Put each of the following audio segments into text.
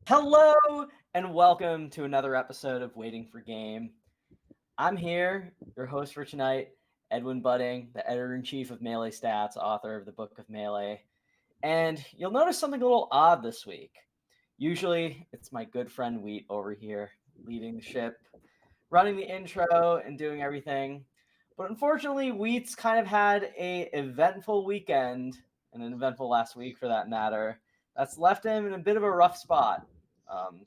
Hello and welcome to another episode of Waiting for Game. I'm here, your host for tonight, Edwin Budding, the editor-in-chief of Melee Stats, author of the Book of Melee. And you'll notice something a little odd this week. Usually, it's my good friend Wheat over here leading the ship, running the intro and doing everything. But unfortunately, Wheat's kind of had a eventful weekend, and an eventful last week for that matter, that's left him in a bit of a rough spot. Um,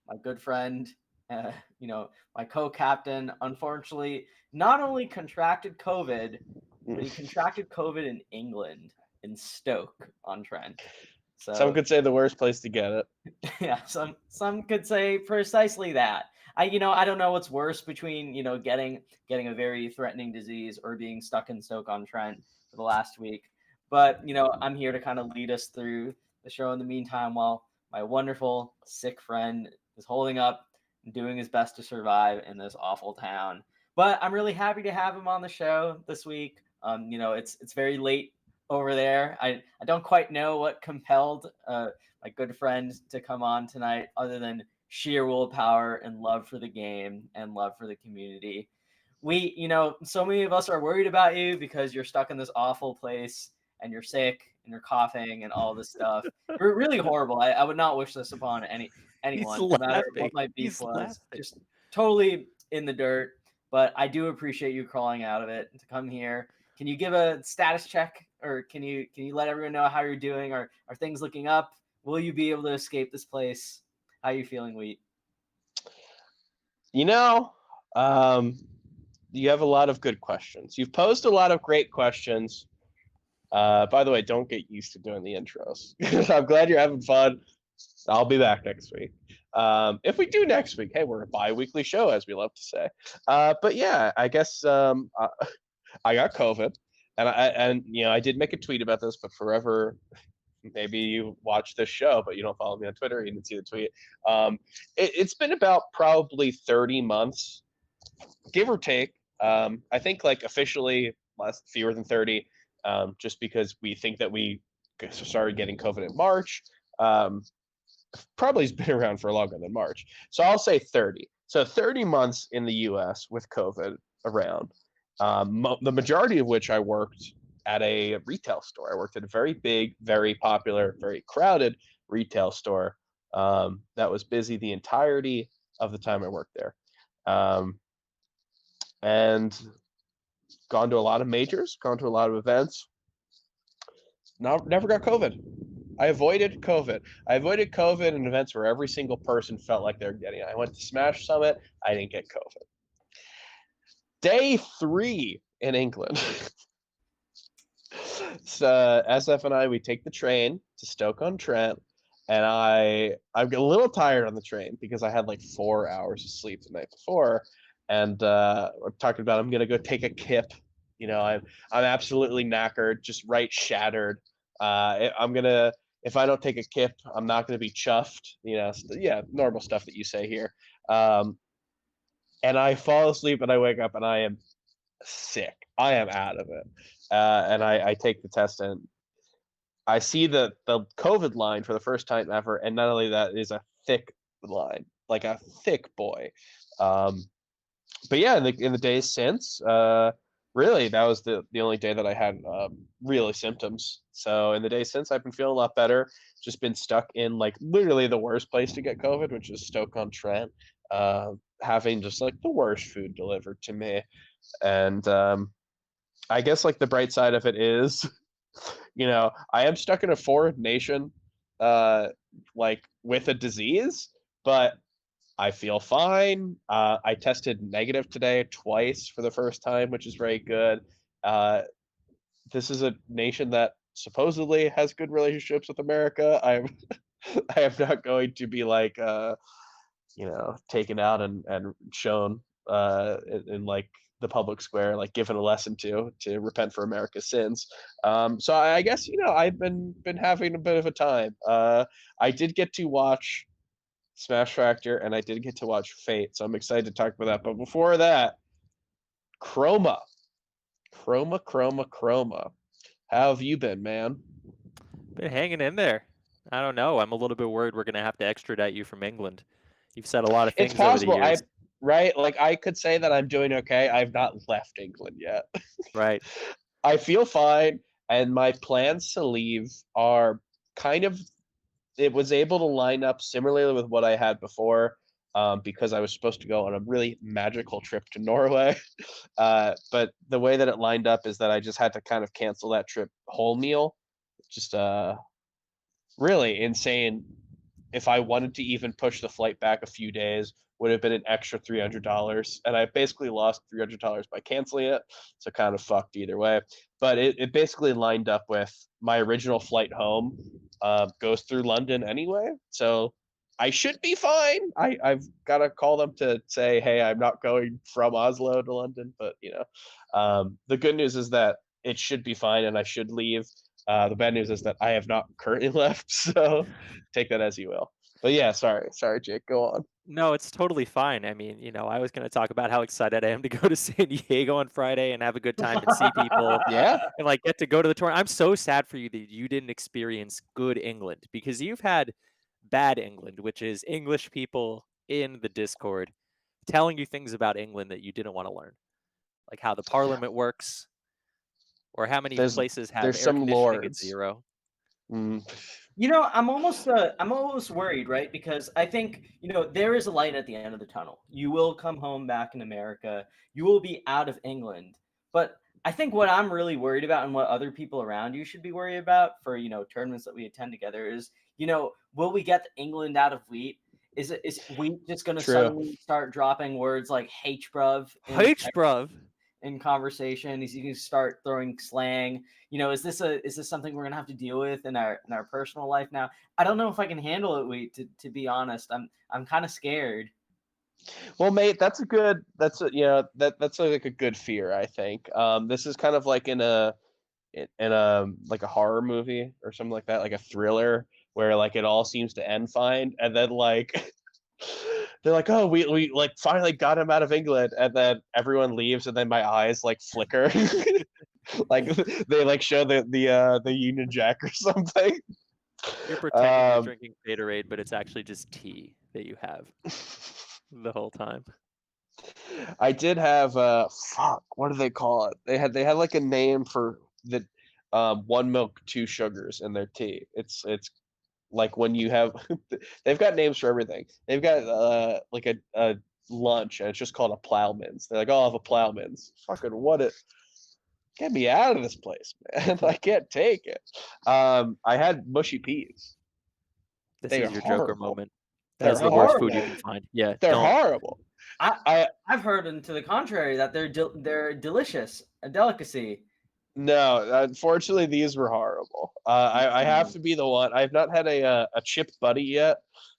my good friend, uh, my co-captain, unfortunately, not only contracted COVID, but he contracted COVID in England, in Stoke-on-Trent. Some So could say the worst place to get it. yeah, some could say precisely that. I don't know what's worse between getting a very threatening disease or being stuck in Stoke-on-Trent for the last week. But I'm here to kind of lead us through the show in the meantime while my wonderful sick friend is holding up and doing his best to survive in this awful town. But I'm really happy to have him on the show this week. It's very late over there. I don't quite know what compelled my good friend to come on tonight, other than sheer willpower and love for the game and love for the community. So many of us are worried about you because you're stuck in this awful place and you're sick and you're coughing and all this stuff. You're really horrible. I would not wish this upon He's anyone, no matter laughing. what my beef He's was. laughing. Just totally in the dirt. But I do appreciate you crawling out of it to come here. Can you give a status check, or can you let everyone know how you're doing? Are things looking up? Will you be able to escape this place? How are you feeling, Wheat? You know, um, you have a lot of good questions. You've posed a lot of great questions. By the way, don't get used to doing the intros. I'm glad you're having fun. I'll be back next week. If we do next week, hey, we're a bi-weekly show, as we love to say. But yeah, I guess I got COVID, and I did make a tweet about this, but forever. Maybe you watch this show, but you don't follow me on Twitter. You didn't see the tweet. It's been about probably 30 months, give or take. I think like officially less fewer than 30, just because we think that we started getting COVID in March. Um, Probably has been around for longer than March. So I'll say 30. So 30 months in the US with COVID around, the majority of which I worked at a retail store. I worked at a very big, very popular, very crowded retail store that was busy the entirety of the time I worked there. And gone to a lot of majors, gone to a lot of events. Never got COVID. I avoided COVID. I avoided COVID in events where every single person felt like they're getting it. I went to Smash Summit. I didn't get COVID. Day 3 in England. So SF and I, we take the train to Stoke-on-Trent, and I'm a little tired on the train because I had like 4 hours of sleep the night before, and we're talking about I'm gonna go take a kip. I'm absolutely knackered, just right shattered. I'm gonna if I don't take a kip, I'm not gonna be chuffed. Yeah, normal stuff that you say here. And I fall asleep and I wake up and I am sick. I am out of it. And I take the test and I see the COVID line for the first time ever. And not only that, it is a thick line, like a thick boy. But yeah, in the days since, really, that was the only day that I had really symptoms. So in the days since, I've been feeling a lot better. Just been stuck in like literally the worst place to get COVID, which is Stoke-on-Trent. Having just like the worst food delivered to me. And I guess like the bright side of it is, I am stuck in a foreign nation, like with a disease, but I feel fine. I tested negative today twice for the first time, which is very good. Uh, this is a nation that supposedly has good relationships with America. I am not going to be like taken out and shown in like the public square, like given a lesson to repent for America's sins. So I guess I've been having a bit of a time. I did get to watch Smash Factor and I did get to watch Fate, so I'm excited to talk about that. But before that, Chroma, Chroma. How have you been, man? Been hanging in there. I don't know. I'm a little bit worried we're gonna have to extradite you from England. You've said a lot of It's things over the possible. years. Right? Like I could say that I'm doing okay. I've not left England yet. Right. I feel fine, and my plans to leave are kind of it was able to line up similarly with what I had before, because I was supposed to go on a really magical trip to Norway. But the way that it lined up is that I just had to kind of cancel that trip whole meal. Just really insane. If I wanted to even push the flight back a few days, would have been an extra $300, and I basically lost $300 by canceling it. So kind of fucked either way. But it basically lined up with my original flight home. Goes through London anyway, so I should be fine. I've got to call them to say, hey, I'm not going from Oslo to London, but the good news is that it should be fine, and I should leave. The bad news is that I have not currently left, so take that as you will. But yeah, sorry, Jake, go on. No, it's totally fine. I mean, I was gonna talk about how excited I am to go to San Diego on Friday and have a good time and see people Yeah, and like get to go to the tournament. I'm so sad for you that you didn't experience good England because you've had bad England, which is English people in the Discord telling you things about England that you didn't want to learn, like how the parliament works or how many there's places have there's air some conditioning at lords. 0. Mm, I'm almost worried, right? Because I think, there is a light at the end of the tunnel. You will come home back in America. You will be out of England. But I think what I'm really worried about and what other people around you should be worried about for, tournaments that we attend together is, will we get England out of wheat? Is wheat just going to true. suddenly start dropping words like H bruv H, bruv. in conversation? Is he going to start throwing slang? Is this something we're gonna have to deal with in our personal life now? I don't know if I can handle it. To be honest, I'm kind of scared. Well, mate, that's like a good fear, I think. This is kind of like in a like a horror movie or something like that, like a thriller where like it all seems to end fine, and then like they're like, oh, we like finally got him out of England, and then everyone leaves, and then my eyes like flicker, like they like show the Union Jack or something. You're pretending you're drinking Gatorade, but it's actually just tea that you have the whole time. I did have fuck, what do they call it? They had like a name for the one milk, two sugars in their tea. It's like when you have they've got names for everything. They've got like a lunch, and it's just called a Plowman's. They're like, oh, I'll have a Plowman's. Fucking what it get me out of this place, man. I can't take it. I had mushy peas. This They is are your Joker horrible. moment. They're That's the worst food you horrible. can find. Yeah, They're don't. horrible. I've heard to the contrary that they're delicious, a delicacy. No, unfortunately, these were horrible. I have to be the one. I've not had a chip buddy yet,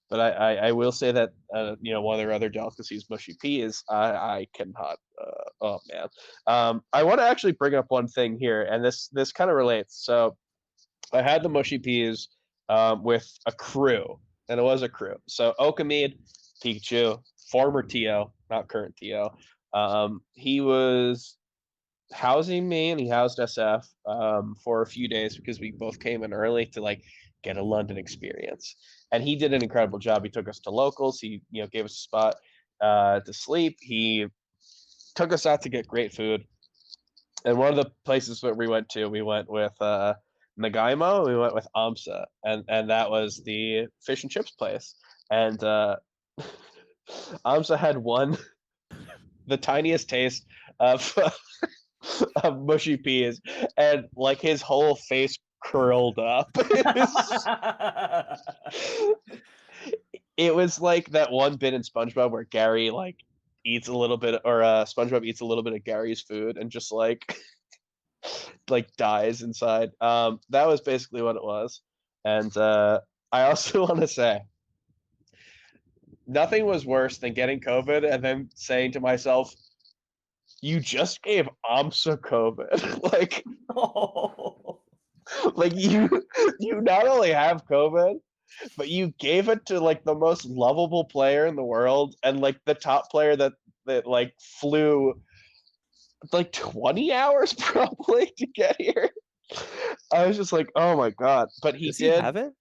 but I will say that one of their other delicacies, mushy peas, I cannot. Oh man, I want to actually bring up one thing here, and this kind of relates. So I had the mushy peas with a crew, and it was a crew. So Okamid, Pikachu, former TO, not current TO. He was housing me, and he housed SF for a few days because we both came in early to like get a London experience. And he did an incredible job. He took us to locals. He gave us a spot to sleep. He took us out to get great food. And one of the places that we went with Nagaimo. We went with Amsa, and that was the fish and chips place. And Amsa had the tiniest taste of of mushy peas, and like his whole face curled up. It was like that one bit in SpongeBob where Gary like eats a little bit, or SpongeBob eats a little bit of Gary's food and just like like dies inside. That was basically what it was. And I also want to say nothing was worse than getting COVID and then saying to myself, you just gave Amsa COVID. like Oh. like you not only have COVID, but you gave it to like the most lovable player in the world, and like the top player that like flew like 20 hours probably to get here. I was just like, oh my god. But he Does he did. have it?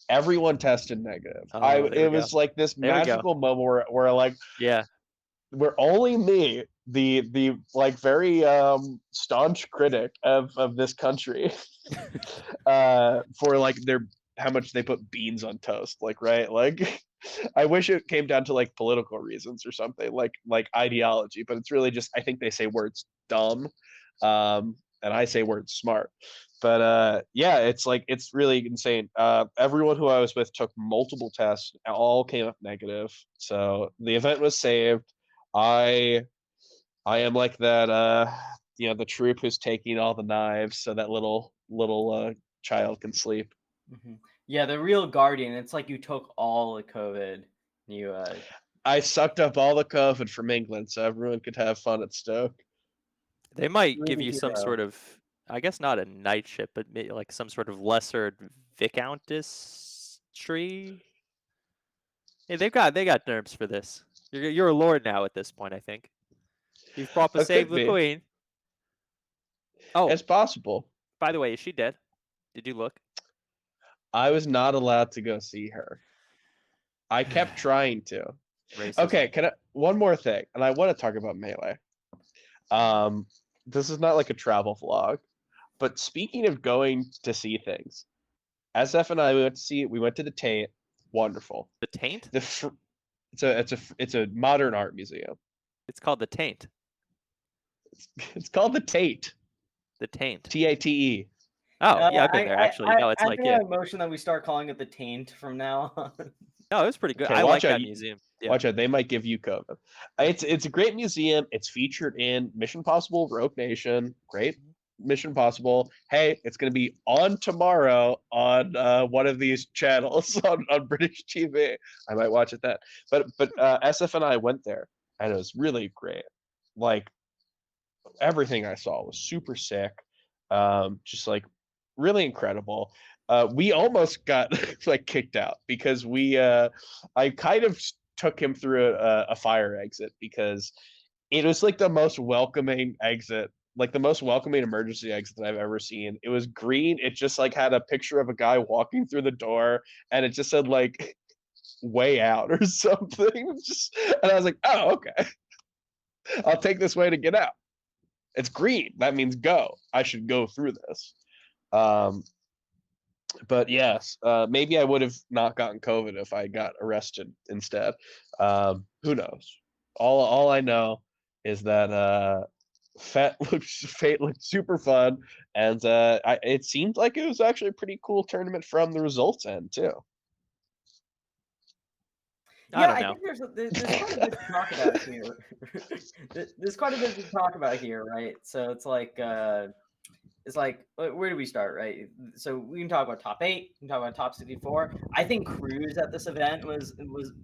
everyone tested negative. Oh, there we It go. was like this There we go. magical moment where like Yeah. where only me, the like very staunch critic of this country, for like their how much they put beans on toast, like right, like I wish it came down to like political reasons or something, like ideology, but it's really just I think they say words dumb, and I say words smart. But yeah, it's like it's really insane. Everyone who I was with took multiple tests, all came up negative, so the event was saved. I I am like that the troop who's taking all the knives so that little child can sleep. Yeah, the real guardian. It's like you took all the COVID. You I sucked up all the COVID from England so everyone could have fun at Stoke. They might You're give the you some hero. sort of, I guess not a night ship, but like some sort of lesser viscountessry. Hey, they got nerves for this. You're a lord now at this point, I think. You've proper It saved could the be. queen. Oh, It's possible. by the way, is she dead? Did you look? I was not allowed to go see her. I kept trying to. Racism. Okay, one more thing, and I want to talk about Melee. This is not like a travel vlog, but speaking of going to see things, SF and I we went to the Taint. Wonderful. The Taint? It's a modern art museum. It's called the Taint. It's called the Tate. The Taint. Tate. Oh, yeah, I've been there actually. No, it's I like think yeah. I motion that we start calling it the Taint from now on. No, it was pretty good. Okay, I like watch out. that museum. Yeah. Watch out, they might give you COVID. It's a great museum. It's featured in Mission Impossible, Rogue Nation. Great Mission Impossible. Hey, it's going to be on tomorrow on one of these channels on British TV. I might watch it then. But SF and I went there, and it was really great. Like everything I saw was super sick. Just like really incredible. We almost got like kicked out because I kind of took him through a fire exit because it was like the most welcoming exit, like the most welcoming emergency exit that I've ever seen. It was green. It just like had a picture of a guy walking through the door, and it just said like way out or something. And I was like, oh, okay. I'll take this way to get out. It's green. That means go. I should go through this. But yes, maybe I would have not gotten COVID if I got arrested instead. Who knows? All I know is that Fate looked super fun, and it seemed like it was actually a pretty cool tournament from the results end too. I think there's quite a bit to talk about here. There's quite a bit to talk about here, right? So it's like where do we start, right? So we can talk about top 8, we can talk about top 64. I think Cruz at this event was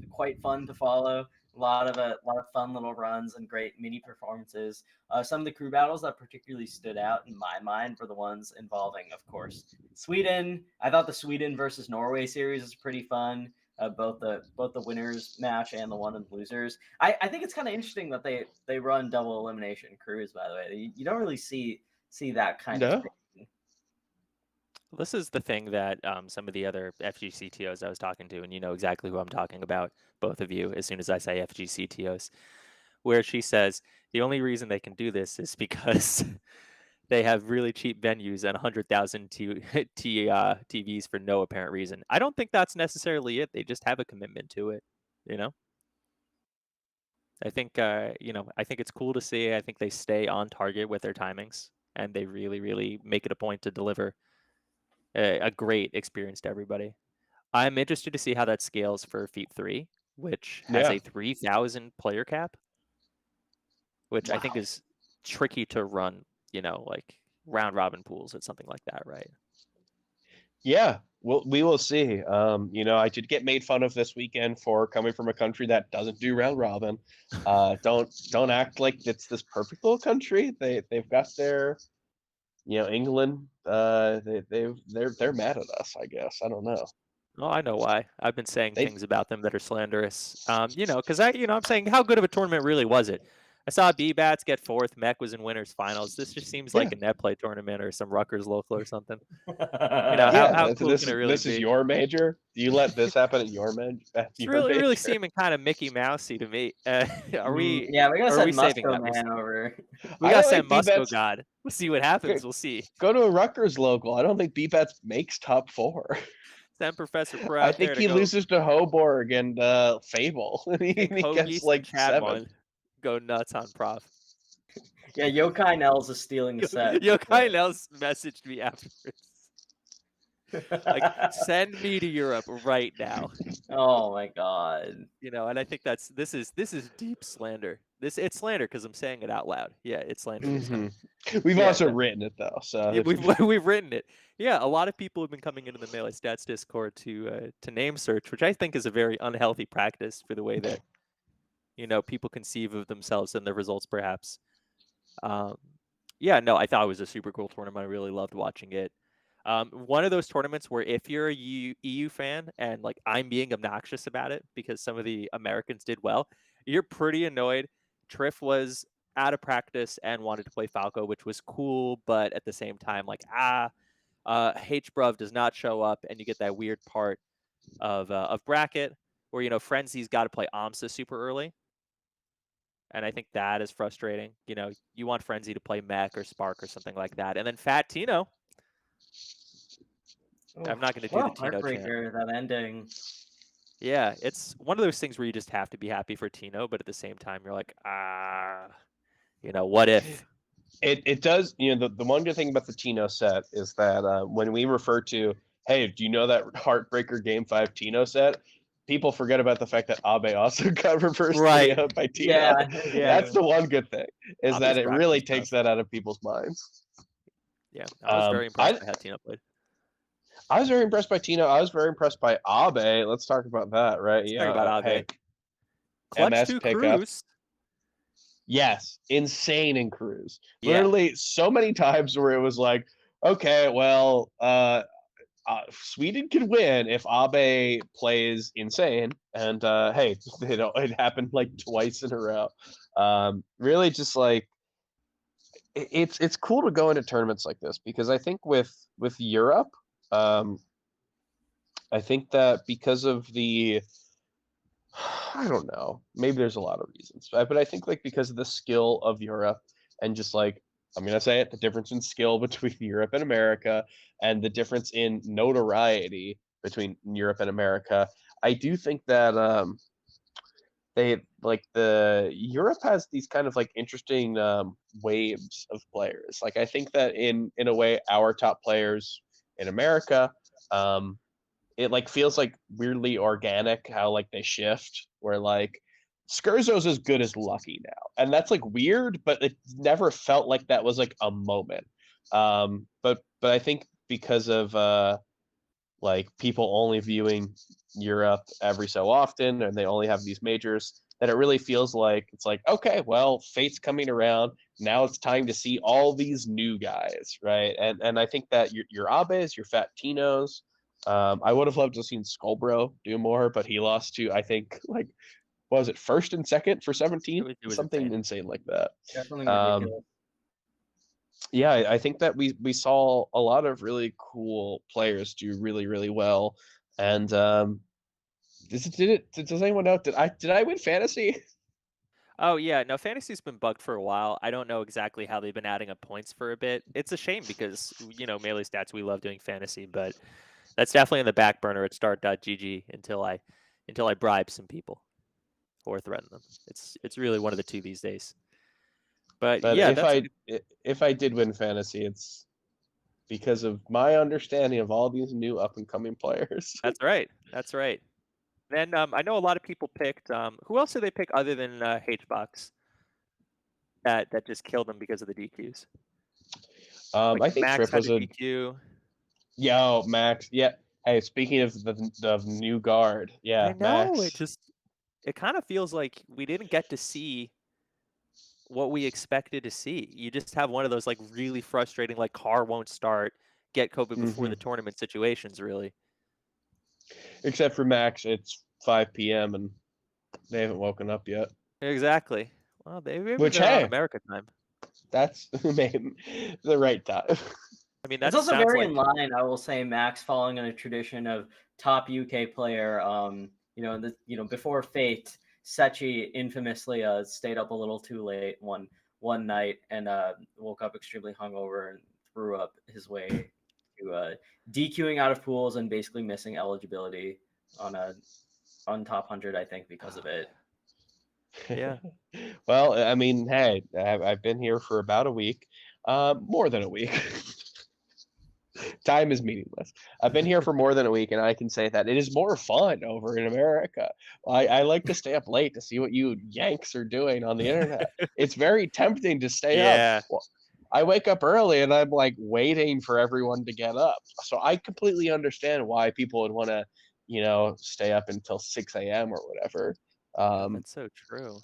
quite fun to follow. A lot of fun little runs and great mini performances. Some of the crew battles that particularly stood out in my mind were the ones involving, of course, Sweden. I thought the Sweden versus Norway series was pretty fun. Both the winners match and the one and losers. I think it's kind of interesting that they run double elimination crews. By the way, you don't really see that kind of thing. This is the thing that some of the other FGCTOs I was talking to, and you know exactly who I'm talking about, both of you, as soon as I say FGCTOs, where she says the only reason they can do this is because they have really cheap venues and 100,000 TVs for no apparent reason. I don't think that's necessarily it. They just have a commitment to it, you know? I think, I think it's cool to see. I think they stay on target with their timings, and they really, really make it a point to deliver a great experience to everybody. I'm interested to see how that scales for Feat 3, which has a 3,000 player cap, which I think is tricky to run, like round robin pools or something like that, right? Yeah, we will see. I did get made fun of this weekend for coming from a country that doesn't do round robin. Don't act like it's this perfect little country. They've got their, England. They're mad at us, I guess. I don't know. Oh, I know why. I've been saying things about them that are slanderous. Because I'm saying, how good of a tournament really was it? I saw B-Bats get 4th. Mech was in winners finals. This just seems like Yeah. a net play tournament or some Rutgers local or something. Yeah, How cool can it really this is be? your major. Do you let this happen at your major? It's really seeming kind of Mickey Mousey to me. Are we Yeah, we gotta are we send saving Musco that? Man over. We I gotta don't send think Musco B-Bats God. We'll see what happens. We'll see. go to a Rutgers local. I don't think B-Bats makes top 4. Send Professor Pro I out there think to he go loses to Hoborg and Fable. and he think gets Hoagies like and Chad 7th. go nuts on Prof. Yeah, Yokai Nels is stealing the set. Yokai Nels messaged me afterwards. Like, send me to Europe right now. Oh my god. And I think this is deep slander. It's slander because I'm saying it out loud. Yeah, it's slander. We've Yeah, also but- written it though, so Yeah, we've written it. Yeah, a lot of people have been coming into the Melee Stats Discord to name search, which I think is a very unhealthy practice for the way that people conceive of themselves and their results, perhaps. Yeah, no, I thought it was a super cool tournament. I really loved watching it. One of those tournaments where if you're a EU fan and like I'm being obnoxious about it because some of the Americans did well, you're pretty annoyed. Triff was out of practice and wanted to play Falco, which was cool, but at the same time, like H-Bruv does not show up, and you get that weird part of bracket where Frenzy's got to play AMSA super early. And I think that is frustrating. You want Frenzy to play Mech or Spark or something like that. And then Fat Tino. I'm not going to do the Tino chant. Heartbreaker, that ending. Yeah, it's one of those things where you just have to be happy for Tino, but at the same time, you're like, what if? It does. The one good thing about the Tino set is that when we refer to, hey, do you know that Heartbreaker Game 5 Tino set? People forget about the fact that Abe also got reversed Right. by Tino. Yeah. That's the one good thing, is Abe's that it practice really stuff. takes that out of people's minds. Yeah, I was very impressed by how Tino played. I was very impressed by Tino. I was very impressed by Abe. Let's talk about that, right? Let's talk about Abe. Hey, Clutch MS 2 pickup. Cruz. Yes, insane in Cruz. Yeah. Literally so many times where it was like, okay, well, Sweden could win if Abe plays insane, and hey, it happened like twice in a row. Really, just like it's cool to go into tournaments like this because I think with Europe, I think that because of the I don't know. Maybe there's a lot of reasons, but I think like because of the skill of Europe and just like I'm gonna say it, the difference in skill between Europe and America, and the difference in notoriety between Europe and America, I do think that the Europe has these kind of like interesting waves of players. Like I think that in a way our top players in America, it like feels like weirdly organic how like they shift where like Skurzo's as good as Lucky now. And that's like weird, but it never felt like that was like a moment. But I think because of like people only viewing Europe every so often and they only have these majors, that it really feels like it's like, okay, well, fate's coming around. Now it's time to see all these new guys, right? And I think that your Abes, your Fat Tinos, I would have loved to have seen Skullbro do more, but he lost to, I think, like, what was it, first and second for 17? It was Something insane like that. Yeah, something ridiculous. Yeah, I think that we saw a lot of really cool players do really, really well. And does anyone know? Did I win fantasy? Oh yeah, no, fantasy's been bugged for a while. I don't know exactly how they've been adding up points for a bit. It's a shame because Melee Stats, we love doing fantasy, but that's definitely in the back burner at start.gg until I bribe some people or threaten them. It's really one of the two these days. But yeah, if I did win fantasy, it's because of my understanding of all these new up and coming players. That's right. That's right. Then I know a lot of people picked. Who else did they pick other than H-Box? That just killed them because of the DQs. Like I think Max Triff had was a a DQ. Yo, Max. Yeah. Hey, speaking of the new guard, yeah, I know Max. it kind of feels like we didn't get to see what we expected to see. You just have one of those like really frustrating, like car won't start, get COVID before the tournament situations, really. Except for Max, it's 5 p.m. and they haven't woken up yet. Exactly. Well, maybe Which, they're on hey, America time. that's maybe the right time. I mean, It's that also sounds very like in line, I will say, Max, following in a tradition of top UK player. Before Fate, Sechi infamously stayed up a little too late one night and woke up extremely hungover and threw up his way to DQing out of pools and basically missing eligibility on top 100, I think, because of it. Yeah. Well, I mean, hey, I've been here for about a week, more than a week. Time is meaningless. I've been here for more than a week, and I can say that it is more fun over in America. I like to stay up late to see what you Yanks are doing on the internet. It's very tempting to stay up. Yeah. Well, I wake up early and I'm like waiting for everyone to get up. So I completely understand why people would want to, stay up until 6 a.m. or whatever. That's so true.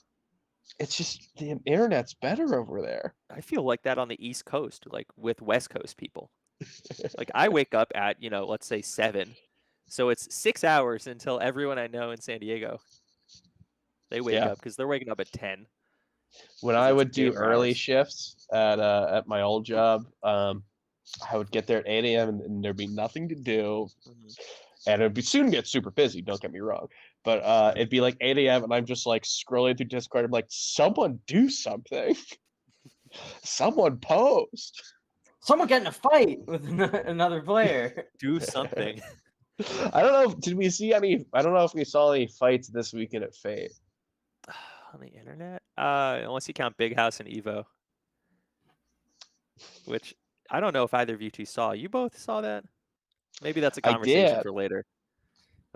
It's just the internet's better over there. I feel like that on the East Coast, like with West Coast people. Like I wake up at, let's say 7. So it's 6 hours until everyone I know in San Diego, they wake Yeah. up because they're waking up at 10. When 'cause I it's would do gamer early hours. shifts at my old job, I would get there at 8 a.m. and there'd be nothing to do, Mhm. and it'd be soon get super busy. Don't get me wrong, but it'd be like 8 a.m. and I'm just like scrolling through Discord. I'm like, someone do something, someone post. Someone get in a fight with another player. Do something. I don't know. Did we see any? I don't know if we saw any fights this weekend at Fate. On the internet? Unless you count Big House and Evo. Which I don't know if either of you two saw. You both saw that? Maybe that's a I conversation did. for later.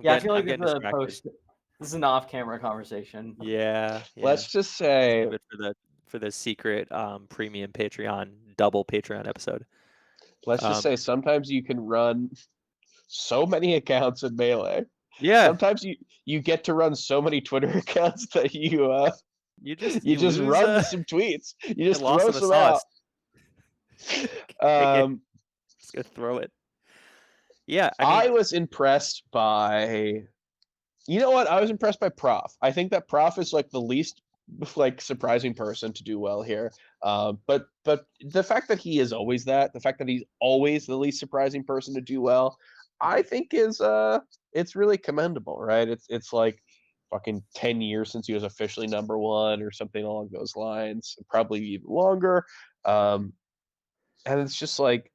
Yeah, I feel like I'm this getting is a distracted. this is an off-camera conversation. Yeah. Let's just Save say, it for the secret premium Patreon, double Patreon episode. sometimes you can run so many accounts in Melee. Yeah. Sometimes you get to run so many Twitter accounts that You just just lose, run some tweets. You just lost throw in the some out. sauce. Just gonna throw it. Yeah, I mean, was impressed by. You know what? I was impressed by Prof. I think that Prof is like the least like surprising person to do well here. But the fact that he is always that, the fact that he's always the least surprising person to do well, I think is it's really commendable, right? It's like fucking 10 years since he was officially #1 or something along those lines, probably even longer. And it's just like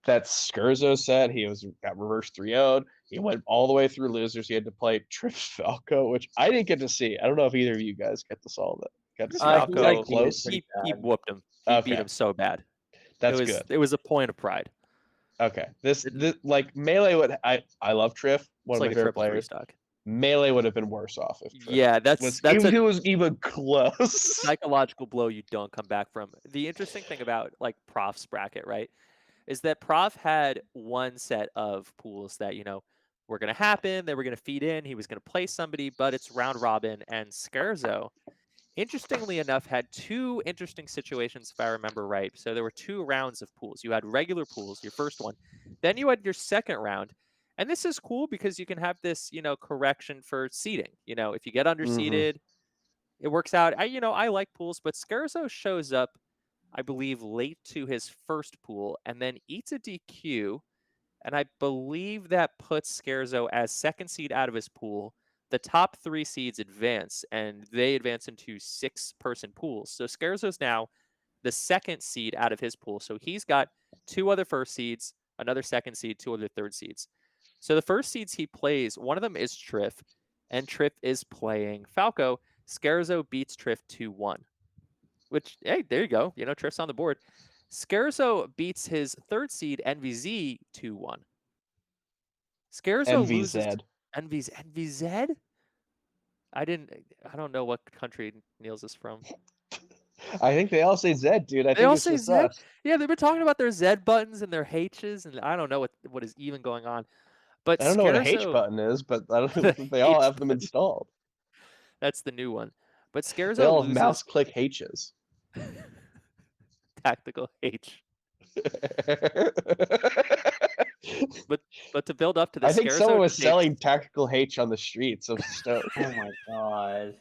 that Scherzo set, he got reverse 3-0'd. He went all the way through losers. He had to play Trips Falco, which I didn't get to see. I don't know if either of you guys get to saw that. Got to see that. Was that Falco, close? pretty he bad. whooped him. He beat Okay. him so bad. That's good. It was a point of pride. Okay. This like Melee would I love Triff, one It's of like my a favorite triple 3 players. stock. Melee would have been worse off if Triff Yeah, was that's if a he was even close. psychological blow you don't come back from. The interesting thing about like Prof's bracket, right, is that Prof had one set of pools that, were going to happen. They were going to feed in. He was going to play somebody, but it's round robin. And Scherzo, interestingly enough, had 2 interesting situations, if I remember right. So there were 2 rounds of pools. You had regular pools, your first one. Then you had your second round. And this is cool because you can have this, correction for seeding. If you get underseeded, it works out. I like pools, but Scherzo shows up, I believe, late to his first pool and then eats a DQ. And I believe that puts Scherzo as second seed out of his pool. The top 3 seeds advance, and they advance into 6-person pools. So Scherzo's now the second seed out of his pool. So he's got 2 other first seeds, another second seed, 2 other third seeds. So the first seeds he plays, one of them is Triff, and Triff is playing Falco. Scherzo beats Triff 2-1. Which, hey, there you go. Triff's on the board. Scherzo beats his third seed, NVZ, 2-1. Scherzo loses NVZ. NVZ? I don't know what country Niels is from. I think they all say Z, dude. I They think all it's say just Z? us. Yeah, they've been talking about their Z buttons and their H's, and I don't know what is even going on. But I don't know what a H Scherzo, button is, but I don't the think they all H have them button, installed. that's the new one. But They Scherzo all have loses mouse click H's. tactical H. But to build up to this, I think Scherzo someone was takes, selling tactical H on the streets of Stoke. Oh my god.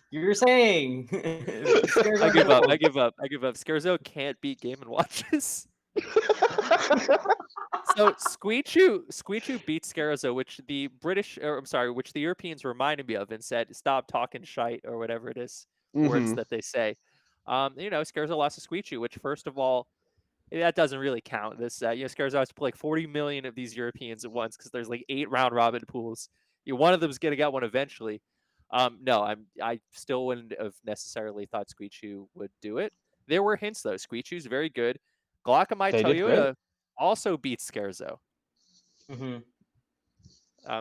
You're saying I give up. I give up. I give up. Scarezo can't beat Game and Watches. So Squeechu beats Scarezo, which the which the Europeans reminded me of and said, "Stop talking shite," or whatever it is, words that they say. Scarezo lost to Squeechu, which first of all, that doesn't really count. This, Scarezo has to play like 40 million of these Europeans at once because there's like 8 round robin pools. One of them's gonna get one eventually. No, I still wouldn't have necessarily thought Squeechu would do it. There were hints though. Squeechu's very good. Glaucomite They did great. Toyota also beats Scarezo. Mhm.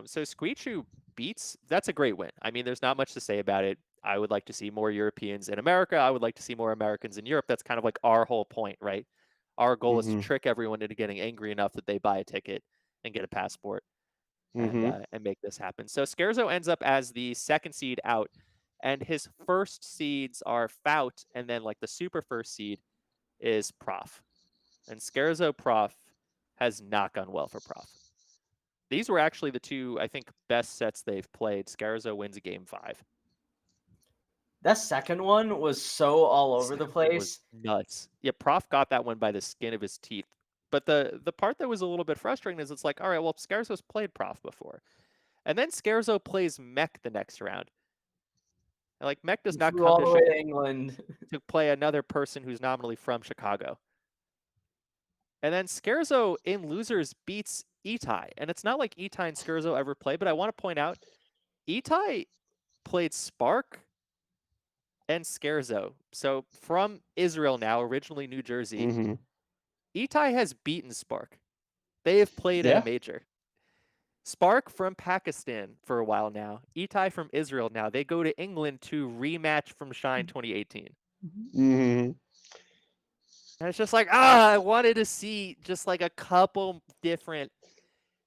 So Squeechu beats. That's a great win. I mean, there's not much to say about it. I would like to see more Europeans in America. I would like to see more Americans in Europe. That's kind of like our whole point, right? Our goal is to trick everyone into getting angry enough that they buy a ticket and get a passport and make this happen. So Scarezo ends up as the second seed out, and his first seeds are Fout, and then like the super first seed is Prof. And Scarezo Prof has not gone well for Prof. These were actually the two, I think, best sets they've played. Scarezo wins a game 5. That second one was so all over the Second one was place. nuts. Yeah, Prof got that one by the skin of his teeth. But the part that was a little bit frustrating is it's like, all right, well, Scarezo's played Prof before. And then Scarezo plays Mech the next round. And, like, Mech does He not flew come all to the way to England. to play another person who's nominally from Chicago. And then Scarezo in losers beats Itai. And it's not like Itai and Scarezo ever played, but I want to point out, Itai played Spark and Scarezo. So from Israel now, originally New Jersey, Itai has beaten Spark. They have played at a major. Spark from Pakistan for a while now. Itai from Israel now. They go to England to rematch from Shine 2018. And it's just like, I wanted to see just like a couple different,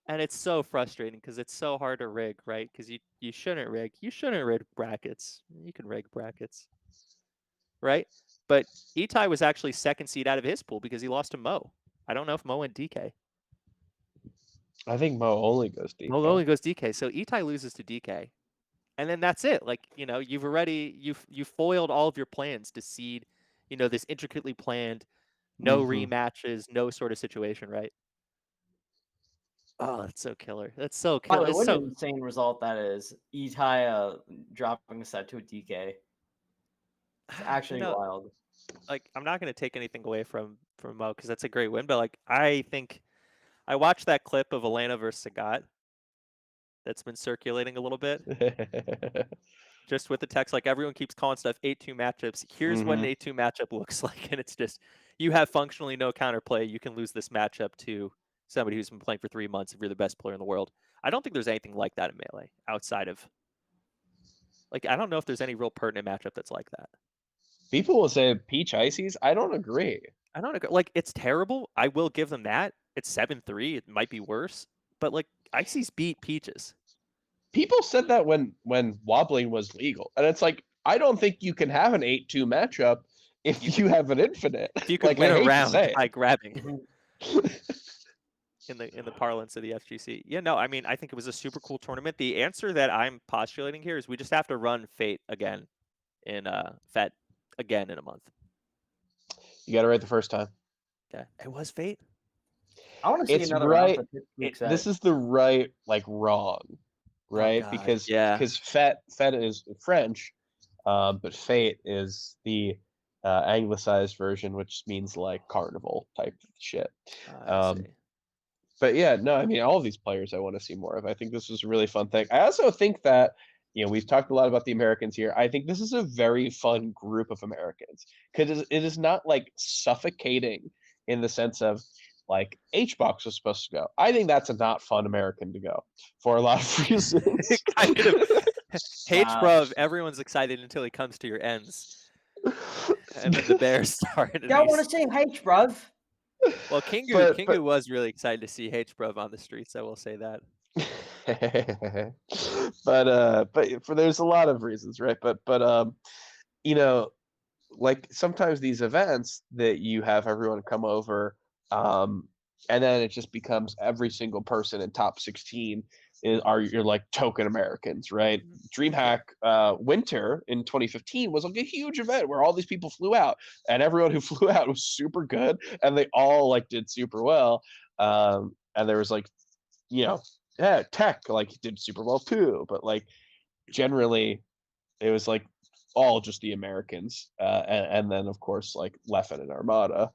and it's so frustrating because it's so hard to rig, right? Because you shouldn't rig. You shouldn't rig brackets. You can rig brackets, right? But Itai was actually second seed out of his pool because he lost to Mo. I don't know if Mo went DK. I think Mo only goes DK. Mo only goes DK. So Itai loses to DK. And then that's it. Like, you've foiled all of your plans to seed, this intricately planned, no rematches, no sort of situation, right? Oh, that's so killer. That's so By the killer. way, It's what so an insane result that is. Itai dropping a set to a DK. It's actually wild. like, I'm not gonna take anything away from Mo because that's a great win, but like I think I watched that clip of Elena versus Sagat that's been circulating a little bit. Just with the text, like everyone keeps calling stuff 8-2 matchups. Here's what an 8-2 matchup looks like, and it's just you have functionally no counterplay. You can lose this matchup to somebody who's been playing for 3 months if you're the best player in the world. I don't think there's anything like that in Melee outside of like I don't know if there's any real pertinent matchup that's like that. People will say Peach Ices. I don't agree. I don't agree. Like it's terrible. I will give them that. It's 7-3. It might be worse, but like Ices beat Peaches. People said that when wobbling was legal, and it's like I don't think you can have an 8-2 matchup if you have an infinite. If you could like, win I a hate round to say by it. grabbing in the parlance of the FGC. Yeah, no, I mean I think it was a super cool tournament. The answer that I'm postulating here is we just have to run Fate again in FET again in a month. You got it right the first time. Yeah, it was Fate. I want to see It's another right. round of This is the right, like, wrong, right? God, because yeah. Fet is French, but Fate is the anglicized version, which means like carnival type shit. I see. But yeah, no, I mean, all of these players I want to see more of. I think this was a really fun thing. I also think that, we've talked a lot about the Americans here. I think this is a very fun group of Americans because it is not like suffocating in the sense of like HBox was supposed to go. I think that's a not fun American to go for a lot of reasons. Kind of. H-Bruv, everyone's excited until he comes to your ends. And then the Bears start. Yeah, I want to say H, bruv. Well, Kingu was really excited to see H-Bruv on the streets, I will say that. but for there's a lot of reasons, right? But like sometimes these events that you have everyone come over, and then it just becomes every single person in top 16 are you're like token Americans, right? DreamHack Winter in 2015 was like a huge event where all these people flew out, and everyone who flew out was super good, and they all like did super well. And there was like, yeah, Tech like did super well too, but like generally it was like all just the Americans, and then of course like Leffen and Armada.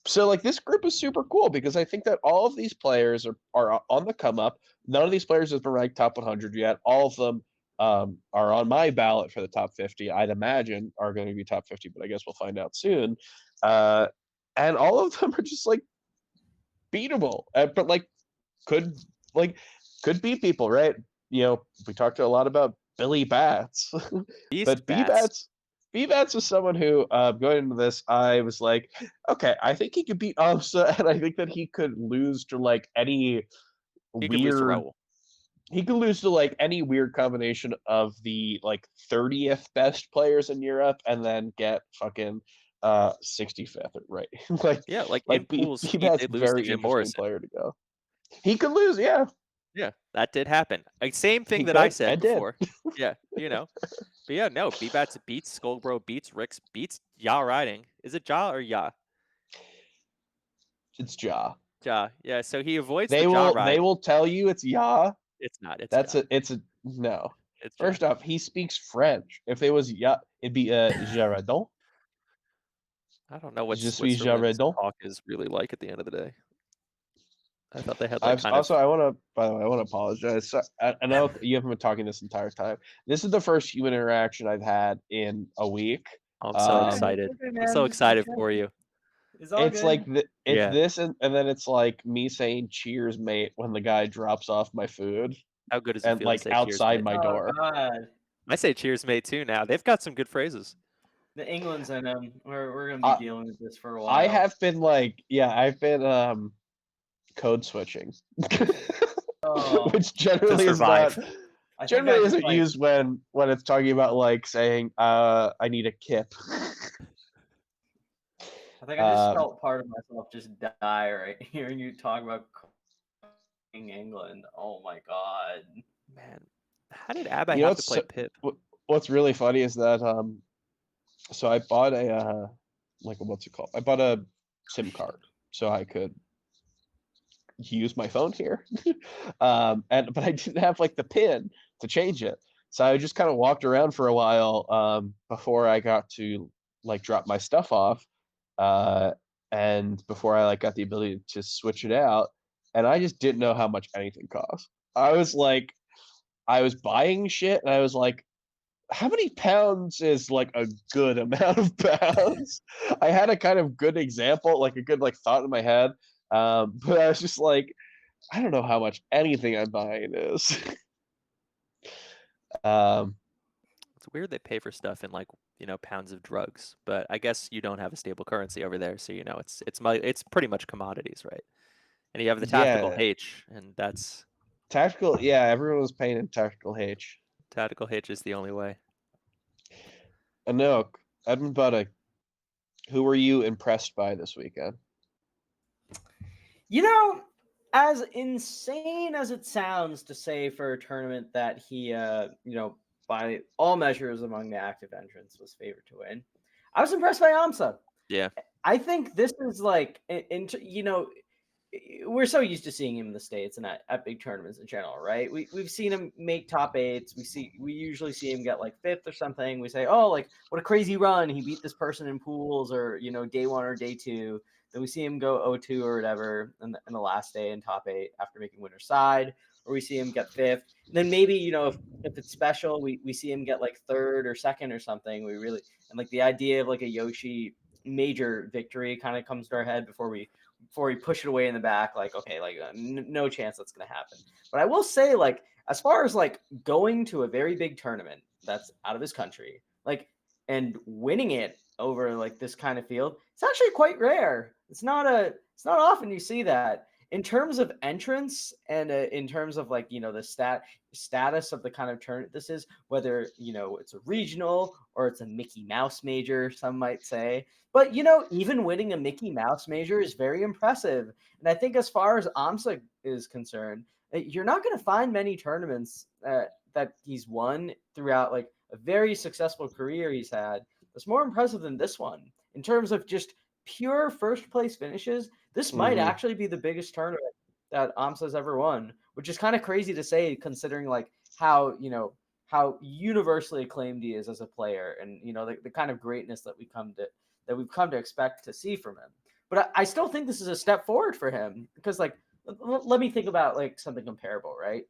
So like this group is super cool because I think that all of these players are on the come up. None of these players has been ranked top 100 yet. All of them are on my ballot for the top 50. I'd imagine are going to be top 50, but I guess we'll find out soon. And all of them are just like beatable, but like could could beat people, right? We talked a lot about Billy Bats, Beast but bats. B Bats was someone who, going into this, I was like, okay, I think he could beat Amsa, and I think that he could lose to like any He could lose to weird. Raul. He could lose to like any weird combination of the like 30th best players in Europe, and then get fucking 65th, right? Yeah, like in like pools, B he Bat's did lose to very Jim interesting Morrison. player to go. He could lose, yeah. Yeah, that did happen. Like, same thing He that I could said and did. before. Yeah, But yeah, no, B-Bats beats Skullbro, beats Rix, beats Ja Riding. Is it Ja or Ya? It's Ja. Ja. Yeah, so he avoids They the Ja will ride. they will tell you it's Ya. It's not. It's That's Ja. it's a no. It's Ja. First off, he speaks French. If it was Ya, it'd be Jaredon. I don't know what Je suis Switzerland's Jaredon. talk is really like at the end of the day. I thought they had like I've kind also of. I want to by the way I want to apologize. So, I know you haven't been talking this entire time. This is the first human interaction I've had in a week. I'm so Um, excited. Okay, I'm man, so just excited checking. for you. It's all it's good. like it's Yeah. this and then it's like me saying cheers mate when the guy drops off my food How good does it and feel to like say cheers, outside mate? my Oh door. God, I say cheers, mate, too now. They've got some good phrases. the England's in them. We're gonna be I dealing with this for a I while. have been like I've been code switching. Oh, Which To generally is not survive. I think I generally just isn't like. used when it's talking about like saying I need a kip. I think I just Um, felt part of myself just die right hearing you talk about England. Oh my God. Man, how did Abba you know have to play Pip? what's really funny is that so I bought a like what's it called? I bought a SIM card so I could use my phone here. But I didn't have like the pin to change it. So I just kind of walked around for a while before I got to like drop my stuff off. And before I like got the ability to switch it out. And I just didn't know how much anything cost. I was buying shit and I was like, how many pounds is like a good amount of pounds? I had a kind of good example, like a good like thought in my head. But I was just like, I don't know how much anything I'm buying is. um, It's weird they pay for stuff in like pounds of drugs, but I guess you don't have a stable currency over there, so it's pretty much commodities, right? And you have the tactical yeah, H, and that's tactical. Yeah, everyone was paying in tactical H. tactical H is the only way. Anoke, Edmund Buddick, who were you impressed by this weekend? You know, as insane as it sounds to say for a tournament that he, by all measures among the active entrants was favored to win, I was impressed by Amsa. Yeah. I think this is like, we're so used to seeing him in the States and at big tournaments in general, right? We've seen him make top eights. We usually see him get like fifth or something. We say, oh, like what a crazy run. He beat this person in pools or, day one or day two. Then we see him go 0-2 or whatever in the last day in top eight after making winner's side, or we see him get fifth. And then maybe, if it's special, we see him get like third or second or something. And like the idea of like a Yoshi major victory kind of comes to our head before we push it away in the back, like, okay, like no chance that's going to happen. But I will say, like, as far as like going to a very big tournament that's out of his country, like, and winning it over like this kind of field, it's actually quite rare. It's not often you see that. in terms of entrance and in terms of like the status of the kind of tournament this is, whether it's a regional or it's a Mickey Mouse major, some might say. But even winning a Mickey Mouse major is very impressive. And I think as far as AMSA is concerned, you're not going to find many tournaments that he's won throughout like a very successful career he's had that's more impressive than this one in terms of just pure first place finishes. This might Mhm. actually be the biggest tournament that AMSA's ever won, which is kind of crazy to say considering like how how universally acclaimed he is as a player, and the kind of greatness that we've come to expect to see from him. But I still think this is a step forward for him because like let me think about like something comparable, right?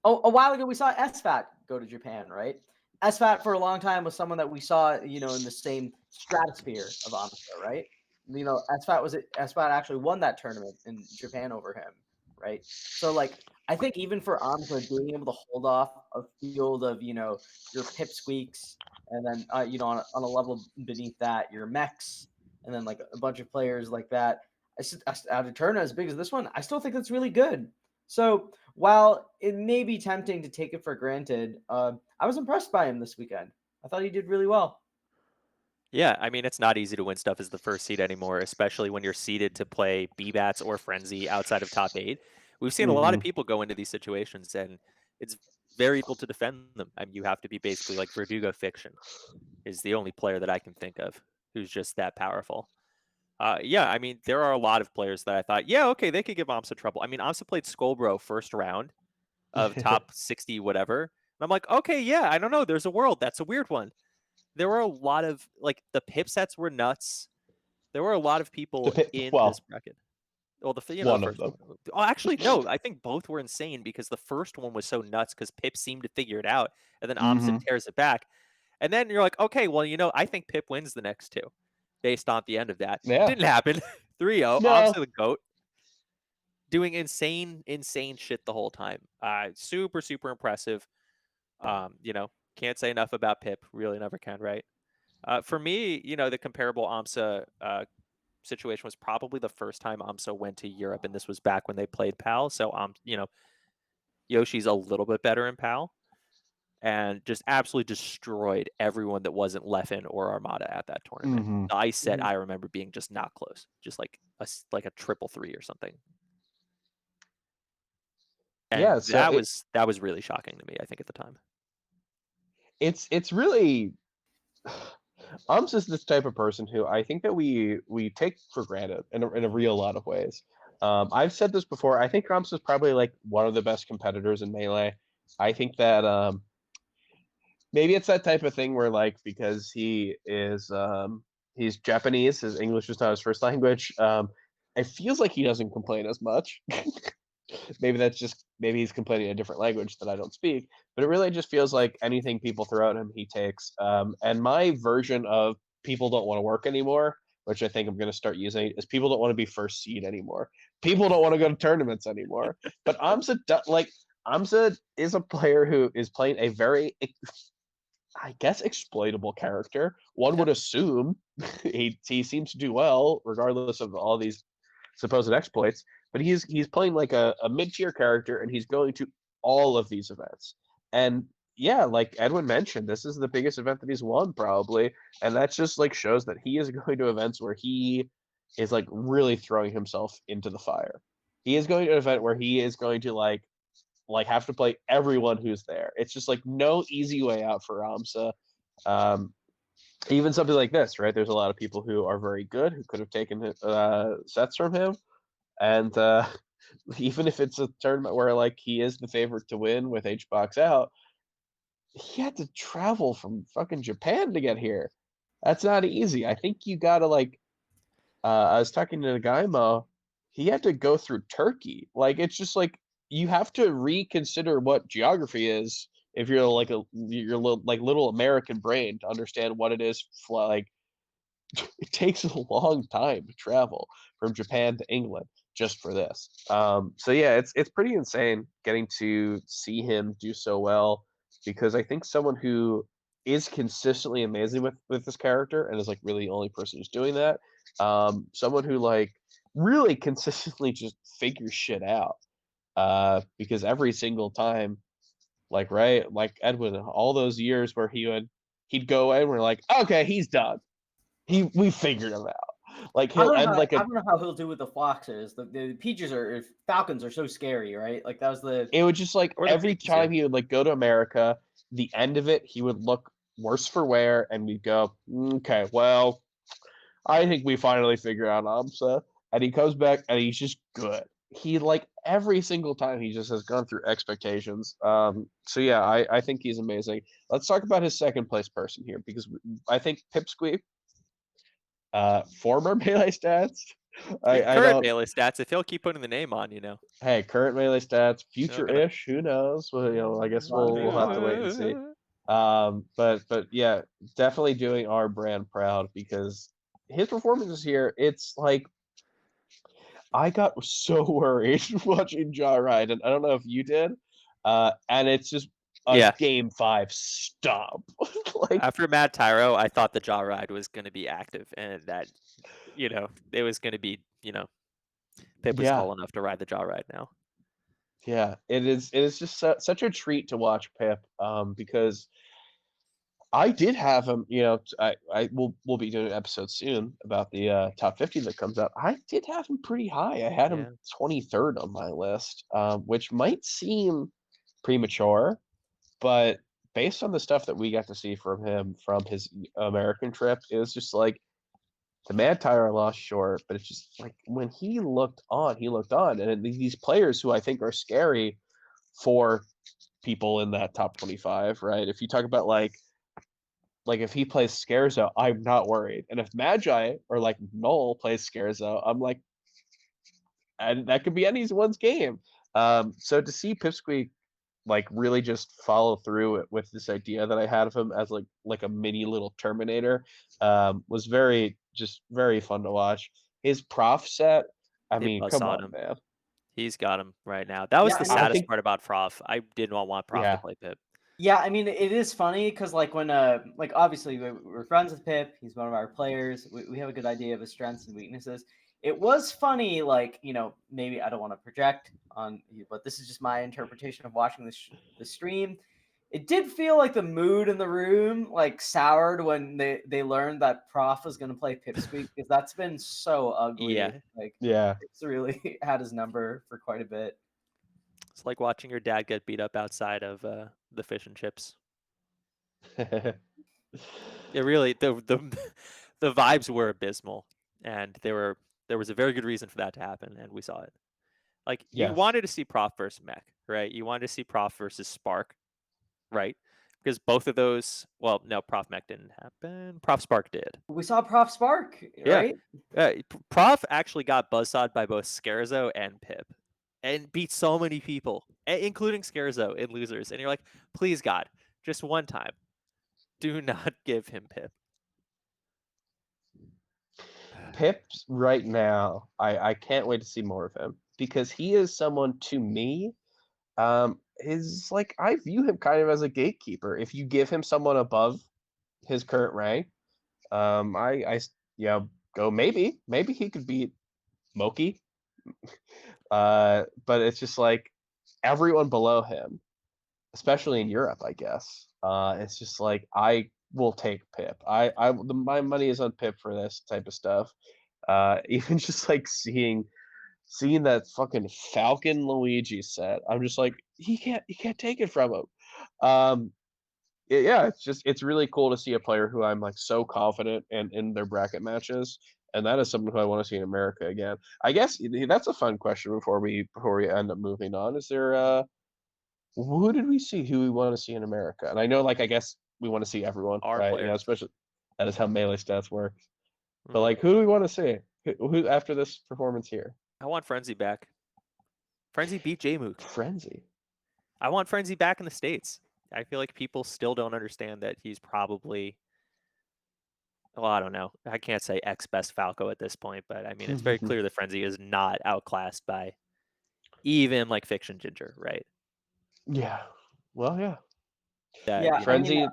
Oh, a while ago we saw SFAT go to Japan, right? SFAT for a long time was someone that we saw, in the same stratosphere of AMSA, right? SFAT actually won that tournament in Japan over him, right? So like I think even for AMSA being able to hold off a field of your pipsqueaks, and then on a level beneath that your mechs, and then like a bunch of players like that, at a tournament as big as this one, I still think that's really good. So while it may be tempting to take it for granted, I was impressed by him this weekend. I thought he did really well. Yeah, I mean, it's not easy to win stuff as the first seed anymore, especially when you're seeded to play BBATs or Frenzy outside of top 8. We've seen a lot of Mhm. people go into these situations, and it's very difficult to defend them. I mean, you have to be basically like Verdugo Fiction is the only player that I can think of who's just that powerful. Yeah, I mean, there are a lot of players that I thought, yeah, okay, they could give AMSA trouble. I mean, AMSA played Skullbro first round of top 60 whatever. And I'm like, okay, yeah, I don't know. There's a world. That's a weird one. There were a lot of like the pip sets were nuts. There were a lot of people in this Well, bracket. Well, the one of first them. one. Oh, actually, no. I think both were insane because the first one was so nuts because Pip seemed to figure it out, and then AMSA Mhm. tears it back, and then you're like, okay, well, I think Pip wins the next two, based on the end of that. Yeah. Didn't happen. 3-0. AMSA No. the goat, doing insane shit the whole time. Super super impressive. Can't say enough about Pip. Really never can, right? For me, the comparable AMSA situation was probably the first time AMSA went to Europe, and this was back when they played PAL. So, Yoshi's a little bit better in PAL, and just absolutely destroyed everyone that wasn't Leffen or Armada at that tournament. Mhm. The ice set Mhm. I remember being just not close, just like a triple three or something, and Yeah. So that was really shocking to me. I think at the time. it's really Ums is this type of person who I think that we take for granted in a real lot of ways. I've said this before. I think Ums is probably like one of the best competitors in Melee. I think that maybe it's that type of thing where like because he's Japanese, his English is not his first language. It feels like he doesn't complain as much. Maybe that's just maybe he's complaining a different language that I don't speak, but it really just feels like anything people throw at him, he takes. And my version of people don't want to work anymore, which I think I'm going to start using, is people don't want to be first seed anymore. People don't want to go to tournaments anymore. But Amsa is a player who is playing a very, I guess, exploitable character. One would Yep. assume he seems to do well, regardless of all these supposed exploits. But he's playing like a mid tier character, and he's going to all of these events. And yeah, like Edwin mentioned, this is the biggest event that he's won probably, and that just like shows that he is going to events where he is like really throwing himself into the fire. He is going to an event where he is going to have to play everyone who's there. It's just like no easy way out for Ramsa. Um, Even something like this, right? There's a lot of people who are very good who could have taken sets from him, and even if it's a tournament where like he is the favorite to win with H box out, he had to travel from fucking Japan to get here. That's not easy. I think you gotta like. I was talking to Nagaimo. He had to go through Turkey. Like it's just like you have to reconsider what geography is if you're like like little American brain to understand what it is. Like it takes a long time to travel from Japan to England just for this. So yeah, it's pretty insane getting to see him do so well because I think someone who is consistently amazing with this character and is like really the only person who's doing that. Someone who like really consistently just figures shit out. Because every single time, like right, like Edwin, all those years where he'd go in, we're like, okay, he's done. We figured him out. Like I he'll don't know end how like I don't know how he'll do with the Foxes. The Peaches Falcons are so scary, right? Like that was the it would just like Or the every Peaches, yeah. time he would like go to America, the end of it, he would look worse for wear, and we'd go, okay, well, I think we finally figured out Amsa. And he comes back and he's just good. He like every single time he just has gone through expectations. So yeah, I think he's amazing. Let's talk about his second place person here because I think Pipsqueak, former Melee Stats. I Current don't. Melee Stats, if he'll keep putting the name on, Hey, current Melee Stats, gonna- future-ish. Who knows? Well, I guess we'll have to wait and see. But yeah, definitely doing our brand proud because his performances here, it's like I got so worried watching Jaw Ride, and I don't know if you did. And it's just a Yeah. game 5 stop. Like After Mad Tyro, I thought the Jaw Ride was going to be active and that, it was going to be, Pip was yeah, tall enough to ride the Jaw Ride now. yeah, it is just such a treat to watch Pip because I did have him, we'll be doing an episode soon about the top 50 that comes out. I did have him pretty high. I had Yeah. him 23rd on my list, which might seem premature, but based on the stuff that we got to see from him from his American trip, it was just like the Mad Tire lost short, but it's just like when he looked on, and these players who I think are scary for people in that top 25, right? If you talk about like if he plays Scarzo, I'm not worried. And if Magi or like Null plays Scarzo, I'm like, and that could be anyone's game. So to see Pipsqueak like really just follow through with this idea that I had of him as like a mini little Terminator, was very fun to watch. His prof set, I They mean, come buzzsawed on, him. man. He's got him right now. That was Yeah, the I mean, saddest think- part about Prof. I did not want Prof to Yeah. play Pip. yeah, I mean, it is funny because like when like obviously we're friends with Pip. He's one of our players. We have a good idea of his strengths and weaknesses. It was funny, like maybe I don't want to project on, but this is just my interpretation of watching the stream. It did feel like the mood in the room like soured when they learned that Prof was going to play Pipsqueak because that's been so ugly. Yeah. Like Yeah. it's really had his number for quite a bit. It's like watching your dad get beat up outside of the fish and chips. It really the vibes were abysmal, and there was a very good reason for that to happen, and we saw it. Like you Yes. wanted to see Prof versus Mech, right? You wanted to see Prof versus Spark, right? Because both of those, well, no, Prof Mech didn't happen. Prof Spark did. We saw Prof Spark, right? Prof actually got buzzsawed by both Scarzo and Pip, and beat so many people, including Scarzo in losers. And you're like, please God, just one time, do not give him Pip. Pips right now, I can't wait to see more of him because he is someone to me, is like I view him kind of as a gatekeeper. If you give him someone above his current rank, I go maybe he could beat Moki. But it's just like everyone below him, especially in Europe, I guess. It's just like I will take Pip. My money is on Pip for this type of stuff. Even just like seeing that fucking Falcon Luigi set, I'm just like you can't take it from him. Yeah, it's really cool to see a player who I'm like so confident in their bracket matches, and that is someone who I want to see in America again. I guess that's a fun question before we end up moving on. Is there who did we see who we want to see in America? And I know like I guess we want to see everyone, Our right? players. Especially that is how Melee Stats work. But like who do we want to see? Who after this performance here? I want Frenzy back. Frenzy beat J-Mook. Frenzy. I want Frenzy back in the States. I feel like people still don't understand that he's probably, well, I don't know. I can't say ex-best Falco at this point, but I mean, it's very clear that Frenzy is not outclassed by even like Fiction Ginger, right? Yeah. Well, yeah. That, Yeah, you know, Frenzy.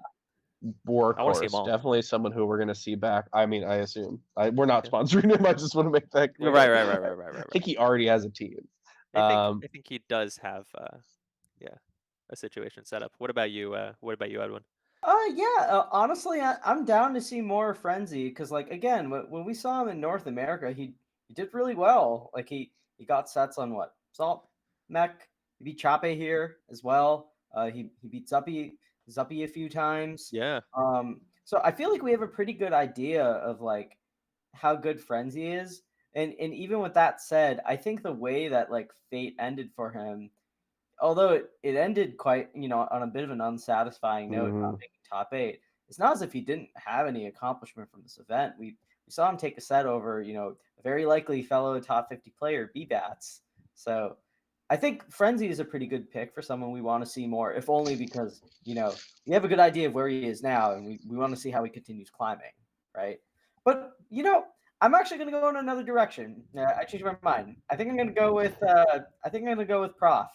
workhorse. all. Definitely someone who we're gonna see back. I mean, I assume we're not Yeah. sponsoring him. I just want to make that clear. Right. I think he already has a team. I think he does have a situation set up. What about you? Edwin? Yeah. Honestly, I'm down to see more Frenzy because, like, again, when we saw him in North America, he did really well. Like, he got sets on what Salt Mech. He beat Chape here as well. He beat Zuppy a few times. Yeah. So I feel like we have a pretty good idea of like how good Frenzy is. And even with that said, I think the way that like fate ended for him, although it ended quite, on a bit of an unsatisfying note, not making top 8, it's not as if he didn't have any accomplishment from this event. We saw him take a set over, a very likely fellow top 50 player, B-Bats. So I think Frenzy is a pretty good pick for someone we want to see more, if only because, we have a good idea of where he is now, and we want to see how he continues climbing, right? But, I'm actually going to go in another direction. I changed my mind. I think I'm going to go with Prof.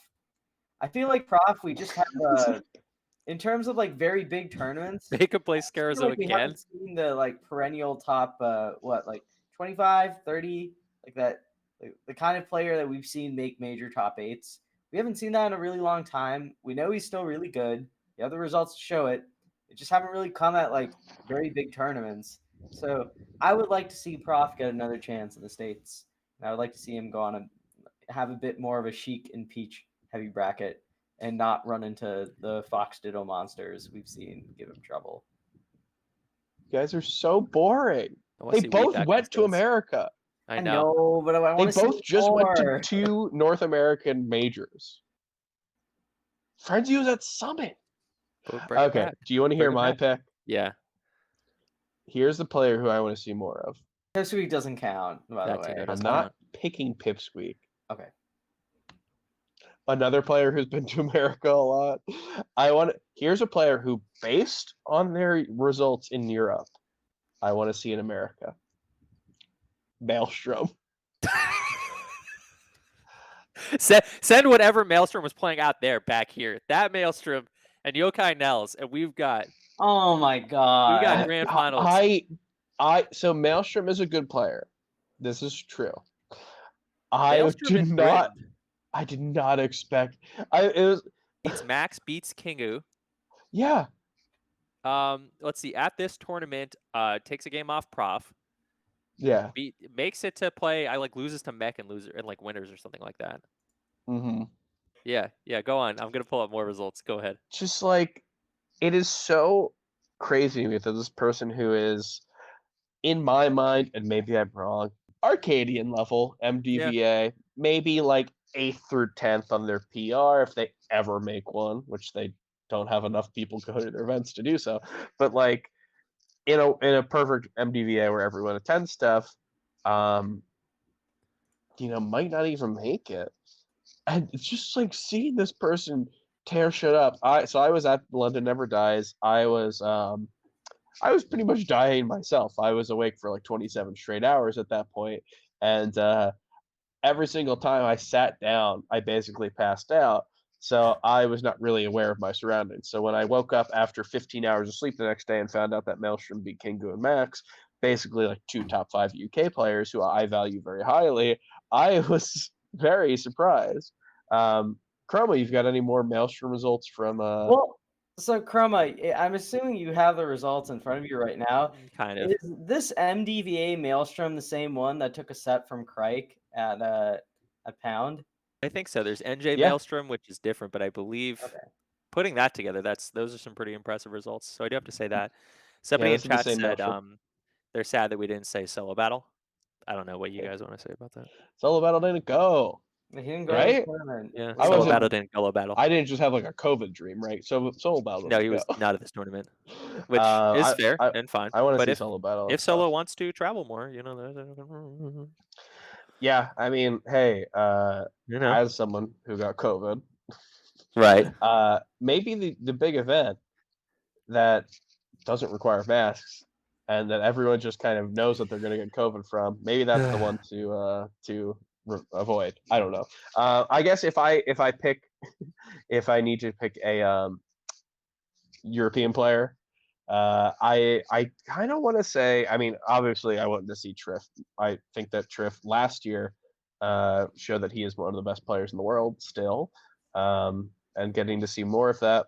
I feel like Prof, we just have in terms of like very big tournaments, They could play I feel Scarazo like we again. haven't seen the like perennial top like 25, 30, like that, like, the kind of player that we've seen make major top 8s. We haven't seen that in a really long time. We know he's still really good. You have the results to show it. It just haven't really come at like very big tournaments. So I would like to see Prof get another chance in the States. And I would like to see him go on and have a bit more of a Sheik and Peach heavy bracket and not run into the Fox Ditto monsters we've seen give him trouble. You guys are so boring. They both went to America. I know, but I want to see They both just went to more. 2 North American majors. Frenzy was at Summit. Okay, do you want to hear my pick? Yeah. Here's the player who I want to see more of. Pipsqueak doesn't count, by the way. I'm not picking Pipsqueak. Okay. Another player who's been to America a lot. Here's a player who, based on their results in Europe, I want to see in America. Maelstrom. Send whatever Maelstrom was playing out there back here. That Maelstrom and Yokai Nels, and we've got. Oh my god. We got grand finals. So Maelstrom is a good player. This is true. I did not expect. Beats Max, beats Kingu. Yeah. Let's see. At this tournament, takes a game off Prof. Yeah. Makes it to play. Loses to Mech and winners or something like that. Mm-hmm. Yeah. Go on. I'm gonna pull up more results. Go ahead. Just like, it is so crazy with this person who is, in my mind, and maybe I'm wrong, Arcadian level MDVA, maybe like 8th through 10th on their PR if they ever make one, which they don't have enough people go to their events to do so. But like, in a perfect MDVA where everyone attends stuff, might not even make it. And it's just like seeing this person tear shit up. I was at London Never Dies. I was pretty much dying myself. I was awake for like 27 straight hours at that point, and every single time I sat down, I basically passed out. So I was not really aware of my surroundings. So when I woke up after 15 hours of sleep the next day and found out that Maelstrom beat Kingu and Max, basically like 2 top 5 UK players who I value very highly, I was very surprised. Chroma, you've got any more Maelstrom results from? So Chroma, I'm assuming you have the results in front of you right now. Kind of. Is this MDVA Maelstrom the same one that took a set from Crike at a pound? I think so. There's NJ Maelstrom, which is different, but I believe putting that together, those are some pretty impressive results. So I do have to say that. Somebody in chat said they're sad that we didn't say solo battle. I don't know what you guys want to say about that. Solo battle didn't go. He didn't go right? Yeah, solo battle didn't go battle. I didn't just have like a COVID dream, right? So solo battle. No, he was not at this tournament, which is fair and fine. I want to see solo battle. If solo wants to travel more, Yeah, I mean, hey, as someone who got COVID, right? Maybe the big event that doesn't require masks and that everyone just kind of knows that they're going to get COVID from. Maybe that's the one to avoid. I don't know. I guess if I need to pick a European player, I kind of want to say, I mean, obviously, I want to see Triff. I think that Triff last year showed that he is one of the best players in the world still, and getting to see more of that,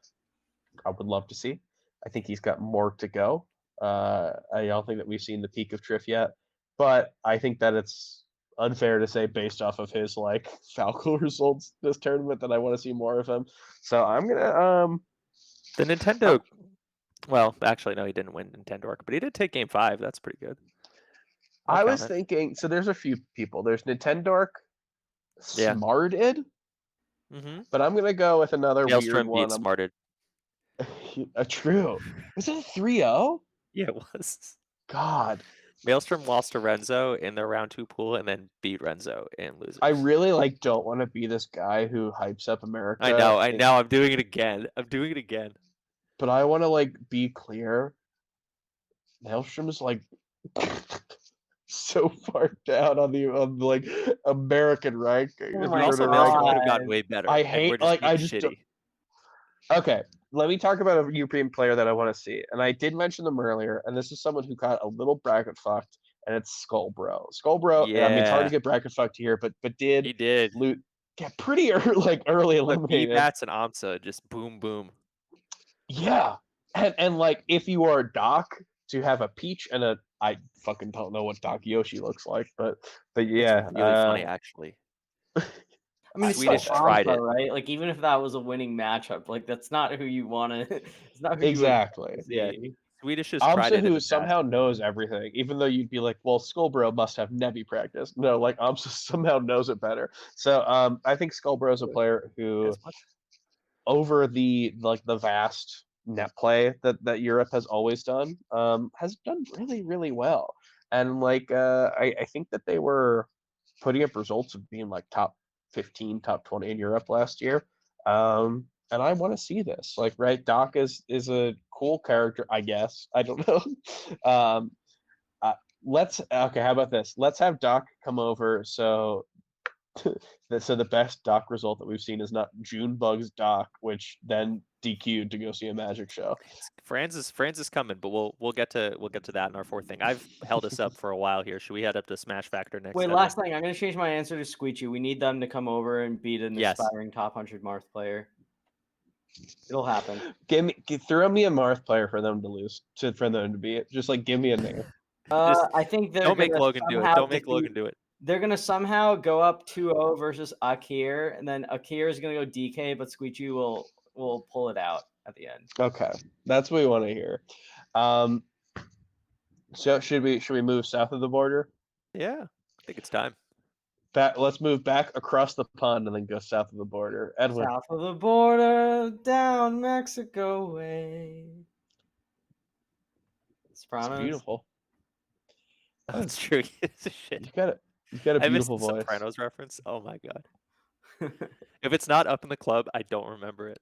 I would love to see. I think he's got more to go. I don't think that we've seen the peak of Triff yet, but I think that it's unfair to say based off of his like Falco results this tournament that I want to see more of him. So I'm gonna The Nintendo. Well, actually, no, he didn't win Nintendo, but he did take Game 5. That's pretty good. I was thinking, so there's a few people. There's Nintendo, Yeah. Smarted, Mm-hmm. but I'm gonna go with another weird Maelstrom one. beat Smarted. True. Was it a 3-0? Yeah, it was. God. Maelstrom lost to Renzo in the round 2 pool and then beat Renzo in losers. I really don't want to be this guy who hypes up America. I know. I'm doing it again. But I want to be clear. Maelstrom's so far down on the American ranking. Oh But my also, God. Maelstrom could have gotten way better. I and hate we're just I being just shitty. Okay, let me talk about a European player that I want to see, and I did mention them earlier. And this is someone who got a little bracket fucked, and it's Skullbro. Skullbro. Yeah. I mean, it's hard to get bracket fucked here, but did He did get pretty early eliminated. B-Bats and Amsa just boom boom. Yeah, and if you are Doc, to have a Peach and I fucking don't know what Doc Yoshi looks like, but yeah, It's really funny actually. I mean, Swedish it's tried Amsa, it. right? Like, even if that was a winning matchup, like that's not who you want to. It's not who exactly. You would Yeah. see. Swedish has tried Amsa, it. who somehow knows everything, even though you'd be like, well, Skullbro must have Nevi practice. No, Amsa somehow knows it better. So I think Skullbro is a player who, over the vast net play that Europe has always done, has done really, really well. And I think that they were putting up results of being top 15, top 20 in Europe last year. And I want to see this. Right, Doc is a cool character, I guess. I don't know. How about this? Let's have Doc come over. So the best Doc result that we've seen is not Junebug's Doc, which then DQ'd to go see a magic show. Franz is coming, but we'll get to that in our fourth thing. I've held us up for a while here. Should we head up to Smash Factor next? Wait, last thing. I'm gonna change my answer to Squeechy. We need them to come over and beat an aspiring top 100 Marth player. It'll happen. Throw me a Marth player for them to lose, for them to beat. Just give me a name. I think they're don't make Logan do it. Don't make Logan do it. They're gonna somehow go up 2-0 versus Akir, and then Akir is gonna go DK, but Squeechy will pull it out at the end. Okay, that's what we want to hear. So should we move south of the border? Yeah, I think it's time. Let's move back across the pond and then go south of the border. Edwin. South of the border, down Mexico way. Sopranos. It's beautiful. That's true. It's a shit. You got a beautiful voice. Sopranos reference. Oh my god. If it's not up in the club, I don't remember it.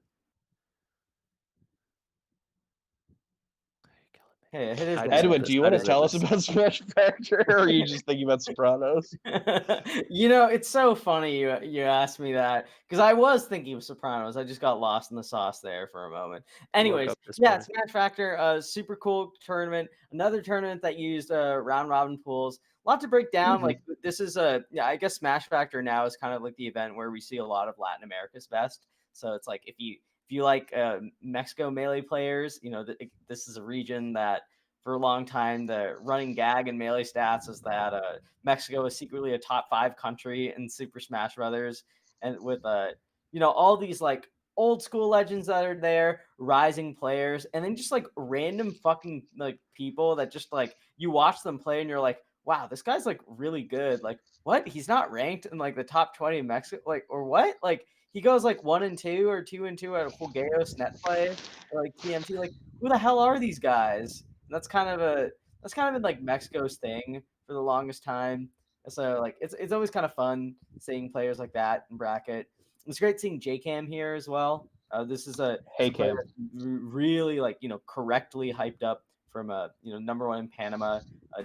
Hey, Edwin, do you want to tell us about Smash Factor, or are you just thinking about Sopranos? It's so funny you asked me that, because I was thinking of Sopranos. I just got lost in the sauce there for a moment. Anyways, yeah, Smash Factor, super cool tournament. Another tournament that used round robin pools. A lot to break down. Mm-hmm. This is I guess Smash Factor now is kind of like the event where we see a lot of Latin America's best. So it's if you like Mexico Melee players, this is a region that for a long time the running gag in Melee stats is that Mexico is secretly a top 5 country in Super Smash Brothers, and with all these old school legends that are there, rising players, and then just random fucking people that just you watch them play and you're like, wow, this guy's really good. What? He's not ranked in the top 20 in Mexico, or what? He goes 1-2 or 2-2 at Juegos net play or TMT. Who the hell are these guys? And that's kind of been Mexico's thing for the longest time. So it's always kind of fun seeing players like that in bracket. It's great seeing JCam here as well. This is a Cam really correctly hyped up from number 1 in Panama.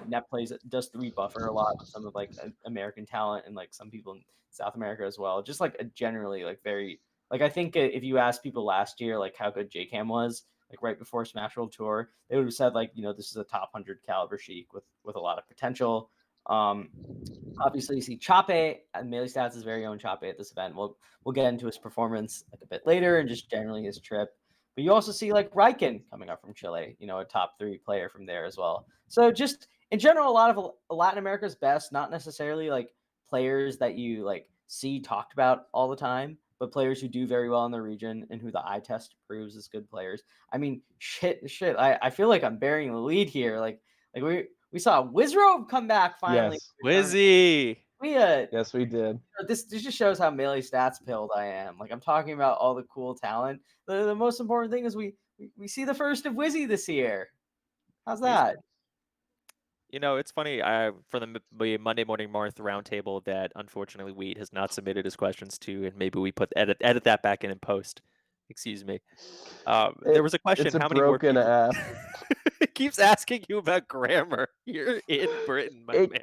Net plays does 3 buffer a lot with some of American talent and some people in South America as well. Just a generally very I think if you asked people last year how good JCam was, like right before Smash World Tour, they would have said like, this is a top 100 caliber Sheik with a lot of potential. Obviously, you see Chape, Melee Stats' very own Chape at this event. We'll get into his performance like a bit later and just generally his trip. But you also see like Riken coming up from Chile, a top 3 player from there as well. So just in general, a lot of Latin America's best, not necessarily like players that you like see talked about all the time, but players who do very well in the region and who the eye test proves as good players. I mean, shit. I feel like I'm bearing the lead here. Like we saw Wizrobe come back finally. Yes. Wizzy. Yes, we did. This just shows how Melee Stats pilled I am. Like I'm talking about all the cool talent. The most important thing is we see the first of Wizzy this year. How's that? It's funny. For the Monday Morning Marth roundtable that unfortunately Wheat has not submitted his questions to, and maybe we edit that back in post. Excuse me. There was a question. It's a how many more broken people? app. It keeps asking you about grammar. You're in Britain, my man.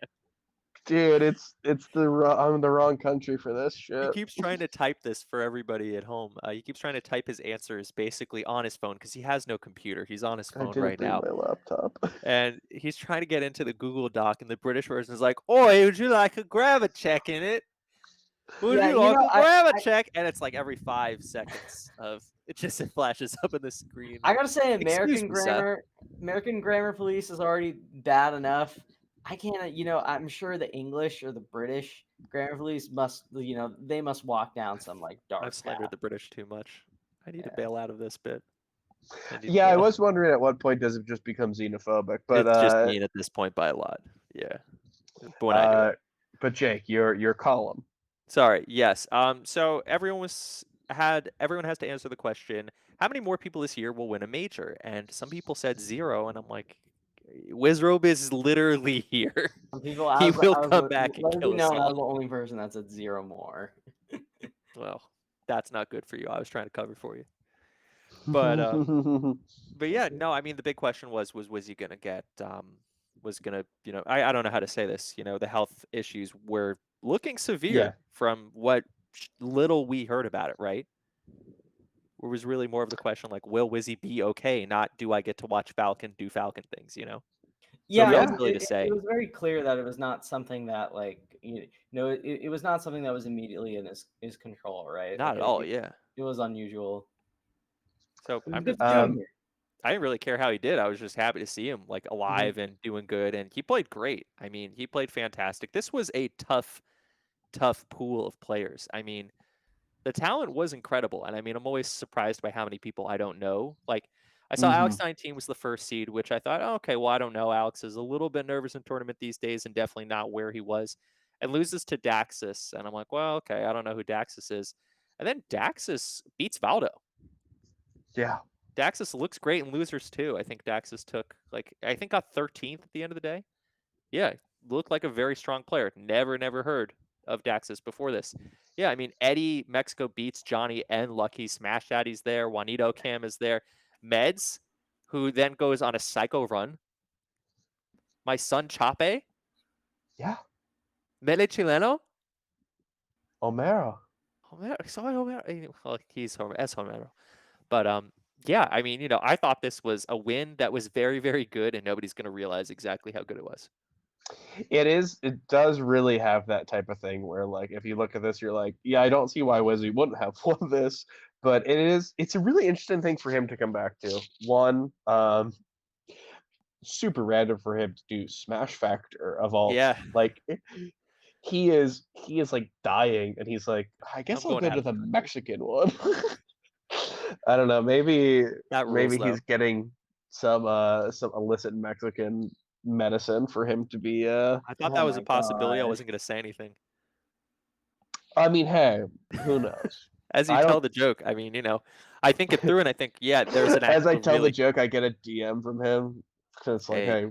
Dude, I'm in the wrong country for this He shit. keeps trying to type this for everybody at home. He keeps trying to type his answers basically on his phone because he has no computer. He's on his I phone didn't right bring now. my laptop. And he's trying to get into the Google Doc, and the British version is like, "Oi, would you like a grab a check in it? Would you like a grab a check?" And it's like every 5 seconds it flashes up on the screen. I gotta say, Excuse me, sir. American Grammar Police is already bad enough. I can't, I'm sure the English or the British Grammar Police must, they must walk down some like dark I've slandered path. the British too much. I need to bail out of this bit. Yeah, I was wondering at what point does it just become xenophobic, but it's just mean at this point by a lot. Yeah. But when I do it. But Jake, your column. Sorry. Yes. So everyone has to answer the question: how many more people this year will win a major? And some people said 0, and I'm like, Wizrobe is literally here. Some people, he will come back and kill us all. I was the all. only person that said 0 more. Well, that's not good for you. I was trying to cover for you. But yeah, no. I mean, the big question was Wizzy gonna get I don't know how to say this. The health issues were looking severe from what little we heard about it, right? It was really more of the question like, will Wizzy be okay? Not do I get to watch Falcon do Falcon things, Yeah, So silly to say. it was very clear that it was not something that like it was not something that was immediately in his control, right? Not at all, yeah. It was unusual. So I didn't really care how he did. I was just happy to see him like alive and doing good, and he played great. I mean, he played fantastic. This was a tough pool of players. I mean, the talent was incredible, and I mean, I'm always surprised by how many people I don't know. Like, I saw Alex 19 was the first seed, which I thought, oh, okay, well, I don't know. Alex is a little bit nervous in tournament these days, and definitely not where he was, and loses to Daxus, and I'm like, well, okay, I don't know who Daxus is, and then Daxus beats Valdo. Yeah. Daxus looks great in losers too. I think Daxus got 13th at the end of the day. Yeah, looked like a very strong player. Never heard of Daxus before this. Yeah, I mean, Eddie, Mexico beats Johnny and Lucky. Smash Daddy's there. Juanito Cam is there. Meds, who then goes on a psycho run. My son Chape. Yeah. Mele Chileno. Homero. Well, he's Homero. But yeah, I mean, I thought this was a win that was very, very good, and nobody's going to realize exactly how good it was. It does really have that type of thing where, like, if you look at this, you're like, yeah, I don't see why Wizzy wouldn't have won this, but it's a really interesting thing for him to come back to. One, super random for him to do Smash Factor of all. Yeah. Like, he is like dying, and he's like, I guess I'll go to the Mexican one. I don't know. Maybe he's getting some illicit Mexican medicine for him to be. I thought that was a possibility. I wasn't going to say anything. I mean, hey, who knows? As you tell the joke, I mean, I think it through, and I think, yeah, there's an. As I tell the joke, I get a DM from him. It's like, hey,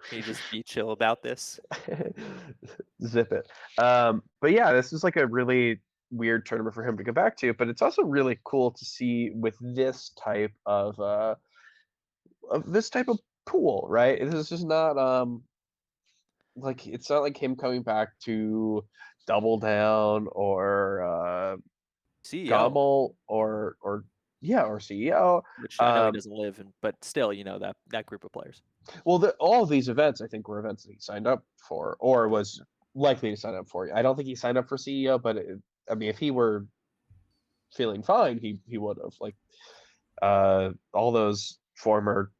can you just be chill about this? Zip it. But yeah, this is like a really weird tournament for him to go back to, but it's also really cool to see with this type of pool, right? This is just not like, it's not like him coming back to Double Down or CEO Gommel or Yeah, or CEO. which I know he doesn't live in, but still, that group of players. Well, all of these events, I think, were events that he signed up for or was likely to sign up for. I don't think he signed up for CEO, but I mean, if he were feeling fine, he would have. Like, all those former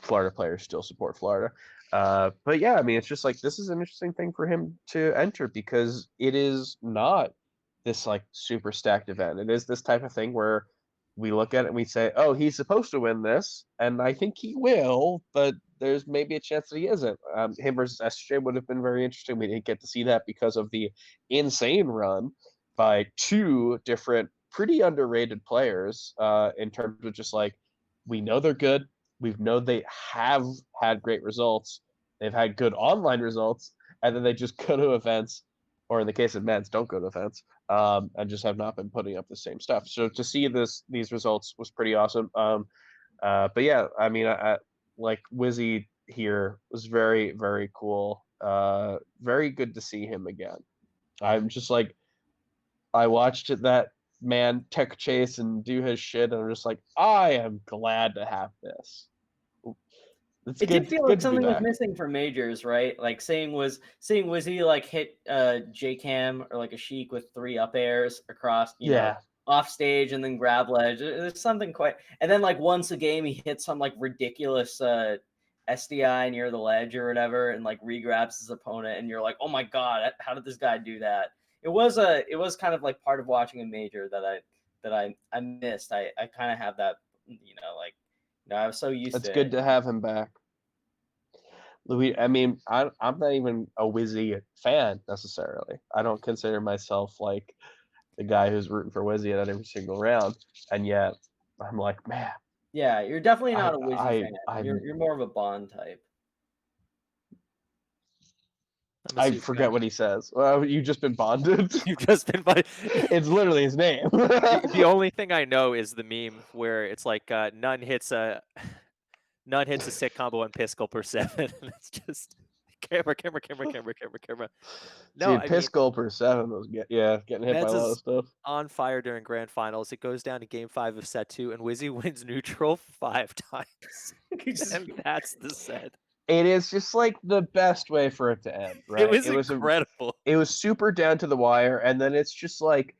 Florida players still support Florida. But yeah, I mean, it's just like this is an interesting thing for him to enter because it is not this like super stacked event. It is this type of thing where we look at it and we say, oh, he's supposed to win this, and I think he will, but there's maybe a chance that he isn't. Him versus SJ would have been very interesting. We didn't get to see that because of the insane run by two different pretty underrated players in terms of just like we know they're good. We've known they have had great results. They've had good online results, and then they just go to events, or in the case of men's, don't go to events, and just have not been putting up the same stuff. So to see these results was pretty awesome. But yeah, I mean, I like Wizzy here was very, very cool. Very good to see him again. I'm just like, I watched that man tech chase and do his shit, and I'm just like, I am glad to have this. It's It good, did feel good like to be something was back. missing for majors, right? Like seeing Wizzy like hit J Cam or like a Sheik with 3 up airs across, Yeah, off stage and then grab ledge. There's something quite, and then like once a game he hits some like ridiculous SDI near the ledge or whatever, and like regrabs his opponent, and you're like, oh my god, how did this guy do that? It was kind of like part of watching a major that I missed. I kind of have that, I was so used it's to good it. to have him back. Louis, I mean, I'm not even a Wizzy fan necessarily. I don't consider myself like the guy who's rooting for Wizzy at every single round, and yet I'm like, man, Yeah, you're definitely I not a Wizzy I fan. I'm You're more of a Bond type. I'm a I Soup forget guy. what he says. Well, you've just been bonded. You've just been by. It's literally his name. The only thing I know is the meme where it's like none hits a sick combo on Piskel per 7. And it's just camera. No, Dude, I mean, Piskel per 7 was getting hit by Meds a lot of is stuff. on fire during grand finals. It goes down to game 5 of set 2, and Wizzy wins neutral 5 times. And that's the set. It is just like the best way for it to end, right? It was incredible. It was super down to the wire, and then it's just like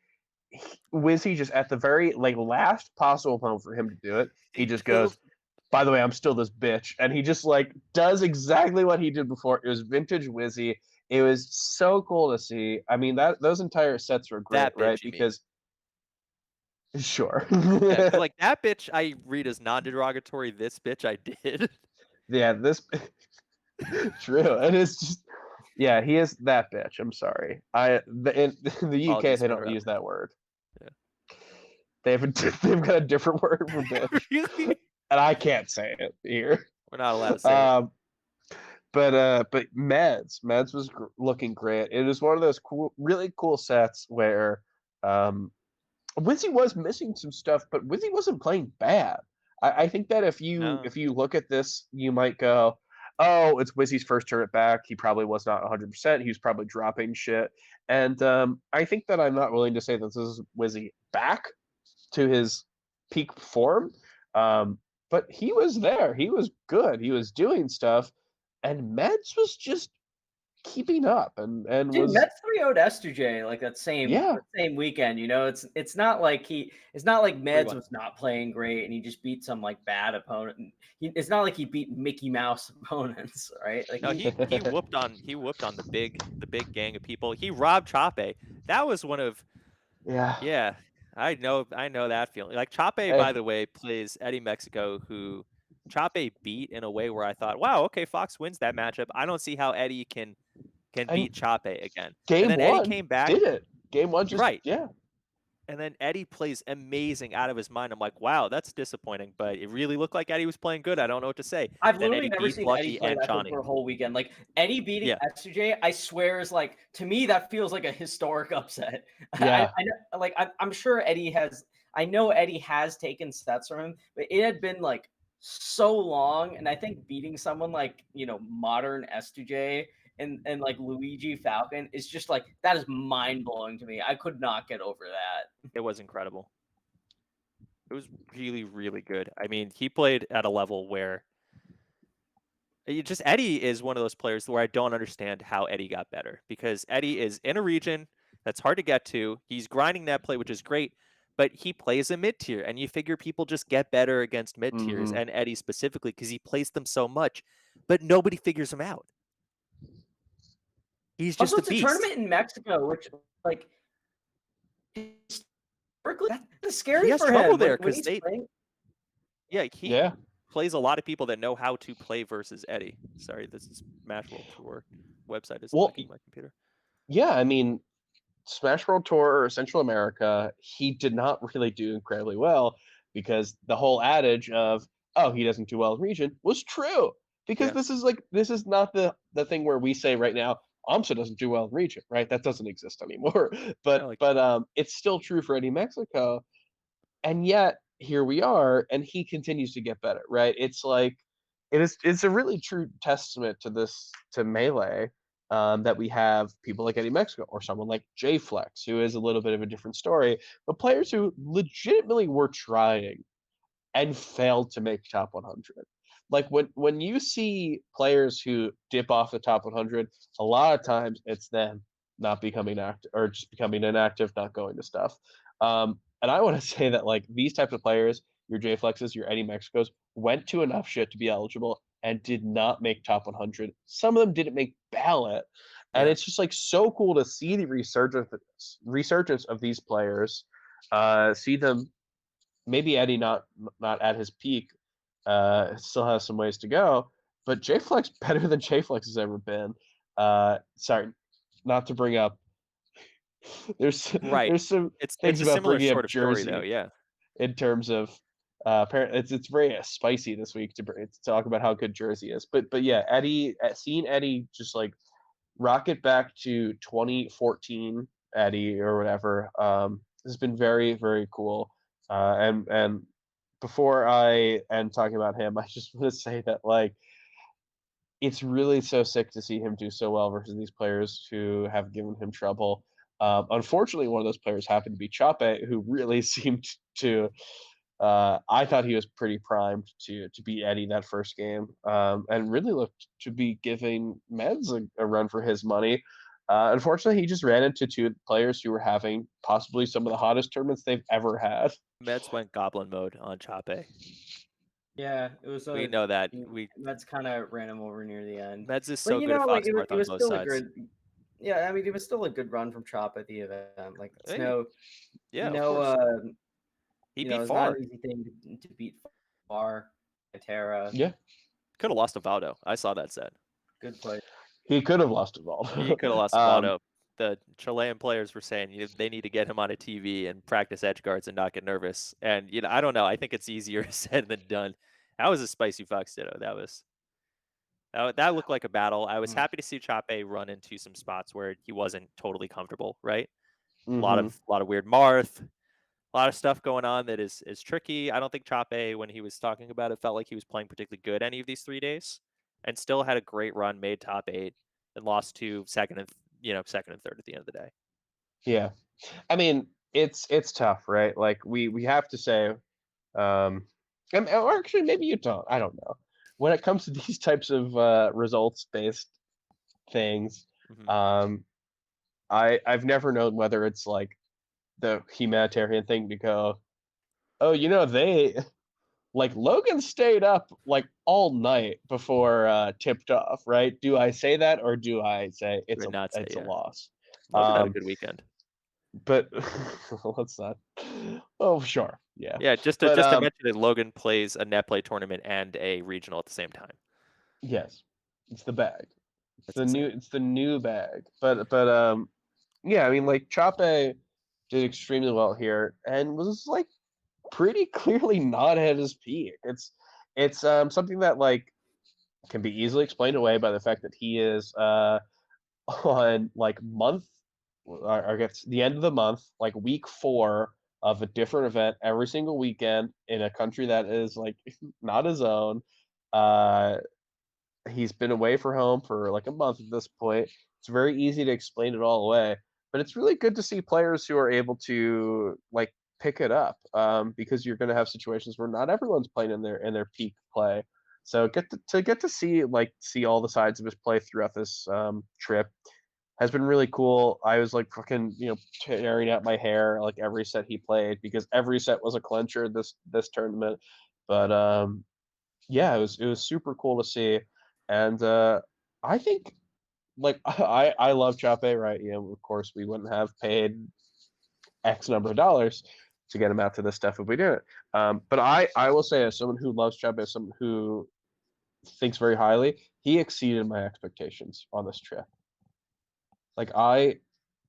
Wizzy just at the very like last possible moment for him to do it, he just goes, by the way, I'm still this bitch, and he just like does exactly what he did before. It was vintage Wizzy. It was so cool to see. I mean, those entire sets were great, That right? bitch, you mean. Because sure. Yeah, 'cause, like, that bitch I read as non-derogatory. This bitch I did. Yeah, this true. And it's just yeah, he is that bitch. I'm sorry. In the UK Apologies, they been don't around. use that word. Yeah. They've got a different word for bitch. Really? And I can't say it here. We're not allowed to say it. But Meds was looking great. It was one of those really cool sets where Wizzy was missing some stuff, but Wizzy wasn't playing bad. I think that if No. you look at this, you might go, oh, it's Wizzy's first turn back. He probably was not 100%. He was probably dropping shit. And I think that I'm not willing to say that this is Wizzy back to his peak form. But he was there. He was good. He was doing stuff. And Meds was just keeping up and Dude, was Mets 3-0'd Estudier like that yeah. same weekend. It's not like Meds 3-1. was not playing great and he just beat some like bad opponent. It's not like he beat Mickey Mouse opponents, right? Like No, he whooped on the big gang of people. He robbed Chape. That was one of Yeah. I know that feeling. Like Chape, Hey, by the way, plays Eddie Mexico, who Chape beat in a way where I thought, wow, okay, Fox wins that matchup. I don't see how Eddie can and beat Chape again. And game then Eddie one came back. did it. Game one just Right. yeah. And then Eddie plays amazing out of his mind. I'm like, wow, that's disappointing. But it really looked like Eddie was playing good. I don't know what to say. I've Then literally Eddie never beats seen Eddie Lucky play and that good Johnny. for a whole weekend. Like Eddie beating Yeah. Estudier, I swear is like, to me that feels like a historic upset. Yeah. I know, like I'm sure I know Eddie has taken sets from him, but it had been like so long, and I think beating someone like modern Estudier and like Luigi Falcon is just like, that is mind blowing to me. I could not get over that. It was incredible. It was really, really good. I mean, he played at a level where Eddie is one of those players where I don't understand how Eddie got better, because Eddie is in a region that's hard to get to. He's grinding that play, which is great, but he plays a mid tier, and you figure people just get better against mid tiers, Mhm. and Eddie specifically because he plays them so much, but nobody figures him out. He's just Also, a it's a beast. tournament in Mexico, which like historically that's He scary has for trouble him there when because he's playing. he Yeah. plays a lot of people that know how to play versus Eddie. Sorry, this is Smash World Tour website isn't Well, liking my computer. yeah, I mean, Smash World Tour or Central America, he did not really do incredibly well because the whole adage of, oh, he doesn't do well in region was true. Because Yeah. this is not the thing where we say right now, AMSA doesn't do well in region, right? That doesn't exist anymore. Yeah, like But it's still true for Eddie Mexico. And yet here we are, and he continues to get better, right? It's like it's a really true testament to this to Melee, that we have people like Eddie Mexico or someone like J Flex, who is a little bit of a different story, but players who legitimately were trying and failed to make top 100. Like when you see players who dip off the top 100, a lot of times it's them not becoming active or just becoming inactive, not going to stuff. And I want to say that like these types of players, your J Flexes, your Eddie Mexicos, went to enough shit to be eligible and did not make top 100. Some of them didn't make ballot, and Yeah. it's just like so cool to see the resurgence of these players, see them maybe Eddie not at his peak, still has some ways to go, but J Flex better than J Flex has ever been. Sorry, not to bring up. Right. There's some It's things a about similar bringing up sort of story though, Jersey yeah. in terms of apparently it's very spicy this week to talk about how good Jersey is. But yeah, seeing Eddie just like rocket back to 2014 Eddie or whatever, has been very, very cool. And before I end talking about him, I just want to say that like it's really so sick to see him do so well versus these players who have given him trouble. Unfortunately, one of those players happened to be Chape, who really seemed to. I thought he was pretty primed to beat Eddie that first game, and really looked to be giving Meds a run for his money. Unfortunately, he just ran into two players who were having possibly some of the hottest tournaments they've ever had. Meds went goblin mode on Chape. Yeah, it was We a know that. that's kind of ran him over near the end. Meds is But so good at like Foxmarth it on was both still a sides. good. Yeah, I mean it was still a good run from Chop at the event. Like it's Hey, yeah, of course. He beat it's not Far. an easy thing to beat Far, Terra. Yeah, Could have lost to Valdo. I saw that set. Good play. he could have lost it all. He could have lost to Valdo. The Chilean players were saying they need to get him on a TV and practice edge guards and not get nervous. And I don't know. I think it's easier said than done. That was a spicy Fox Ditto. That looked like a battle. I was happy to see Chape run into some spots where he wasn't totally comfortable. Right, a lot of weird Marth, a lot of stuff going on that is tricky. I don't think Chape, when he was talking about it, felt like he was playing particularly good any of these 3 days, and still had a great run, made top 8, and lost to second and third at the end of the day. Yeah, I mean it's tough, right? Like we have to say, or actually maybe you don't. I don't know. When it comes to these types of results based things, I've never known whether it's like the humanitarian thing to go, oh, they like Logan stayed up like all night before tipped off, right? Do I say that or do I say Would not say, it's a yeah. loss? Logan had a good weekend. But let's not. Oh, sure, yeah. Yeah, just to But mention that Logan plays a net play tournament and a regional at the same time. yes, it's the bag. That's insane. It's the new bag. But yeah, I mean like Chape did extremely well here and was like pretty clearly not at his peak. It's something that like can be easily explained away by the fact that he is on like month, or I guess the end of the month, like week 4 of a different event every single weekend in a country that is like not his own. Uh, he's been away from home for like a month at this point. It's very easy to explain it all away, but it's really good to see players who are able to like pick it up, because you're going to have situations where not everyone's playing in their peak play. So get to see all the sides of his play throughout this trip has been really cool. I was like fucking tearing out my hair like every set he played, because every set was a clincher this tournament. But yeah, it was super cool to see, and I think like I love Chape, right? Of course we wouldn't have paid X number of dollars to get him out to this stuff if we didn't. But I will say, as someone who loves Chape, as someone who thinks very highly, he exceeded my expectations on this trip. Like, I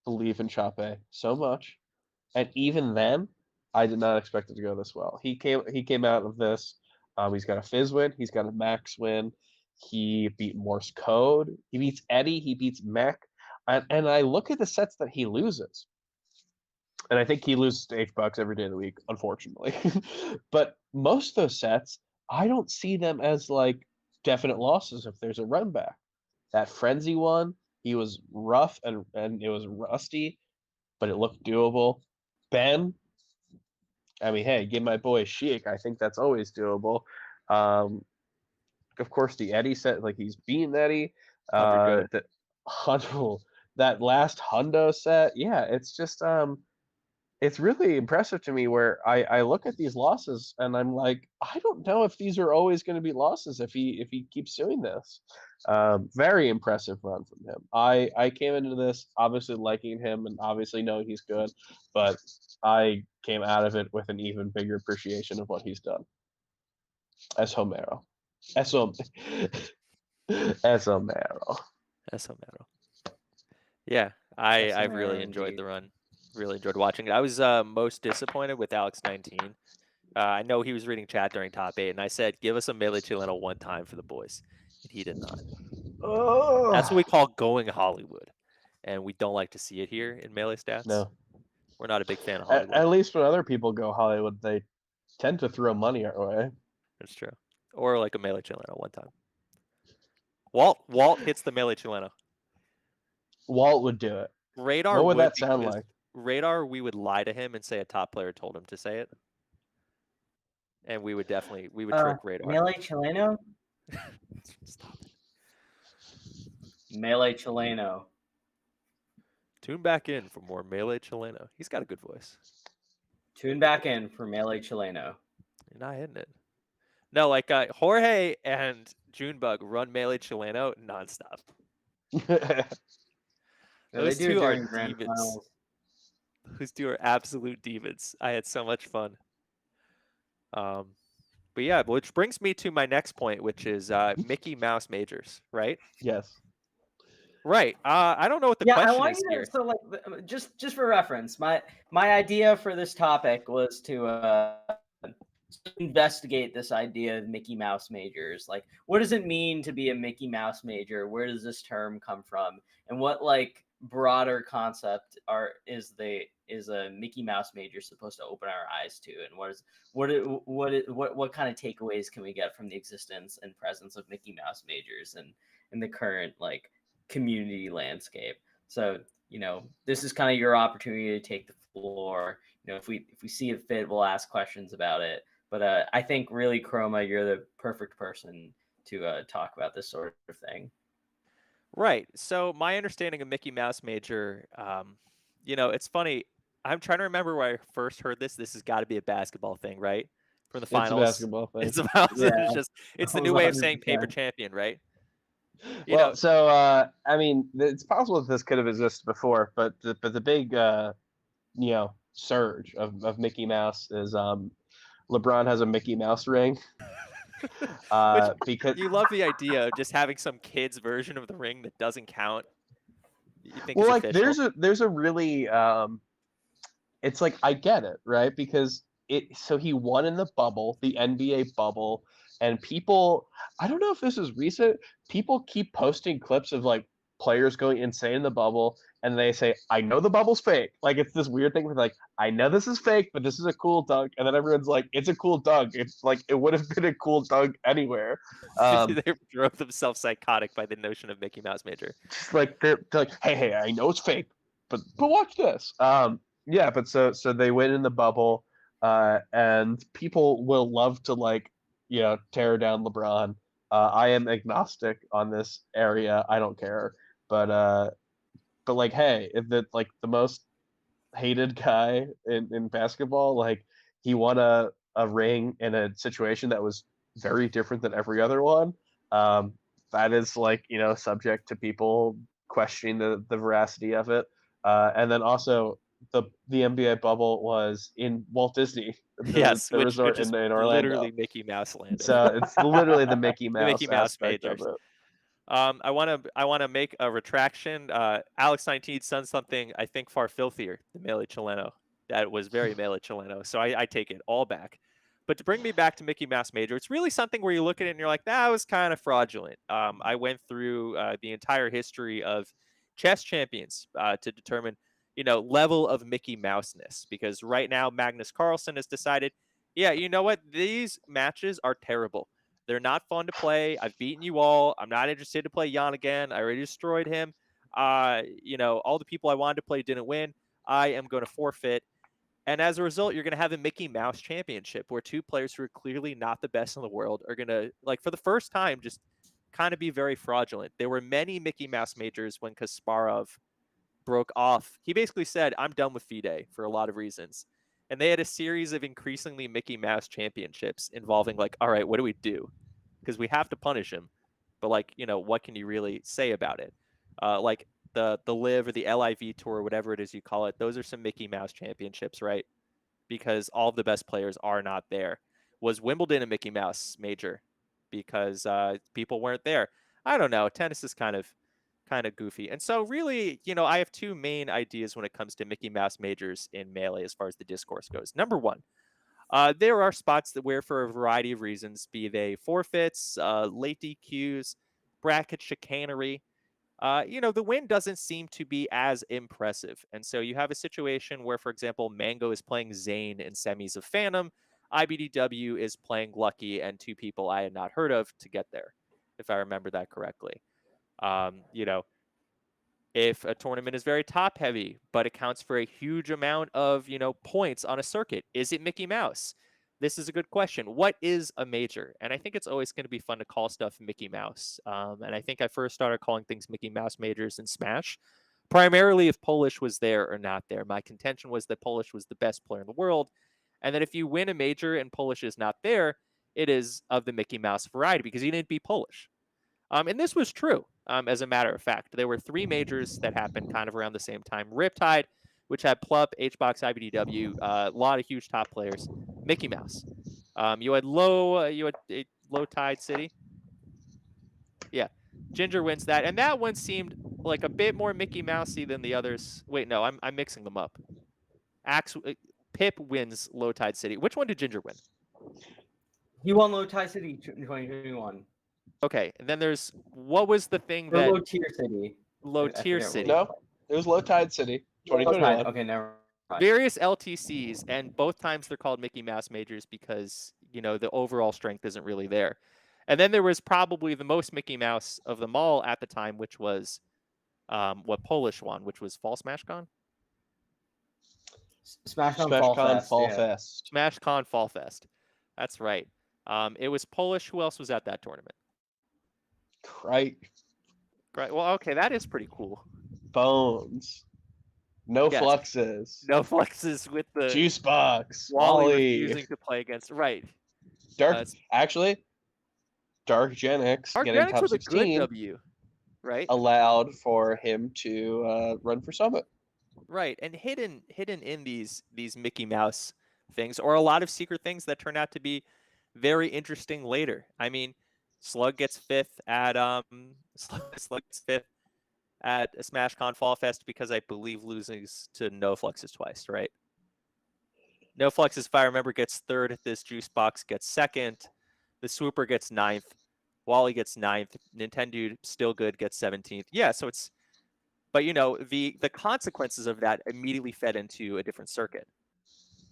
believe in Chape so much, and even then, I did not expect it to go this well. He came out of this. He's got a Fizz win. He's got a Max win. He beat Morse Code. He beats Eddie. He beats Mech. And I look at the sets that he loses, and I think he loses to H-Bucks every day of the week, unfortunately. But most of those sets, I don't see them as like definite losses if there's a run back. That Frenzy one, he was rough and it was rusty, but it looked doable. Ben, I mean, hey, give my boy Sheik. I think that's always doable. Of course, the Eddie set, like he's beaten Eddie. 100 good. That last Hundo set, yeah, it's just it's really impressive to me where I look at these losses and I'm like, I don't know if these are always going to be losses if he keeps doing this. Very impressive run from him. I came into this obviously liking him and obviously knowing he's good, but I came out of it with an even bigger appreciation of what he's done. As Homero. As Homero. Yeah, I really Homero enjoyed indeed. the run. Really enjoyed watching it. I was most disappointed with Alex 19. I know he was reading chat during top 8, and I said, give us a Melee Chileno one time for the boys. And he did not. That's what we call going Hollywood. And we don't like to see it here in Melee Stats. No. We're not a big fan of Hollywood. At least when other people go Hollywood, they tend to throw money our way. That's true. Or like a Melee Chileno one time. Walt hits the Melee Chileno. Walt would do it. Radar What would that sound like? Radar, we would lie to him and say a top player told him to say it. And we would trick Radar. Melee Chileno? Stop it. Melee Chileno. Tune back in for more Melee Chileno. He's got a good voice. Tune back in for Melee Chileno. You're not hitting it. No, like Jorge and Junebug run Melee Chileno nonstop. Those two are demons. Those two are absolute demons. I had so much fun. But yeah, which brings me to my next point, which is Mickey Mouse Majors, right? Yes. Right. I don't know what the question is here. So like, just for reference, my idea for this topic was to investigate this idea of Mickey Mouse Majors. Like, what does it mean to be a Mickey Mouse Major? Where does this term come from? And what like broader concept is a Mickey Mouse Major supposed to open our eyes to? And what kind of takeaways can we get from the existence and presence of Mickey Mouse Majors and in the current like community landscape? So this is kind of your opportunity to take the floor. If we see it fit, we'll ask questions about it. But I think really, Chroma, you're the perfect person to talk about this sort of thing. Right. So my understanding of Mickey Mouse Major, it's funny. I'm trying to remember where I first heard this. This has got to be a basketball thing, right? From the finals. It's a basketball thing. It's about it's the new way of saying paper champion, right? So I mean, it's possible that this could have existed before, but the big surge of Mickey Mouse is LeBron has a Mickey Mouse ring. Because you love the idea of just having some kid's version of the ring that doesn't count. You think well, like official. there's a really it's like I get it, right? Because so he won in the bubble, the NBA bubble, and people, I don't know if this is recent, people keep posting clips of like players going insane in the bubble, and they say, I know the bubble's fake. Like, it's this weird thing with like, I know this is fake, but this is a cool dunk. And then everyone's like, it's a cool dunk. It's like, it would have been a cool dunk anywhere. They drove themselves psychotic by the notion of Mickey Mouse Major. Just like, they're like, hey, I know it's fake, but watch this. Yeah, but so they win in the bubble, and people will love to like tear down LeBron. I am agnostic on this area. I don't care, but like, hey, if the like the most hated guy in basketball, like he won a ring in a situation that was very different than every other one. Um, that is like subject to people questioning the veracity of it. And then also the NBA bubble was in Walt Disney, Yes, the which resort is in Orlando. literally Mickey Mouse land. So it's literally the Mickey The Mickey Mouse Mouse aspect of majors. it. I wanna make a retraction. Alex 19 said something I think far filthier than Mele Chileno. That was very Mele Chileno. So I take it all back. But to bring me back to Mickey Mouse Major, it's really something where you look at it and you're like, that was kind of fraudulent. I went through the entire history of chess champions to determine, level of Mickey Mouseness. Because right now, Magnus Carlsen has decided, yeah, you know what? These matches are terrible. They're not fun to play. I've beaten you all. I'm not interested to play Jan again. I already destroyed him. All the people I wanted to play didn't win. I am going to forfeit. And as a result, you're going to have a Mickey Mouse championship where two players who are clearly not the best in the world are going to, like, for the first time, just kind of be very fraudulent. There were many Mickey Mouse majors when Kasparov broke off. He basically said, I'm done with FIDE for a lot of reasons. And they had a series of increasingly Mickey Mouse championships involving, like, all right, what do we do? Because we have to punish him. But, like, what can you really say about it? Like the Live or the LIV Tour, or whatever it is you call it, those are some Mickey Mouse championships, right? Because all of the best players are not there. Was Wimbledon a Mickey Mouse major? Because people weren't there. I don't know. Tennis is kind of goofy. And so really, I have two main ideas when it comes to Mickey Mouse majors in Melee as far as the discourse goes. Number one, there are spots that where, for a variety of reasons, be they forfeits, late DQs, bracket chicanery, the win doesn't seem to be as impressive. And so you have a situation where, for example, Mango is playing Zane in semis of Phantom, IBDW is playing Lucky, and two people I had not heard of to get there, if I remember that correctly. You know, if a tournament is very top heavy, but accounts for a huge amount of, points on a circuit, is it Mickey Mouse? This is a good question. What is a major? And I think it's always going to be fun to call stuff Mickey Mouse. And I think I first started calling things Mickey Mouse majors in Smash, primarily if Polish was there or not there. My contention was that Polish was the best player in the world. And that if you win a major and Polish is not there, it is of the Mickey Mouse variety because he didn't beat Polish. And this was true, as a matter of fact. There were three majors that happened kind of around the same time. Riptide, which had Plup, HBox, IBDW, a lot of huge top players. Mickey Mouse. You had Low Tide City. Yeah, Ginger wins that, and that one seemed like a bit more Mickey Mousey than the others. Wait, no, I'm mixing them up. Pip wins Low Tide City. Which one did Ginger win? He won Low Tide City in 2021. Okay, and then there's what was the thing Or that Low Tier City. Low Tier City? No, it was Low Tide City, Low 2021. Tide. Okay, never mind. Various LTCs, and both times they're called Mickey Mouse majors because the overall strength isn't really there. And then there was probably the most Mickey Mouse of them all at the time, which was what Polish won, which was Fall SmashCon. SmashCon Fall Fest. Fall Yeah. Fest. SmashCon Fall Fest. That's right. It was Polish. Who else was at that tournament? Right. Great. Well, okay, that is pretty cool. Bones. No Yes. fluxes. No fluxes with the Juice Box. Wally Wally. refusing to play against. Right. Dark Gen X Dark getting Gen X top was a good 16 W, right? allowed for him to run for Summit. Right, and hidden in these Mickey Mouse things, or a lot of secret things that turn out to be very interesting later. I mean, Slug gets fifth at Slug gets fifth at SmashCon Fall Fest because I believe loses to No Fluxes twice, right? No Fluxes, if I remember, gets third at this Juice Box, gets second. The Swooper gets ninth. Wally gets ninth. Nintendo still good gets 17th. Yeah, so it's. But the consequences of that immediately fed into a different circuit.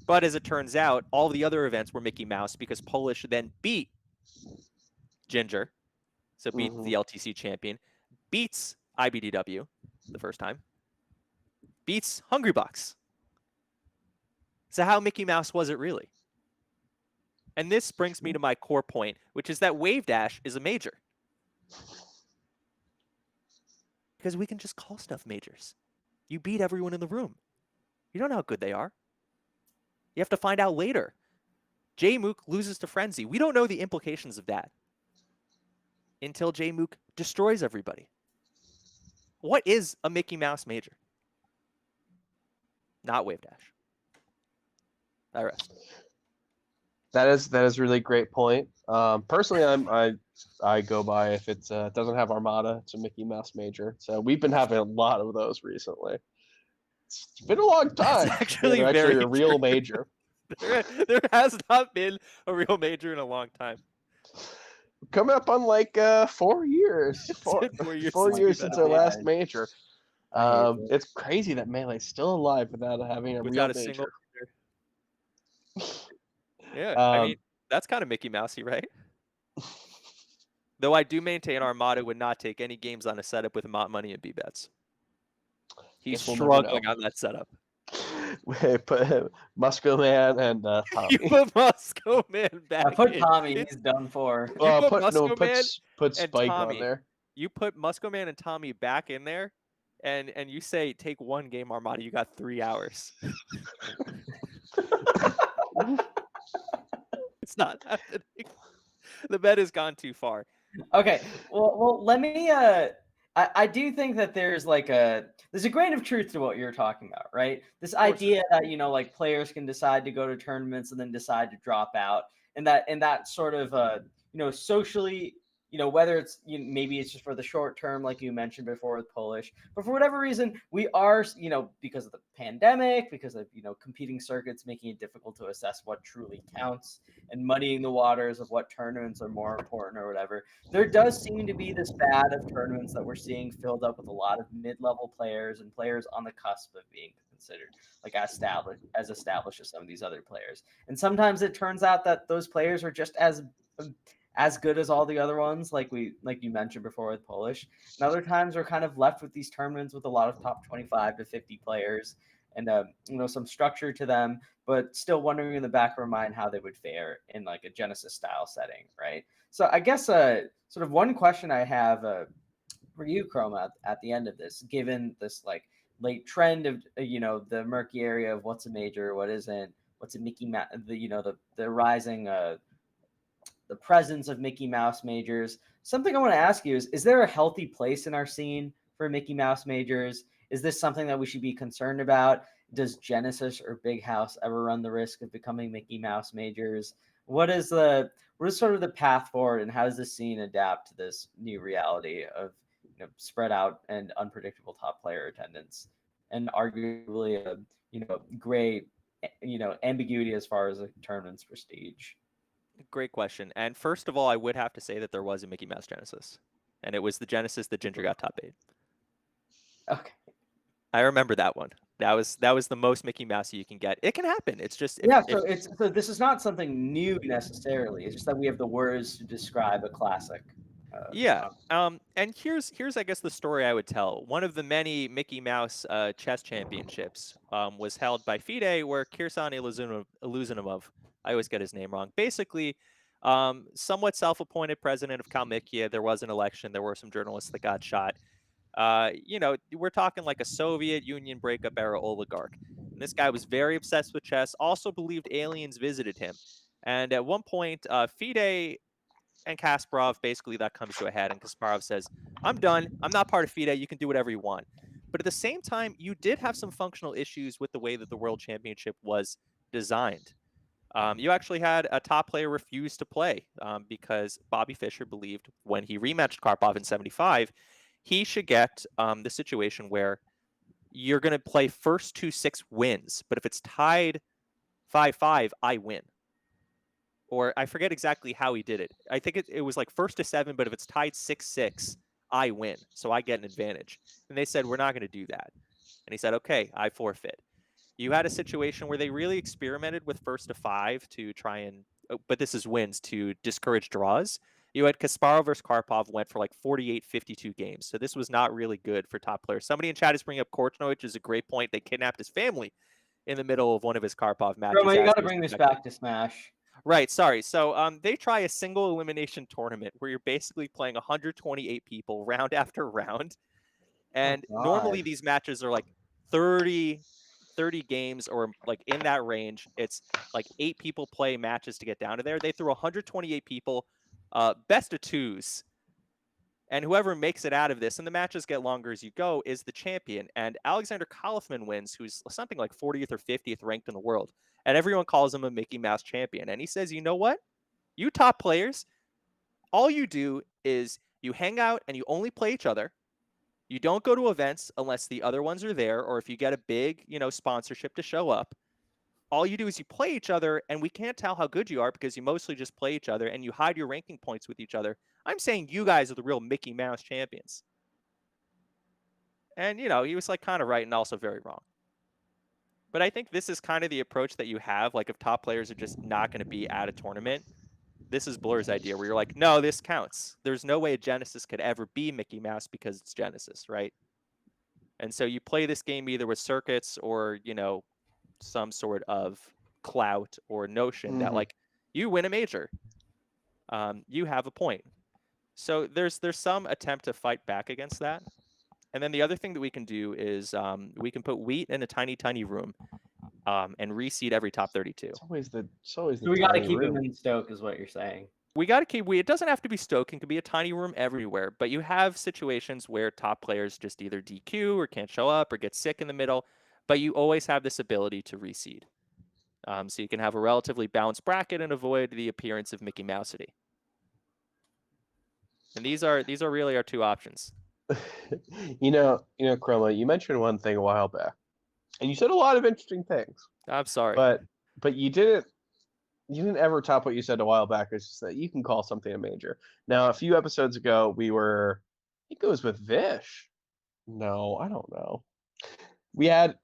But as it turns out, all the other events were Mickey Mouse because Polish then beat Ginger, so beat the LTC champion, beats IBDW the first time, beats Hungrybox, So how Mickey Mouse was it really? And this brings me to my core point, which is that Wave Dash is a major. Because we can just call stuff majors. You beat everyone in the room. You don't know how good they are. You have to find out later. J-Mook loses to Frenzy. We don't know the implications of that until J-Mook destroys everybody. What is a Mickey Mouse major? Not Wave Dash. I rest. That is a really great point. Personally, I go by if it doesn't have Armada, it's a Mickey Mouse major. So we've been having a lot of those recently. It's been a long time. That's actually They're very a real true. major. There has not been a real major in a long time. Coming up on like 4 years. It's Four, been 4 years 4 since years we've since had our a last major. major. It's crazy that Melee's still alive without having a Without real a single major. Yeah, I mean, that's kind of Mickey Mousey, right? Though I do maintain Armada would not take any games on a setup with Mott Money and B-Bets. He's Guess we'll never know. struggling on that setup. We put Musco Man and Tommy. You put Moscow Man back I put in. Tommy. He's done for. You put Musco Man put and Spike Tommy. on there. You put Musco Man and Tommy back in there, and you say take one game Armada. You got 3 hours. It's not happening. The bet has gone too far. Okay, well, let me. I do think that there's a grain of truth to what you're talking about, right? This idea that like players can decide to go to tournaments and then decide to drop out, and that sort of socially, whether it's maybe it's just for the short term, like you mentioned before with Polish, but for whatever reason, we are because of the pandemic, because of competing circuits making it difficult to assess what truly counts and muddying the waters of what tournaments are more important or whatever. There does seem to be this fad of tournaments that we're seeing filled up with a lot of mid-level players and players on the cusp of being considered like as established as some of these other players. And sometimes it turns out that those players are just as good as all the other ones, like you mentioned before with Polish. And other times we're kind of left with these tournaments with a lot of top 25 to 50 players and some structure to them, but still wondering in the back of our mind how they would fare in like a Genesis style setting, right? So I guess sort of one question I have for you, Chroma, at the end of this, given this like late trend of the murky area of what's a major, what isn't, what's a Mickey Mouse, the rising the presence of Mickey Mouse majors. Something I want to ask you is there a healthy place in our scene for Mickey Mouse majors? Is this something that we should be concerned about? Does Genesis or Big House ever run the risk of becoming Mickey Mouse majors? What is sort of the path forward, and how does the scene adapt to this new reality of spread out and unpredictable top player attendance, and arguably a gray ambiguity as far as a tournament's prestige? Great question. And first of all, I would have to say that there was a Mickey Mouse Genesis, and it was the Genesis that Ginger got top 8. Okay. I remember that one. That was the most Mickey Mouse you can get. It can happen. It's just so this is not something new necessarily. It's just that we have the words to describe a classic. And here's I guess the story I would tell. One of the many Mickey Mouse chess championships was held by FIDE, where Kirsan Iluzunov, I always get his name wrong. Basically, somewhat self-appointed president of Kalmykia. There was an election. There were some journalists that got shot. We're talking like a Soviet Union breakup era oligarch. And this guy was very obsessed with chess, also believed aliens visited him. And at one point, FIDE and Kasparov, basically that comes to a head, and Kasparov says, I'm done. I'm not part of FIDE. You can do whatever you want. But at the same time, you did have some functional issues with the way that the World Championship was designed. You actually had a top player refuse to play because Bobby Fischer believed when he rematched Karpov in 75, he should get the situation where you're going to play first 2-6 wins, but if it's tied 5-5, I win. Or I forget exactly how he did it. I think it was like first to 7, but if it's tied 6-6, I win. So I get an advantage. And they said, we're not going to do that. And he said, okay, I forfeit. You had a situation where they really experimented with first to 5 to try and, but this is wins, to discourage draws. You had Kasparov versus Karpov went for like 48-52 games. So this was not really good for top players. Somebody in chat is bringing up Korchnoi, which is a great point. They kidnapped his family in the middle of one of his Karpov matches. Chroma, you as got to he was bring this expected. back to Smash. Right, sorry. So they try a single elimination tournament where you're basically playing 128 people round after round. And normally God. these matches are like 30 games or like in that range. It's like 8 people play matches to get down to there. They threw 128 people, best of twos. And whoever makes it out of this, and the matches get longer as you go, is the champion. And Alexander Kaufman wins, who's something like 40th or 50th ranked in the world. And everyone calls him a Mickey Mouse champion. And he says, you know what? You top players, all you do is you hang out and you only play each other. You don't go to events unless the other ones are there, or if you get a big, sponsorship to show up. All you do is you play each other, and we can't tell how good you are because you mostly just play each other and you hide your ranking points with each other. I'm saying you guys are the real Mickey Mouse champions. And, he was like kind of right and also very wrong. But I think this is kind of the approach that you have. Like if top players are just not going to be at a tournament, this is Blur's idea where you're like, no, this counts. There's no way Genesis could ever be Mickey Mouse because it's Genesis, right? And so you play this game either with circuits or, some sort of clout or notion that like you win a major, you have a point. So there's some attempt to fight back against that. And then the other thing that we can do is we can put wheat in a tiny room and reseed every top 32. It's always the So we got to tiny keep room. him in Stoke, is what you're saying. We got to keep it doesn't have to be Stoke. It could be a tiny room everywhere. But you have situations where top players just either DQ or can't show up or get sick in the middle. But you always have this ability to reseed. So you can have a relatively balanced bracket and avoid the appearance of Mickey Mousity. And these are really our two options. Chroma, you mentioned one thing a while back, and you said a lot of interesting things. I'm sorry. But you didn't ever top what you said a while back. It's just that you can call something a major. Now, a few episodes ago, I think it was with Vish. No, I don't know. We had,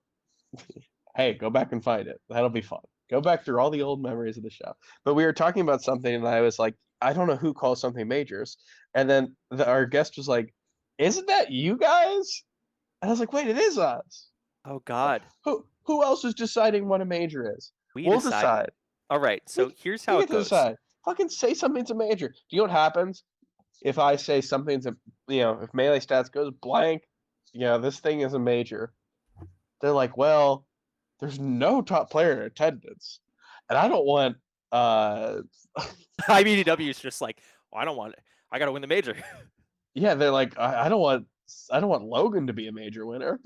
hey, go back and find it. That'll be fun. Go back through all the old memories of the show. But we were talking about something, and I was like, I don't know who calls something majors. And then our guest was like, isn't that you guys? And I was like, wait, it is us. Oh, God. Who else is deciding what a major is? We'll decide. All right, so here's how it goes. Decide. Fucking say something's a major. Do you know what happens if I say something's a, if Melee Stats goes blank, this thing is a major. They're like, well, there's no top player in attendance, and I don't want. IBDW is just like, well, I got to win the major. Yeah, they're like, I don't want Logan to be a major winner.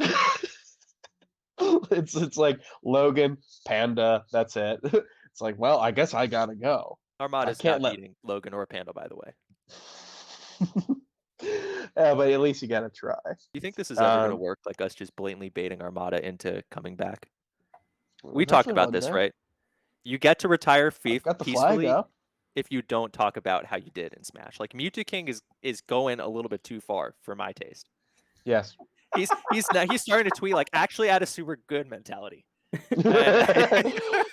It's like Logan, Panda, that's it. It's like, well, I guess I gotta go. Armada's not beating Logan or Panda, by the way. Yeah, but at least you gotta try. Do you think this is ever going to work, like us just blatantly baiting Armada into coming back? We talked about this, right? You get to retire peacefully if you don't talk about how you did in Smash. Like Mewtwo King is going a little bit too far for my taste. Yes. He's starting to tweet like, actually, I had a super good mentality.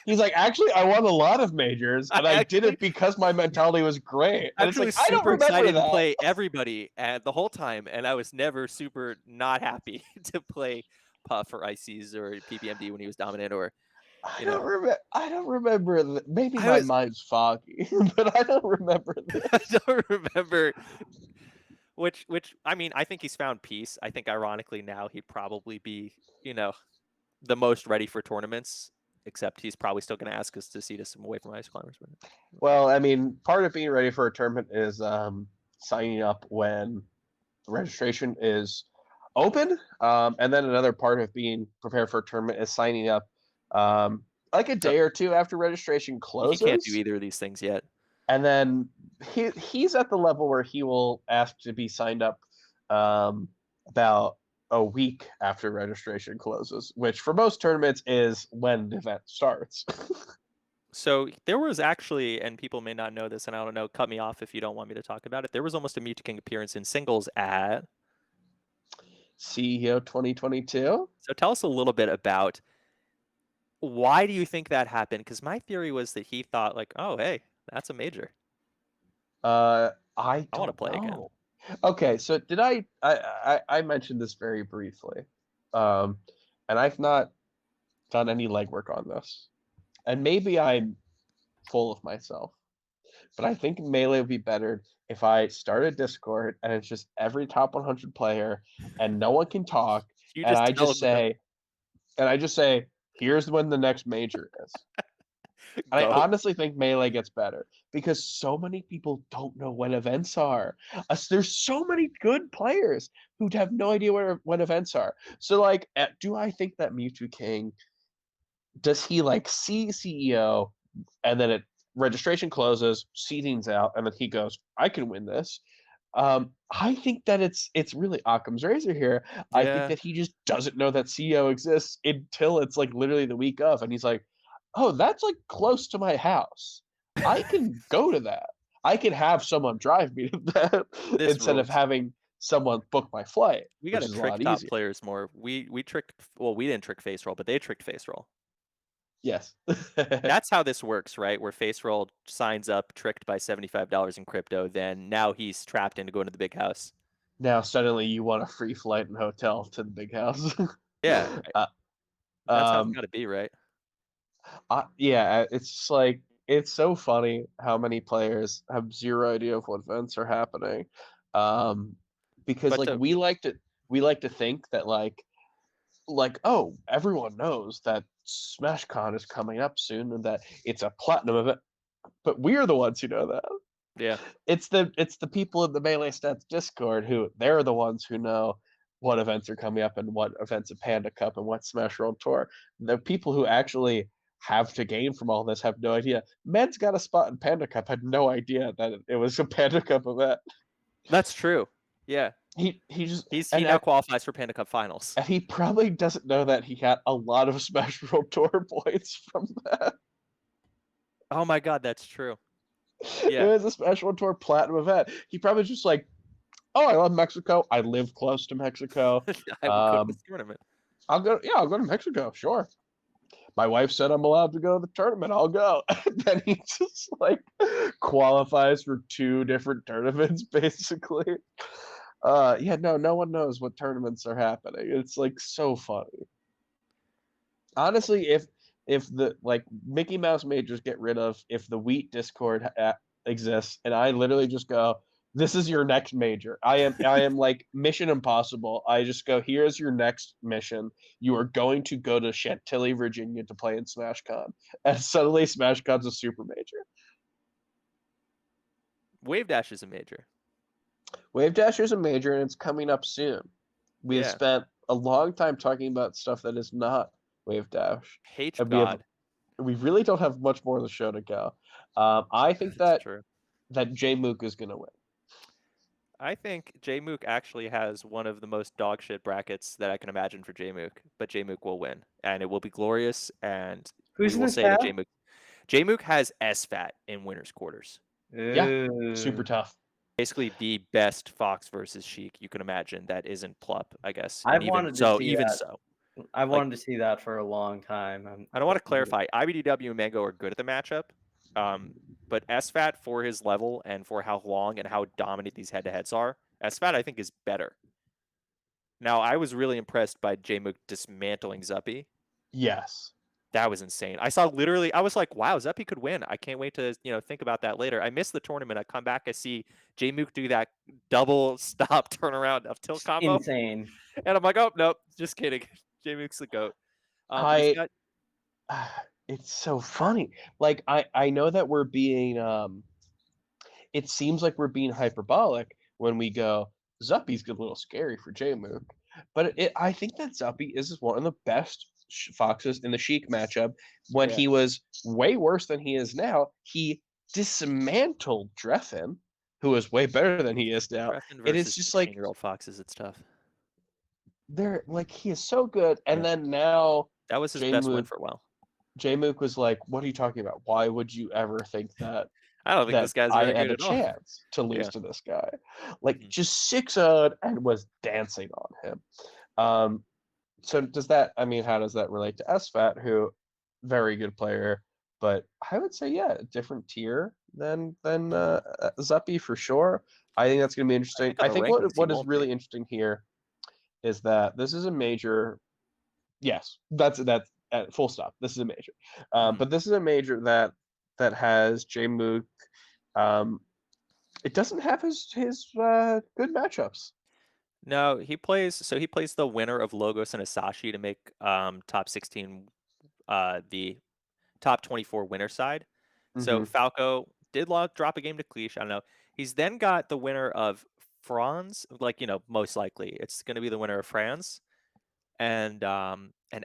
He's like, actually, I won a lot of majors, and I did it because my mentality was great. And Actually, it's like, super excited to play everybody the whole time, and I was never super not happy to play Puff or ICs or PPMD when he was dominant. Or I don't remember. Maybe my mind's foggy, but I don't remember this. I don't remember. Which I mean, I think he's found peace. I think ironically now he'd probably be, the most ready for tournaments, except he's probably still going to ask us to seed us away from Ice Climbers. Well, I mean, part of being ready for a tournament is signing up when the registration is open. And then another part of being prepared for a tournament is signing up like a day or two after registration closes. He can't do either of these things yet. And then he's at the level where he will ask to be signed up about a week after registration closes, which for most tournaments is when the event starts. So there was actually, and people may not know this, and I don't know, cut me off if you don't want me to talk about it. There was almost a Mewtwo King appearance in singles at CEO 2022. So tell us a little bit about why do you think that happened? Because my theory was that he thought like, oh, hey, that's a major. I want to play again. Okay, so did I mentioned this very briefly, and I've not done any legwork on this. And maybe I'm full of myself, but I think Melee would be better if I start a Discord and it's just every top 100 player and no one can talk, You and just I tell just them say, here's when the next major is. And I go. honestly think Melee gets better because so many people don't know when events are. There's so many good players who have no idea when events are. So like, do I think that Mewtwo King, does he like see CEO and then registration closes, seeding's out, and then he goes, I can win this. I think that it's really Occam's razor here. I think Yeah. that he just doesn't know that CEO exists until it's like literally the week of, and he's like, oh, that's like close to my house. I can go to that. I can have someone drive me to that This instead of rules. having someone book my flight, We which got to is a trick lot top easier. players more. We tricked. Well, we didn't trick face roll, but they tricked face roll. Yes. That's how this works, right? Where face roll signs up, tricked by $75 in crypto, then now he's trapped into going to the big house. Now suddenly you want a free flight and hotel to the big house. Yeah, Uh, that's how it's um, got to be, right? yeah, it's just like it's so funny how many players have zero idea of what events are happening, because But like we like to think that like oh, everyone knows that SmashCon is coming up soon and that it's a platinum event, but we're the ones who know that. yeah, It's the people in the Melee Stats Discord who they're the ones who know what events are coming up and what events of Panda Cup and what Smash World Tour. The people who actually have to gain from all this have no idea. Med's got a spot in Panda Cup, had no idea that it was a Panda Cup event. that's true. Yeah, He just he now qualifies for Panda Cup finals. and he probably doesn't know that he got a lot of Smash World Tour points from that. Oh my God, that's true. It Yeah, was a Smash World Tour platinum event. He probably just like, oh, I love Mexico. I live close to Mexico. I will go to this tournament. I'll go to Mexico, sure. My wife said I'm allowed to go to the tournament. I'll go. And then he just like qualifies for 2 different tournaments, basically. Yeah, no one knows what tournaments are happening. It's like so funny. Honestly, if the like Mickey Mouse majors get rid of, if the Wheat Discord exists, and I literally just go, this is your next major. I am like Mission Impossible. I just go, here's your next mission. You are going to go to Chantilly, Virginia to play in SmashCon. And suddenly SmashCon's a super major. Wave Dash is a major. Wave Dash is a major and it's coming up soon. We have Yeah. spent a long time talking about stuff that is not Wave Dash. H And God. we really don't have much more of the show to go. I think That's true. that J Mook is gonna win. I think J-Mook actually has one of the most dog shit brackets that I can imagine for J-Mook, but J-Mook will win, and it will be glorious, and Who's we in will this say that battle? J-Mook has SFAT in winners quarters. Yeah, Ooh. super tough. Basically the best Fox versus Sheik you can imagine that isn't Plup, I guess. I've And even wanted to so, see even that. so. I've Like- wanted to see that for a long time. I don't want to clarify. IBDW and Mango are good at the matchup, but SFAT for his level and for how long and how dominant these head-to-heads are, SFAT I think is better. Now, I was really impressed by J-Mook dismantling Zuppy. Yes. That was insane. I was like, wow, Zuppy could win. I can't wait to, think about that later. I missed the tournament. I come back, I see J-Mook do that double stop turnaround of tilt combo. Insane. And I'm like, oh, nope, just kidding. J-Mook's the GOAT. It's so funny. Like I know that we're being it seems like we're being hyperbolic when we go Zuppy's a little scary for J-Mook, but I think that Zuppy is one of the best foxes in the Sheik matchup. When Yeah. he was way worse than he is now, he dismantled Dreffin, who is way better than he is now. It is just like 15-year-old foxes, it's tough. they're like he is so good, and Yeah. then now That was his best win for a while. J-Mook was like, what are you talking about? Why would you ever think that I don't think this guy's I very had good a at all. chance to lose Yeah. to this guy? Like Mhm. just 6-0 and was dancing on him. So does that, I mean, how does that relate to SFAT, who very good player, but I would say, yeah, different tier than Zuppy for sure. I think that's gonna be interesting. on I the think rankings, he what is won't really be. interesting here is that this is a major. Yes, that's full stop. This is a major. Mhm. But this is a major that has Jmook. It doesn't have his good matchups. No, he plays the winner of Logos and Asashi to make top 16 the top 24 winner side. So Falco did drop a game to Cliche. I don't know. He's then got the winner of Franz, most likely it's going to be the winner of Franz and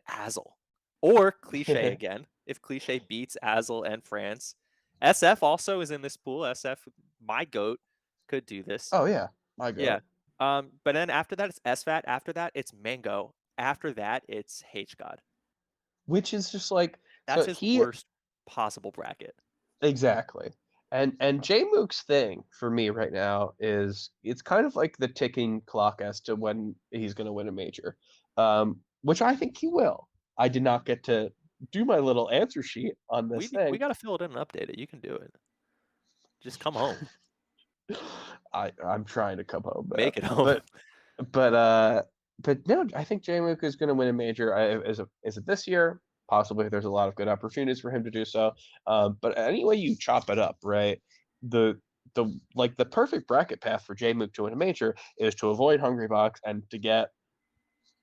Azel or Cliche again. If Cliche beats Azel and Franz, SF also is in this pool. SF, my goat, could do this. Oh yeah, my God. Yeah. But then after that it's SFAT. After that it's Mango. After that it's HGod. Which is just like That's so his he worst possible bracket. exactly. And Jmook's thing for me right now is it's kind of like the ticking clock as to when he's going to win a major, which I think he will. I did not get to do my little answer sheet on this We thing. got to fill it in and update it. You can do it. Just come home. I'm trying to come home, man. Make it home. But no, I think Jmook is going to win a major. Is it this year? Possibly. There's a lot of good opportunities for him to do so. But any way you chop it up, right? The perfect bracket path for Jmook to win a major is to avoid Hungrybox and to get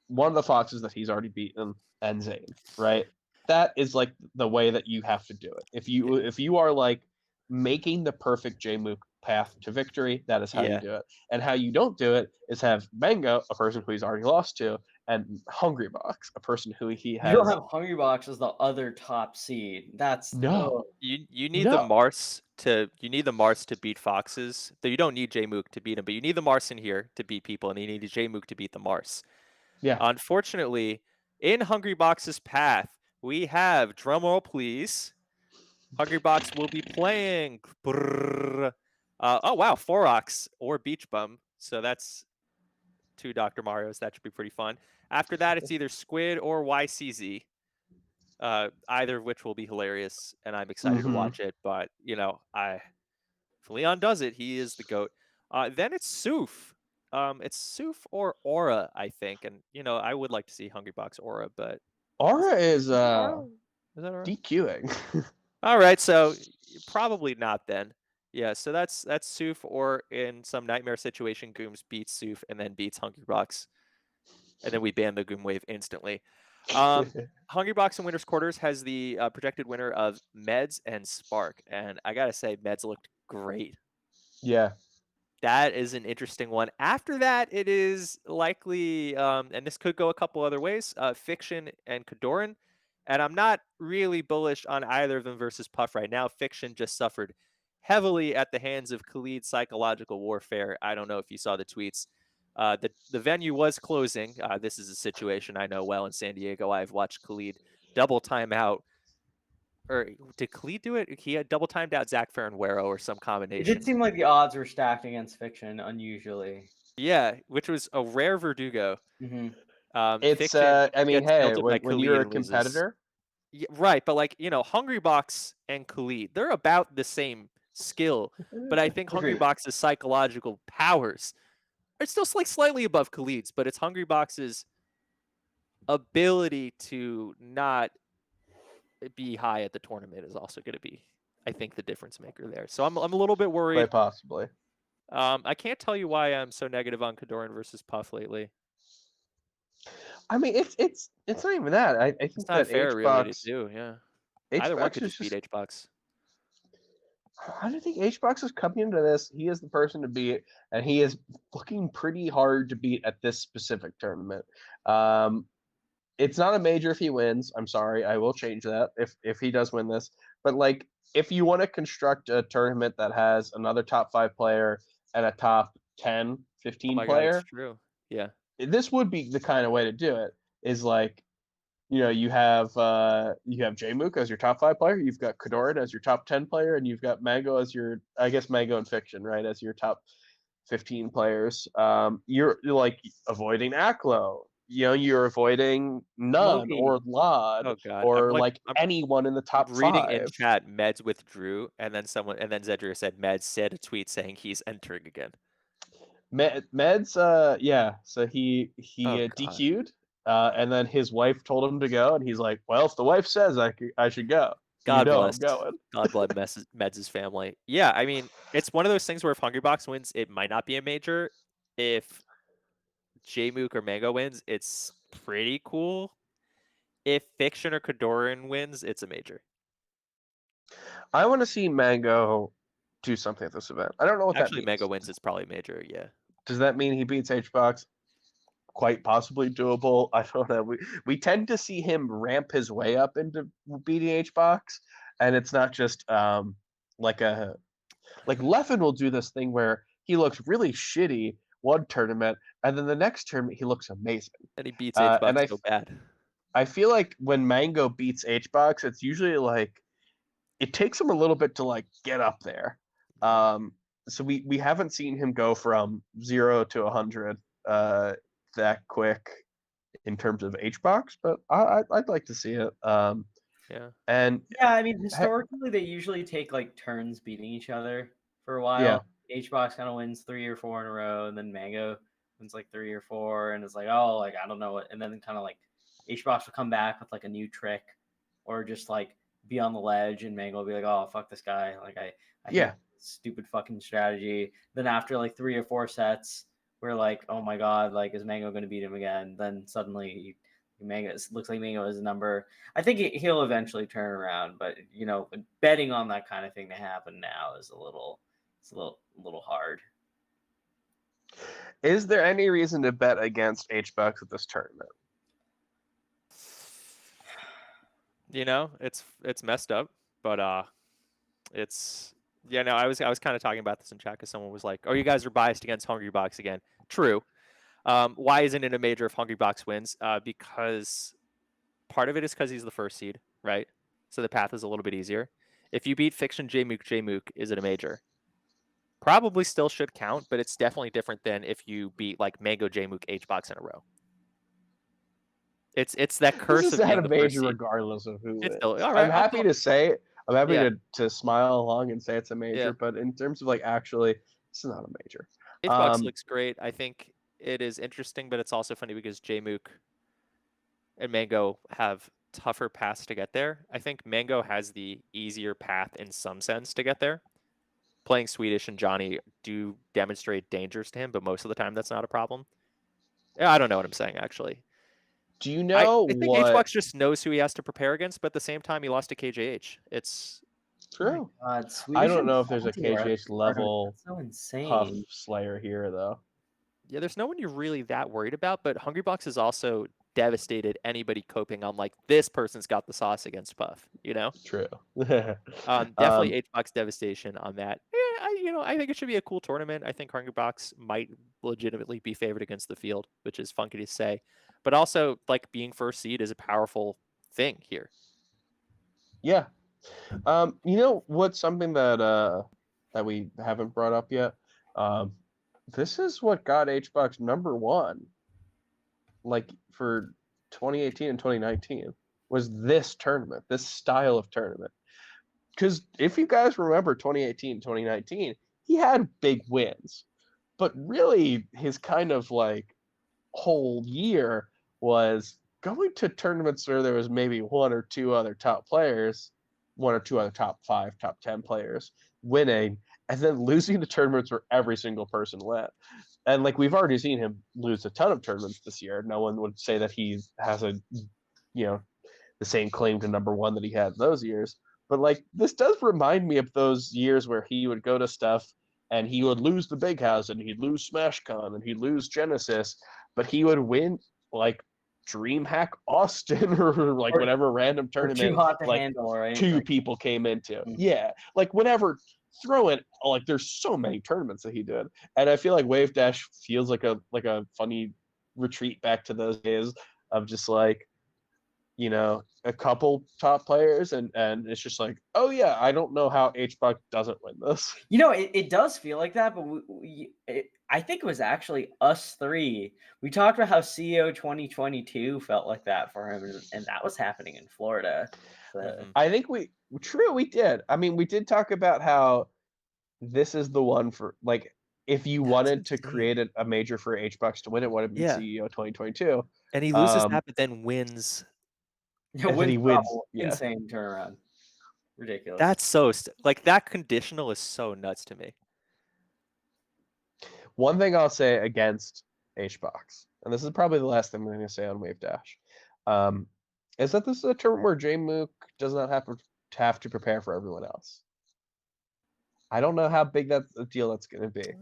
one of the foxes that he's already beaten and Zane, right? That is like the way that you have to do it. If you are like making the perfect Jmook path to victory, that is how you Yeah. do it. And how you don't do it is have Mango, a person who he's already lost to, and Hungrybox, a person who he has. You don't have Hungrybox as the other top seed. That's No. You need the Mars to beat foxes. Though you don't need Jmook to beat him, but you need the Mars in here to beat people, and you need Jmook to beat the Mars. Yeah. Unfortunately, in Hungrybox's path, we have, drumroll please, Hungrybox will be playing. Oh wow, Forox or Beach Bum. So that's 2 Dr. Marios. That should be pretty fun. After that, it's either Squid or YCZ. Either of which will be hilarious, and I'm excited to watch it. But if Leon does it, he is the GOAT. Then it's Soof. It's Soof or Aura, I think, and I would like to see Hungrybox Aura, but Aura is is that Aura? DQing. All right, so probably not then. Yeah, so that's Soof, or in some nightmare situation, Gooms beats Soof and then beats Hungrybox, and then we ban the Goom wave instantly. Hungrybox in Winner's Quarters has the projected winner of Meds and Spark, and I gotta say, Meds looked great. Yeah. That is an interesting one. After that, it is likely, and this could go a couple other ways, Fiction and Kadoran. And I'm not really bullish on either of them versus Puff right now. Fiction just suffered heavily at the hands of Khalid's psychological warfare. I don't know if you saw the tweets. The venue was closing. This is a situation I know well in San Diego. I've watched Khalid double time out. Or did Khalid do it? He had double timed out Zach Ferranwero or some It combination. did seem like the odds were stacked against Fiction, unusually. Yeah, which was a rare Verdugo. It's Fiction I mean, gets hey, tilted by when you're a Khalid and loses. competitor, Yeah, right, but Hungrybox and Khalid, they're about the same skill, but I think Agreed. Hungrybox's psychological powers are still slightly above Khalid's, but it's Hungrybox's ability to not be high at the tournament is also going to be, I think, the difference maker there. So I'm a little bit worried. quite possibly. I can't tell you why I'm so negative on Kadoran versus Puff lately. I mean, it's not even that. I think It's not that fair, really, to HBox. do. Yeah, either one could just beat HBox. I don't think HBox is coming into this. He is the person to beat, and he is looking pretty hard to beat at this specific tournament. It's not a major if he wins. I'm sorry, I will change that if he does win this. But like, if you want to construct a tournament that has another top 5 player and a top 10, 15 player, God, it's true. Yeah, this would be the kind of way to do it. Is like, you have Jmook as your top 5 player, you've got Kadoran as your top 10 player, and you've got Mango as your, I guess, Mango and Fiction, right, as your top 15 players. You're like avoiding Aklo. You're avoiding None Loki. or Lod, Oh God. or I'm anyone in the top reading 5. in chat, Meds withdrew, and then Zedria said Meds said a tweet saying he's entering again. Meds, yeah. So he Oh, God. DQ'd and then his wife told him to go, and he's like, "Well, if the wife says I should go, God I'm bless. going." God bless Meds' family. Yeah, I mean, it's one of those things where if Hungrybox wins, it might not be a major. If Jmook or Mango wins, it's pretty cool. If Fiction or Kadoran wins, it's a major. I want to see Mango do something at this event. I don't know what Actually, that means. Mango wins, it's probably a major. Yeah. Does that mean he beats HBox? Quite possibly doable. I don't know. We tend to see him ramp his way up into beating HBox, and it's not just like Leffen will do this thing where he looks really shitty one tournament, and then the next tournament he looks amazing. And he beats HBox And so bad. I feel like when Mango beats HBox, it's usually like it takes him a little bit to like get up there. So we haven't seen him go from 0 to 100 that quick in terms of HBox, but I'd like to see it. Yeah. And yeah, I mean, historically they usually take like turns beating each other for a while. Yeah. HBox kind of wins 3 or 4 in a row, and then Mango wins like 3 or 4, and it's like, oh, like I don't know what, and then kind of like HBox will come back with like a new trick, or just like be on the ledge, and Mango will be like, oh fuck this guy, like I hate this stupid fucking strategy. Then after like 3 or 4 sets, we're like, oh my god, like is Mango going to beat him again? Then suddenly Mango looks like Mango is a number. I think he'll eventually turn around, but you know, betting on that kind of thing to happen now is a little hard. Is there any reason to bet against HBox at this tournament? You know, it's messed up, but it's no. I was kind of talking about this in chat because someone was like, "Oh, you guys are biased against Hungrybox again." True. Why isn't it a major if Hungrybox wins? Because part of it is because he's the first seed, right? So the path is a little bit easier. If you beat Fiction Jmook, is it a major? Probably still should count, but it's definitely different than if you beat like Mango Jmook HBox in a row. It's that curse of being a the major first seed. regardless of who wins. Still, all right, I'm happy to say I'm happy to smile along and say it's a major, Yeah. but in terms of like actually, it's not a major. HBox looks great. I think it is interesting, but it's also funny because Jmook and Mango have tougher paths to get there. I think Mango has the easier path in some sense to get there. Playing Swedish and Johnny do demonstrate dangers to him, but most of the time that's not a problem. Yeah, I don't know what I'm saying actually. Do you know I think HBox just knows who he has to prepare against, but at the same time he lost to KJH. It's true. Oh God, I don't know if there's a KJH level so insane. Puff Slayer here though. Yeah, there's no one you're really that worried about, but Hungrybox is also devastated anybody coping on like this person's got the sauce against Puff, you know? True. Definitely HBox devastation on that. I think it should be a cool tournament. I think Hungrybox might legitimately be favored against the field, which is funky to say. But also, like being first seed is a powerful thing here. Yeah. You know what's something that we haven't brought up yet? This is what got HBox #1, like for 2018 and 2019, was this tournament, this style of tournament. Because if you guys remember 2018, 2019, he had big wins, but really his kind of like whole year was going to tournaments where there was maybe one or two other top 5, top 10 players winning, and then losing to tournaments where every single person went. And like we've already seen him lose a ton of tournaments this year. No one would say that he has the same claim to #1 that he had those years. But like this does remind me of those years where he would go to stuff and he would lose the Big House and he'd lose SmashCon and he'd lose Genesis, but he would win like DreamHack Austin or like whatever random tournament too hot to like handle, right? 2 like, people came into. Yeah, like whenever throw it, like there's so many tournaments that he did, and I feel like Wave Dash feels like a funny retreat back to those days of just like a couple top players and it's just like, oh yeah, I don't know how HBox doesn't win this. It does feel like that, but I think it was actually us 3. We talked about how CEO 2022 felt like that for him, and that was happening in Florida. So. I think we did. I mean, we did talk about how this is the one for like if you That's wanted to insane. create a major for H-Bucks to win, it would have been Yeah. CEO 2022. And he loses Um, that, but then wins. Yeah, and then he wins wins. Yeah. insane turnaround. Ridiculous. That's so like that conditional is so nuts to me. One thing I'll say against H-Box, and this is probably the last thing I'm going to say on Wave Dash, is that this is a tournament where J-Mook does not have to prepare for everyone else. I don't know how big that a deal that's going to be,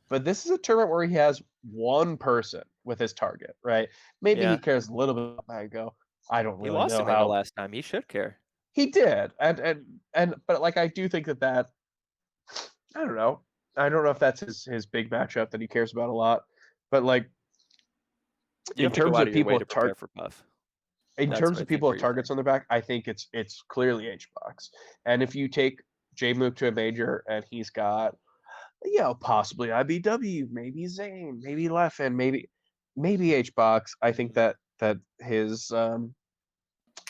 but this is a tournament where he has one person with his target, right? Maybe he Yeah. cares a little bit about Mango. I don't He really lost know to Mango how last time. He should care. he did, and but like I do think that I don't know. I don't know if that's his big matchup that he cares about a lot, but like You in have to go terms out of of your way people to prepare for Puff. in That's terms what I of think people where with you're targets saying. on their back, I think it's clearly H-Box. And if you take J-Mook to a major and he's got possibly IBW, maybe Zane, maybe Leffen, maybe H-Box, I think that his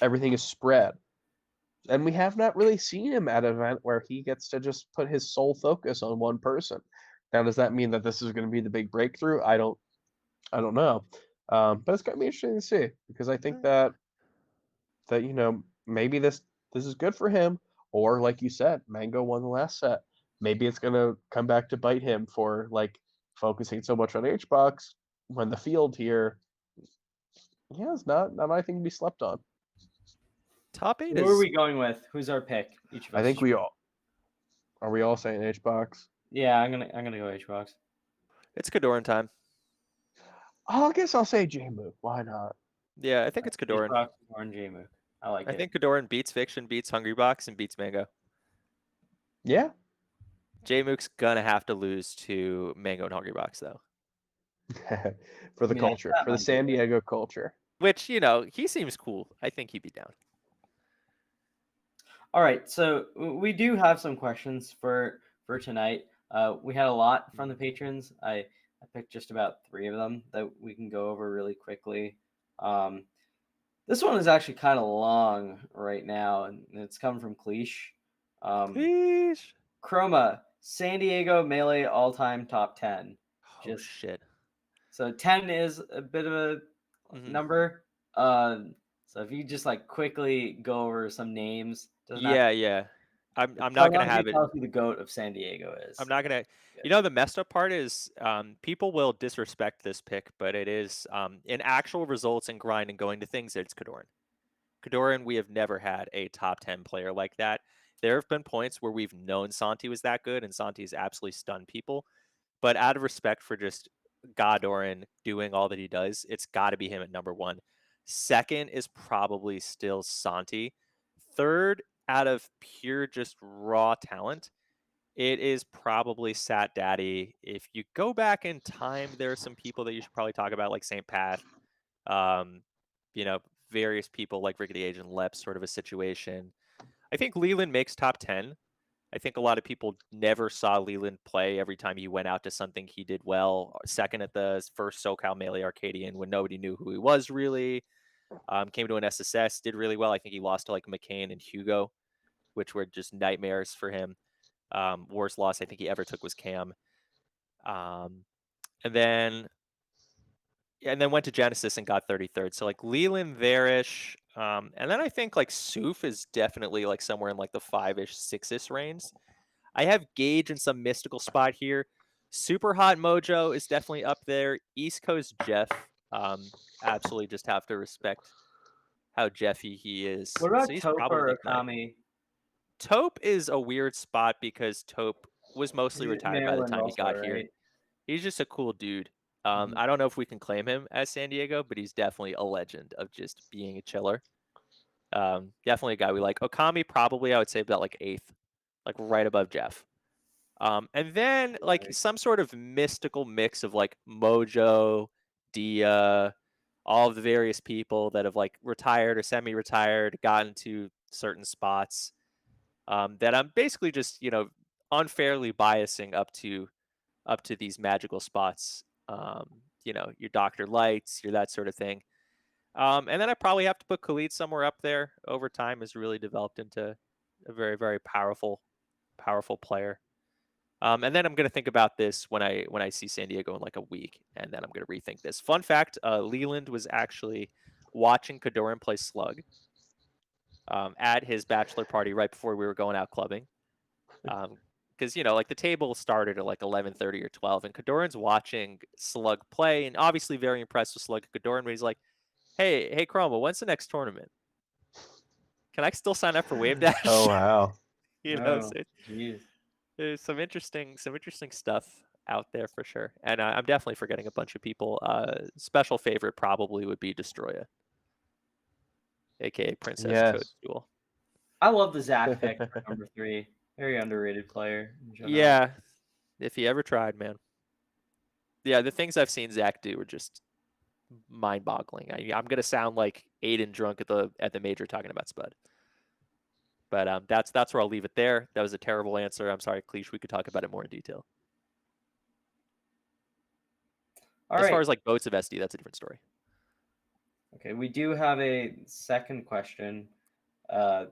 everything is spread. And we have not really seen him at an event where he gets to just put his sole focus on one person. Now, does that mean that this is going to be the big breakthrough? I don't know. But it's going to be interesting to see because I think that maybe this is good for him, or like you said, Mango won the last set. Maybe it's going to come back to bite him for like focusing so much on H-Box when the field here, it's not anything to be slept on. Top 8 Who is are we going with? Who's our pick? Each of us. I think are we all saying H-Box? Yeah, I'm gonna go H-Box. it's Kadoran time. I guess I'll say J-Mook. Why not? Yeah, I think it's Kadoran. H-Box or J-Mook. I like it. I think Kadoran beats Fiction, beats Hungrybox, and beats Mango. Yeah. J-Mook's gonna have to lose to Mango and Hungrybox though. For the Yeah, culture, that for the might be San it. Diego culture. Which, he seems cool. I think he'd be down. All right, so we do have some questions for tonight. We had a lot from the patrons. I picked just about 3 of them that we can go over really quickly. This one is actually kind of long right now, and it's coming from Cleesh. Please. Chroma, San Diego Melee all-time top 10. Oh shit. So 10 is a bit of a number. So if you just like quickly go over some names, Yeah. I'm not gonna have it. Tell us who the GOAT of San Diego is. I'm not gonna. The messed up part is people will disrespect this pick, but it is in actual results and grind and going to things. It's Kadoran. Kadoran, we have never had a top 10 player like that. There have been points where we've known Santi was that good, and Santi's absolutely stunned people. But out of respect for just Godoran doing all that he does, it's got to be him at number 1. Second is probably still Santi. Third, out of pure just raw talent, it is probably Sat Daddy. If you go back in time, there are some people that you should probably talk about, like St. Pat. Various people like Rickety Age and Lep, sort of a situation. I think Leland makes top 10. I think a lot of people never saw Leland play. Every time he went out to something, he did well. Second at the first SoCal Melee Arcadian when nobody knew who he was really. Came to an SSS, did really well. I think he lost to like McCain and Hugo, which were just nightmares for him. Worst loss I think he ever took was Cam. And then went to Genesis and got 33rd. So like Leland there-ish. And then I think like Soof is definitely like somewhere in like the 5-ish, 6-ish range. I have Gage in some mystical spot here. Super Hot Mojo is definitely up there. East Coast Jeff, absolutely just have to respect how Jeffy he is. What about So he's Taupe probably or Akami? Taupe is a weird spot because Taupe was mostly retired by the Maryland time he also, got here. right? He's just a cool dude. Mhm. I don't know if we can claim him as San Diego, but he's definitely a legend of just being a chiller. Definitely a guy we like. Okami probably I would say about like 8th, like right above Jeff. And then like some sort of mystical mix of like Mojo, Dia, all of the various people that have like retired or semi-retired, gotten to certain spots. That I'm basically just unfairly biasing up to these magical spots. Your Dr. Lights, your that sort of thing. And then I probably have to put Khalid somewhere up there. Over time has really developed into a very, very powerful player. And then I'm gonna think about this when I see San Diego in like a week, and then I'm gonna rethink this. Fun fact: Leland was actually watching Kadoran play Slug at his bachelor party right before we were going out clubbing. Because like the table started at like 11:30 or 12, and Kadoran's watching Slug play, and obviously very impressed with Slug and Kadoran. But he's like, "Hey, Chroma, when's the next tournament? Can I still sign up for Wave Dash?" Oh wow. So Jeez. there's some interesting stuff out there for sure. And I'm definitely forgetting a bunch of people. Special favorite probably would be Destroya, aka Princess Yes. Toadstool. I love the Zach pick for number 3. Very underrated player in general. Yeah, if he ever tried, man. Yeah, the things I've seen Zach do are just mind-boggling. I'm gonna sound like Aiden drunk at the major talking about Spud. But that's where I'll leave it there. That was a terrible answer. I'm sorry, Cleesh. We could talk about it more in detail. As far as like votes of SD, that's a different story. Okay, we do have a second question.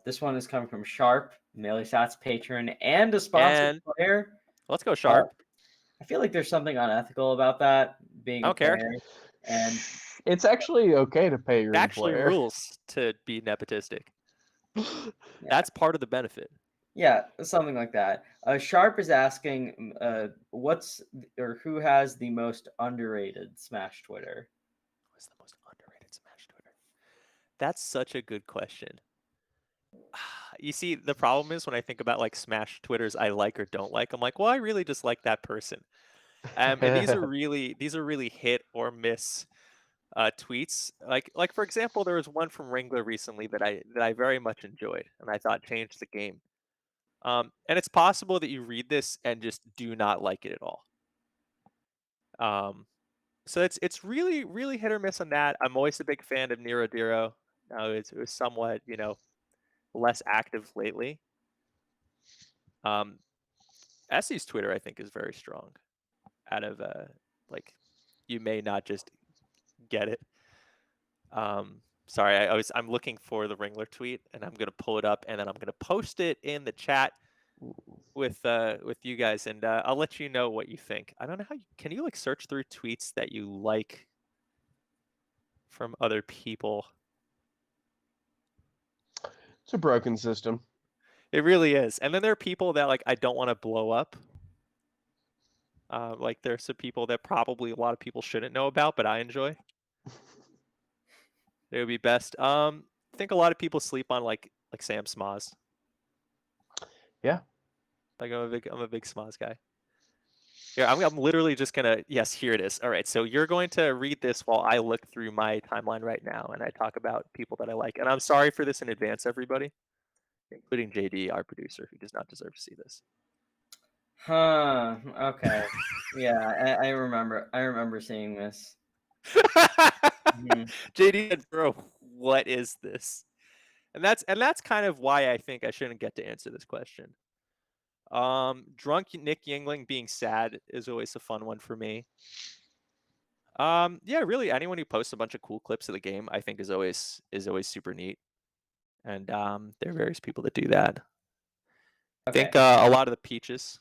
This one is coming from Sharp, MailySats patron, and a sponsored player. Let's go Sharp. I feel like there's something unethical about that being a player. And it's actually okay to pay your actually employer. Rules to be nepotistic. That's part of the benefit. Yeah, something like that. Sharp is asking, who has the most underrated Smash Twitter? What's the most underrated Smash Twitter? That's such a good question. You see, the problem is when I think about like Smash Twitters I like or don't like, I'm like, well, I really just like that person. And these are really hit or miss tweets. Like for example, there was one from Wrangler recently that I very much enjoyed and I thought changed the game. And it's possible that you read this and just do not like it at all. So it's really hit or miss on that. I'm always a big fan of Nero Dero. It was somewhat less active lately. Essie's Twitter I think is very strong. Out of like, you may not just get it. Sorry, I'm looking for the Wrangler tweet and I'm gonna pull it up and then I'm gonna post it in the chat with you guys, and I'll let you know what you think. I don't know how can you like search through tweets that you like from other people? It's a broken system. It really is. And then there are people that like I don't want to blow up. Like there's some people that probably a lot of people shouldn't know about, but I enjoy. It would be best. I think a lot of people sleep on like Sam Smoz. Yeah. Like I'm a big Smoz guy. Yeah, I'm literally just gonna, yes, here it is. All right, so you're going to read this while I look through my timeline right now and I talk about people that I like. And I'm sorry for this in advance, everybody, including JD, our producer, who does not deserve to see this. Huh. Okay. Yeah, I remember seeing this. JD said, bro, what is this? And that's kind of why I think I shouldn't get to answer this question. Drunk Nick Yingling being sad is always a fun one for me. Yeah, really anyone who posts a bunch of cool clips of the game I think is always super neat. And there are various people that do that. I think a lot of the Peaches.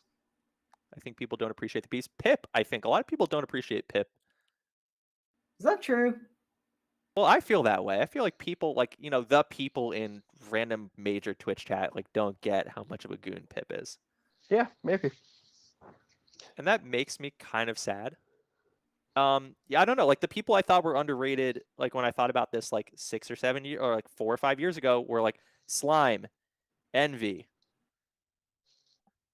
I think people don't appreciate the piece. Pip, I think a lot of people don't appreciate Pip. Is that true? Well, I feel that way. I feel like people like, the people in random major Twitch chat like don't get how much of a goon Pip is. Yeah, maybe. And that makes me kind of sad. Yeah, I don't know. Like the people I thought were underrated, like when I thought about this like 6 or 7 years or like 4 or 5 years ago, were like Slime, Envy.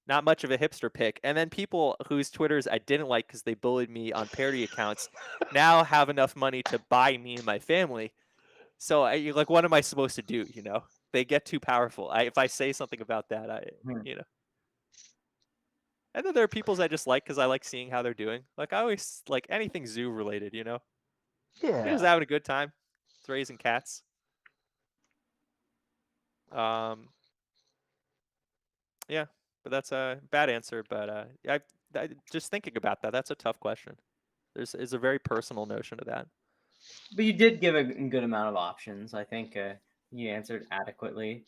Not much of a hipster pick. And then people whose Twitters I didn't like because they bullied me on parody accounts now have enough money to buy me and my family. So like, what am I supposed to do? They get too powerful. If I say something about that, And then there are people's I just like because I like seeing how they're doing. Like I always like anything zoo related, Yeah. You're just having a good time. It's raising cats. Yeah, but that's a bad answer. But I just thinking about that, that's a tough question. There's a very personal notion to that. But you did give a good amount of options. I think you answered adequately.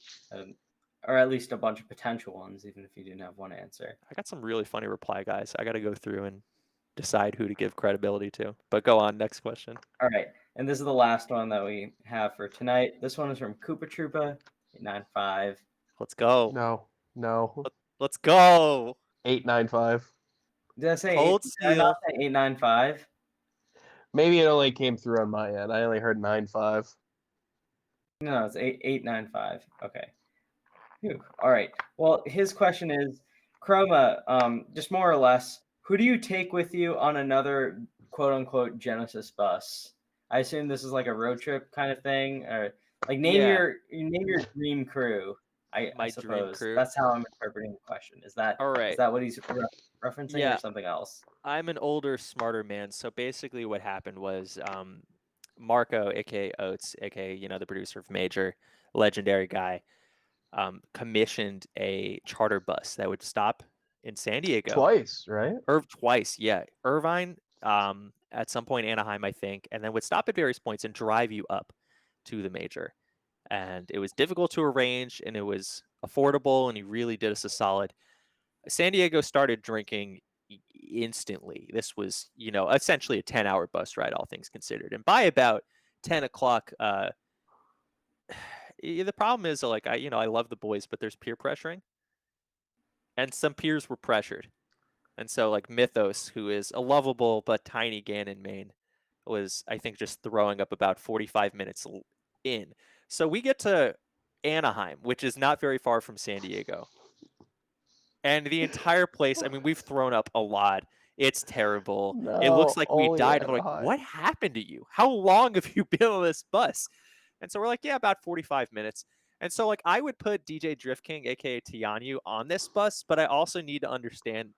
or at least a bunch of potential ones, even if you didn't have one answer. I got some really funny reply guys. I got to go through and decide who to give credibility to. But go on, next question. All right, and this is the last one that we have for tonight. This one is from Koopa Troopa 895. Let's go. No. Let's go. 895. Did I say Cold eight? Did I not steel. say 895? Maybe it only came through on my end. I only heard 95. No, it's 895. Okay. Phew. All right. Well, his question is, Chroma, just more or less, who do you take with you on another quote unquote Genesis bus? I assume this is like a road trip kind of thing, or like name Yeah. your dream crew. I My dream suppose crew. that's how I'm interpreting the question. Is that All right. is that what he's referencing Yeah. or something else? I'm an older, smarter man. So basically, what happened was Marco, aka Oates, aka the producer of Major, legendary guy, commissioned a charter bus that would stop in San Diego. Twice, right? Twice, yeah. Irvine, at some point Anaheim, I think, and then would stop at various points and drive you up to the Major. And it was difficult to arrange, and it was affordable, and he really did us a solid. San Diego started drinking instantly. This was, essentially a 10-hour bus ride, all things considered. And by about 10 o'clock, the problem is, like, I love the boys, but there's peer pressuring. And some peers were pressured. And so, like, Mythos, who is a lovable but tiny Ganon main, was, I think, just throwing up about 45 minutes in. So we get to Anaheim, which is not very far from San Diego. And the entire place, I mean, we've thrown up a lot. It's terrible. It looks like we only died. And we're like, Anaheim. what happened to you? How long have you been on this bus? And so we're like, yeah, about 45 minutes. And so, like, I would put DJ Drift King, aka Tianyu, on this bus, but I also need to understand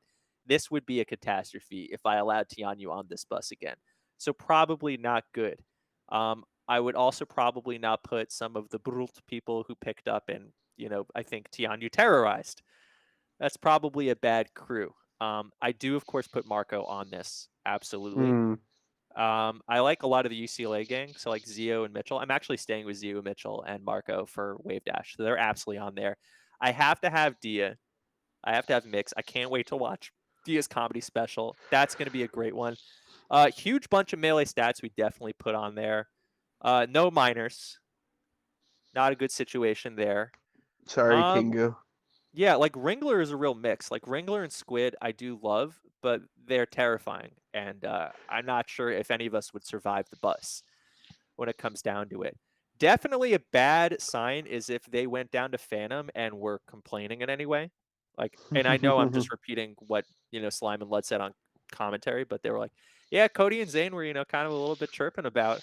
this would be a catastrophe if I allowed Tianyu on this bus again. So probably not good. I would also probably not put some of the Brult people who picked up and, I think Tianyu terrorized. That's probably a bad crew. I do, of course, put Marco on this. Absolutely. I like a lot of the UCLA gang, so like Zio and Mitchell. I'm actually staying with Zio, Mitchell, and Marco for Wave Dash, so they're absolutely on there. I have to have Dia. I have to have Mix. I can't wait to watch Dia's comedy special. That's going to be a great one. Huge bunch of melee stats we definitely put on there. No minors. Not a good situation there. Sorry, Kingu. Yeah, like Ringler is a real mix. Like Ringler and Squid, I do love, but they're terrifying, and I'm not sure if any of us would survive the bus when it comes down to it. Definitely a bad sign is if they went down to Phantom and were complaining in any way. Like, and I know I'm just repeating what Slime and Lud said on commentary, but they were like, "Yeah, Cody and Zane were kind of a little bit chirping about."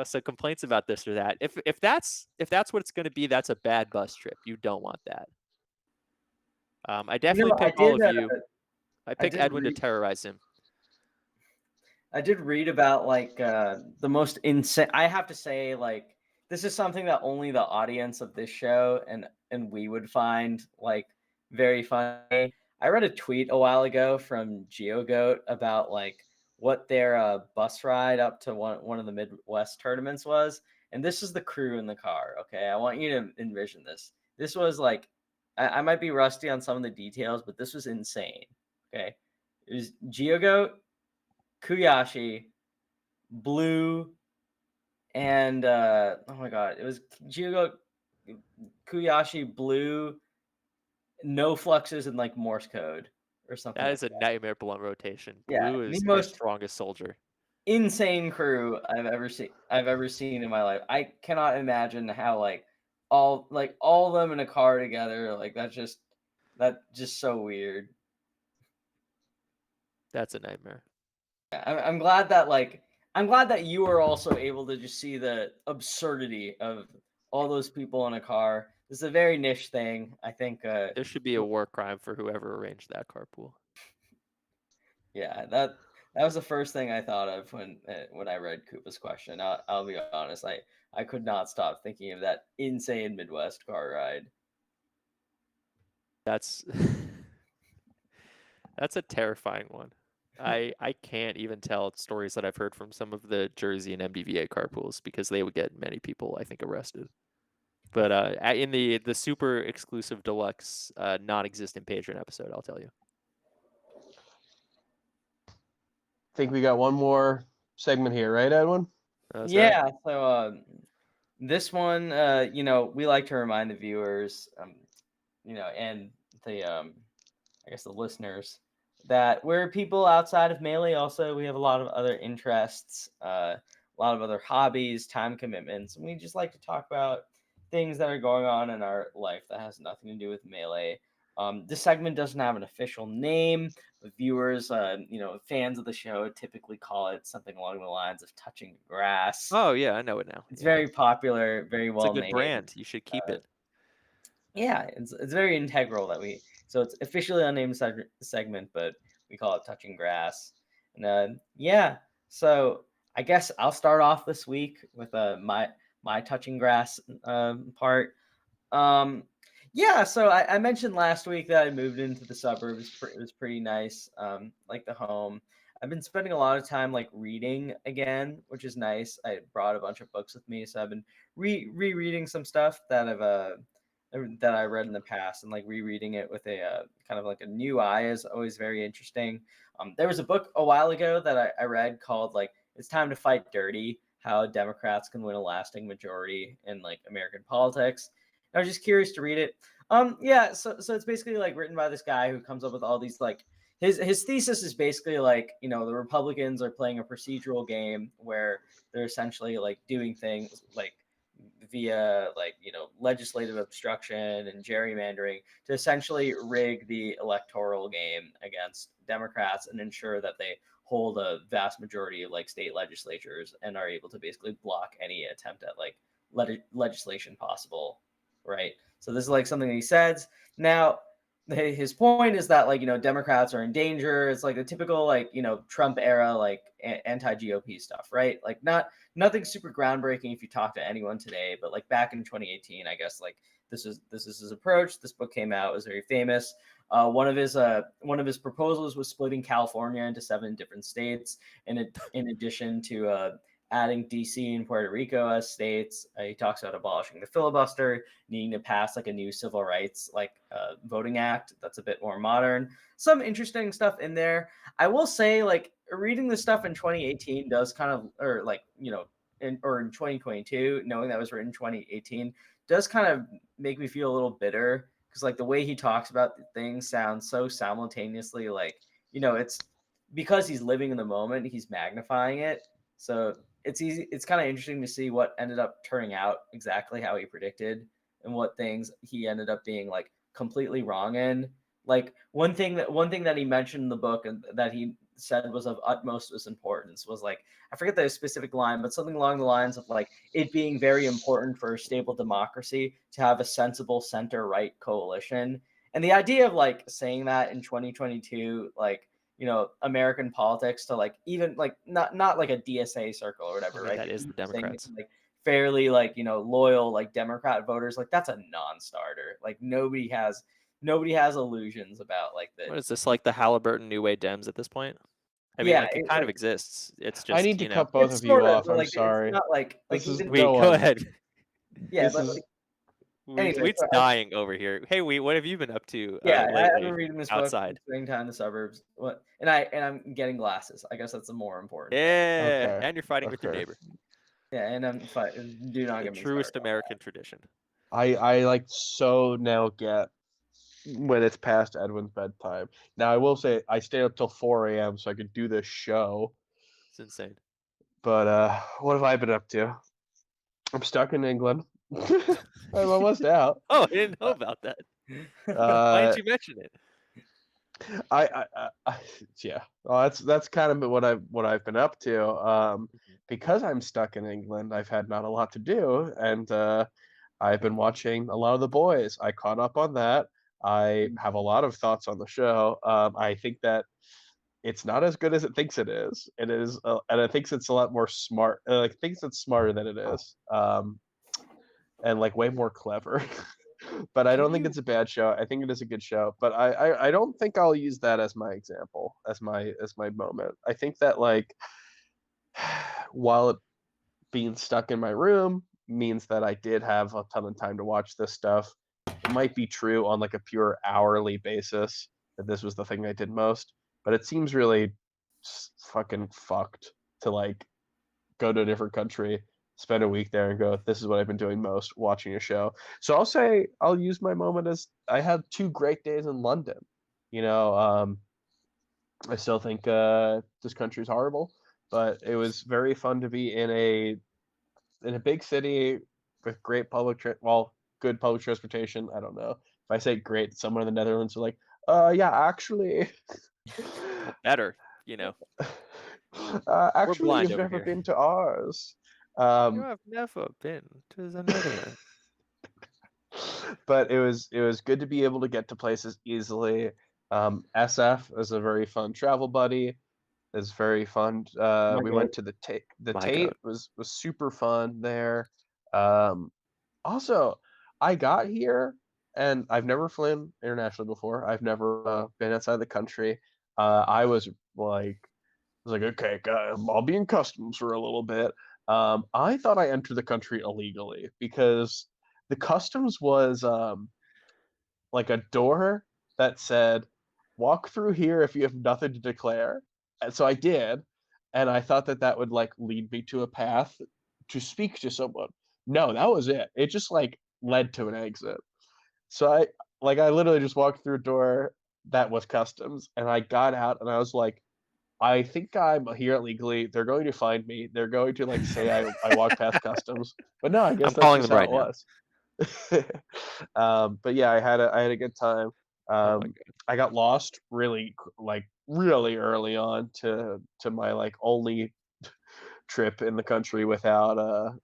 So complaints about this or that. If that's what it's going to be, that's a bad bus trip. You don't want that. I definitely pick all of you. I pick Edwin to terrorize him. I did read about like the most insane. I have to say, like, this is something that only the audience of this show and we would find like very funny. I read a tweet a while ago from GeoGoat about like what their bus ride up to one of the Midwest tournaments was, and this is the crew in the car. Okay, I want you to envision this. This was like, I might be rusty on some of the details, but this was insane. Okay, it was GeoGoat, Kuyashi, Blue, and oh my god, it was GeoGoat, Kuyashi, Blue, no fluxes, and like Morse code or something. That is a nightmare blunt rotation. Yeah, Blue is the our most strongest soldier. insane crew I've ever seen in my life. I cannot imagine how all of them in a car together, like that's just so weird. That's a nightmare. I'm glad that you were also able to just see the absurdity of all those people in a car. This is a very niche thing. I think there should be a war crime for whoever arranged that carpool. Yeah, that was the first thing I thought of when I read Koopa's question. I'll be honest, I could not stop thinking of that insane Midwest car ride. That's a terrifying one. I can't even tell stories that I've heard from some of the Jersey and MDVA carpools because they would get many people, I think, arrested. But in the super exclusive deluxe non-existent Patreon episode, I'll tell you. Think we got one more segment here, right, Edwin? That's yeah. right. So this one, we like to remind the viewers, and the I guess the listeners, that we're people outside of Melee. Also, we have a lot of other interests, a lot of other hobbies, time commitments, and we just like to talk about things that are going on in our life that has nothing to do with Melee. This segment doesn't have an official name. The viewers, fans of the show typically call it something along the lines of touching grass. Oh yeah, I know it now. It's Yeah. very popular, very It's a well good named. brand. You should keep it. Yeah, it's very integral that so it's officially unnamed segment, but we call it touching grass. And yeah, so I guess I'll start off this week with my touching grass part. Yeah, so I mentioned last week that I moved into the suburbs. It was pretty nice, like the home. I've been spending a lot of time like reading again, which is nice. I brought a bunch of books with me, so I've been rereading some stuff that I read in the past, and like rereading it with a kind of like a new eye is always very interesting. There was a book a while ago that I read called like "It's Time to Fight Dirty: How Democrats Can Win a Lasting Majority in like American Politics." I was just curious to read it. Yeah, so it's basically like written by this guy who comes up with all these like his thesis is basically like, the Republicans are playing a procedural game where they're essentially like doing things like via like, legislative obstruction and gerrymandering to essentially rig the electoral game against Democrats and ensure that they hold a vast majority of like state legislatures and are able to basically block any attempt at like legislation possible, right? So this is like something that he says. Now, his point is that like, Democrats are in danger. It's like the typical like, Trump era like anti-GOP stuff, right? Like nothing super groundbreaking if you talk to anyone today, but like back in 2018, I guess like this is his approach. This book came out, it was very famous. One of his proposals was splitting California into 7 different states, in addition to adding DC and Puerto Rico as states. He talks about abolishing the filibuster, needing to pass like a new civil rights like voting act that's a bit more modern. Some interesting stuff in there. I will say, like, reading this stuff in 2018 does kind of, or like, in 2022, knowing that was written in 2018, does kind of make me feel a little bitter, because like the way he talks about things sounds so simultaneously like, it's because he's living in the moment, he's magnifying it. So it's kind of interesting to see what ended up turning out exactly how he predicted, and what things he ended up being like completely wrong in. Like one thing that he mentioned in the book and that he said was of utmost importance was like, I forget the specific line, but something along the lines of like it being very important for a stable democracy to have a sensible center right coalition. And the idea of like saying that in 2022, like, American politics, to like even like not like a DSA circle or whatever, I mean, right? that But is the even saying it Democrats. to, like fairly like, loyal like Democrat voters, like that's a non-starter. Like nobody has illusions about like the What is this, like the Halliburton New Way Dems at this point? I mean, yeah, like it kind of exists. It's I just, need to cut both it's of you sort of, off. but I'm like it's sorry. not like This is even Wait, no go one. ahead. yeah, This but is like, anyway, Weed's so dying over here. Hey, Weed, what have you been up to yeah, I've lately been reading this book, outside? spending time in the suburbs. And I'm getting glasses. I guess that's the more important thing. Yeah, okay. and you're fighting with your Okay. neighbor. Yeah, and I'm fine. Do not The get me truest started. American tradition. I like so now get when it's past Edwin's bedtime. Now I will say I stayed up till 4 a.m. so I could do this show. It's insane. But what have I been up to? I'm stuck in England. I'm almost out. Oh, I didn't know about that. Why Uh, didn't you mention it? I yeah. Well, that's kind of what I've been up to. Because I'm stuck in England, I've had not a lot to do, and I've been watching a lot of The Boys. I caught up on that. I have a lot of thoughts on the show. I think that it's not as good as it thinks it is. It is, and I think it's a lot more smart. I think it's smarter than it is, and like way more clever. But I don't think it's a bad show. I think it is a good show. But I don't think I'll use that as my example, as my moment. I think that like while it being stuck in my room, means that I did have a ton of time to watch this stuff. It might be true on like a pure hourly basis that this was the thing I did most, but it seems really fucking fucked to like go to a different country, spend a week there, and go, this is what I've been doing most, watching a show. So I'll say I'll use my moment as I had 2 great days in London. You know, I still think this country's horrible, but it was very fun to be in a big city with great good public transportation. I don't know if I say great, someone in the Netherlands are like, yeah, actually, Better, you know. actually, blind you've over never here. been to ours. You have never been to the Netherlands. But it was good to be able to get to places easily. SF is a very fun travel buddy. It's very fun. We went to the Tate. The My Tate God. was super fun there. Also, I got here and I've never flown internationally before. I've never been outside the country. I was like, okay, I'll be in customs for a little bit. I thought I entered the country illegally because the customs was like a door that said, walk through here if you have nothing to declare. And so I did, and I thought that that would like lead me to a path to speak to someone. No, that was it. It just like led to an exit. So I literally just walked through a door that was customs, and I got out, and I was like, I think I'm here illegally. They're going to find me. They're going to like say I walked past customs. But no, I guess I'm that's calling just them how right it now. was. But yeah, I had a good time. Oh my God. I got lost really early on to my like only trip in the country without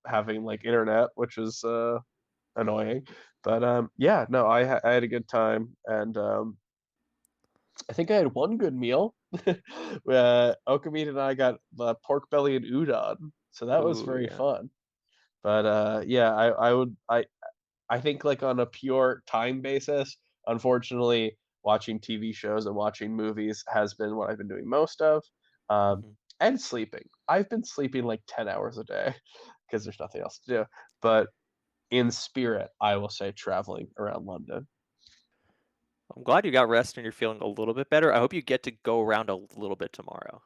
having like internet, which is annoying. But yeah, no, I had a good time, and I think I had one good meal. Okamita and I got pork belly and udon, so that was Ooh, very yeah. fun. But yeah, I think like on a pure time basis, unfortunately, watching TV shows and watching movies has been what I've been doing most of. Mhm. And sleeping. I've been sleeping like 10 hours a day because there's nothing else to do. But in spirit, I will say traveling around London. I'm glad you got rest and you're feeling a little bit better. I hope you get to go around a little bit tomorrow,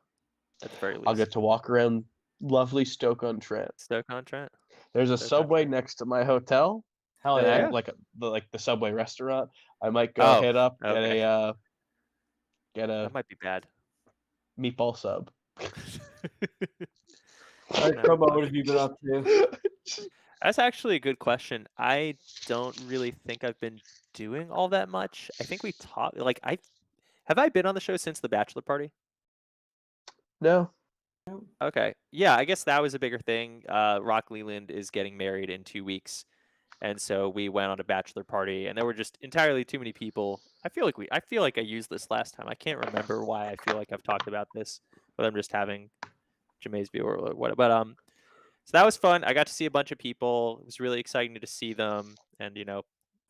at the very I'll least. get to walk around lovely Stoke-on-Trent. Stoke-on-Trent. There's a Subway Stoke-on-Trent. next to my hotel. Hell And I yeah. like the Subway restaurant. I might go Oh, hit up, okay. get a That might be bad. meatball sub. All right, Chroma, what have you been up to? That's actually a good question. I don't really think I've been doing all that much. I think we talked like have I been on the show since the bachelor party? No. Okay. Yeah, I guess that was a bigger thing. Rock Leland is getting married in 2 weeks. And so we went on a bachelor party and there were just entirely too many people. I feel like I used this last time. I can't remember why I feel like I've talked about this, but I'm just having Jamay's view or what. But so that was fun. I got to see a bunch of people. It was really exciting to see them. And,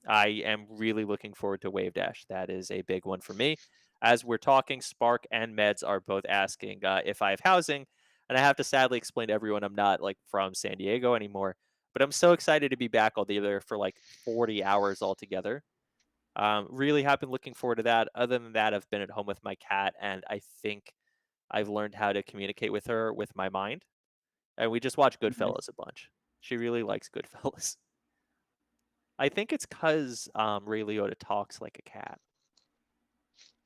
I am really looking forward to Wave Dash. That is a big one for me. As we're talking, Spark and Meds are both asking if I have housing. And I have to sadly explain to everyone I'm not like from San Diego anymore. But I'm so excited to be back. I'll be there for like 40 hours altogether. Really have been looking forward to that. Other than that, I've been at home with my cat. And I think I've learned how to communicate with her with my mind. And we just watch Goodfellas a bunch. She really likes Goodfellas. I think it's because Ray Liotta talks like a cat.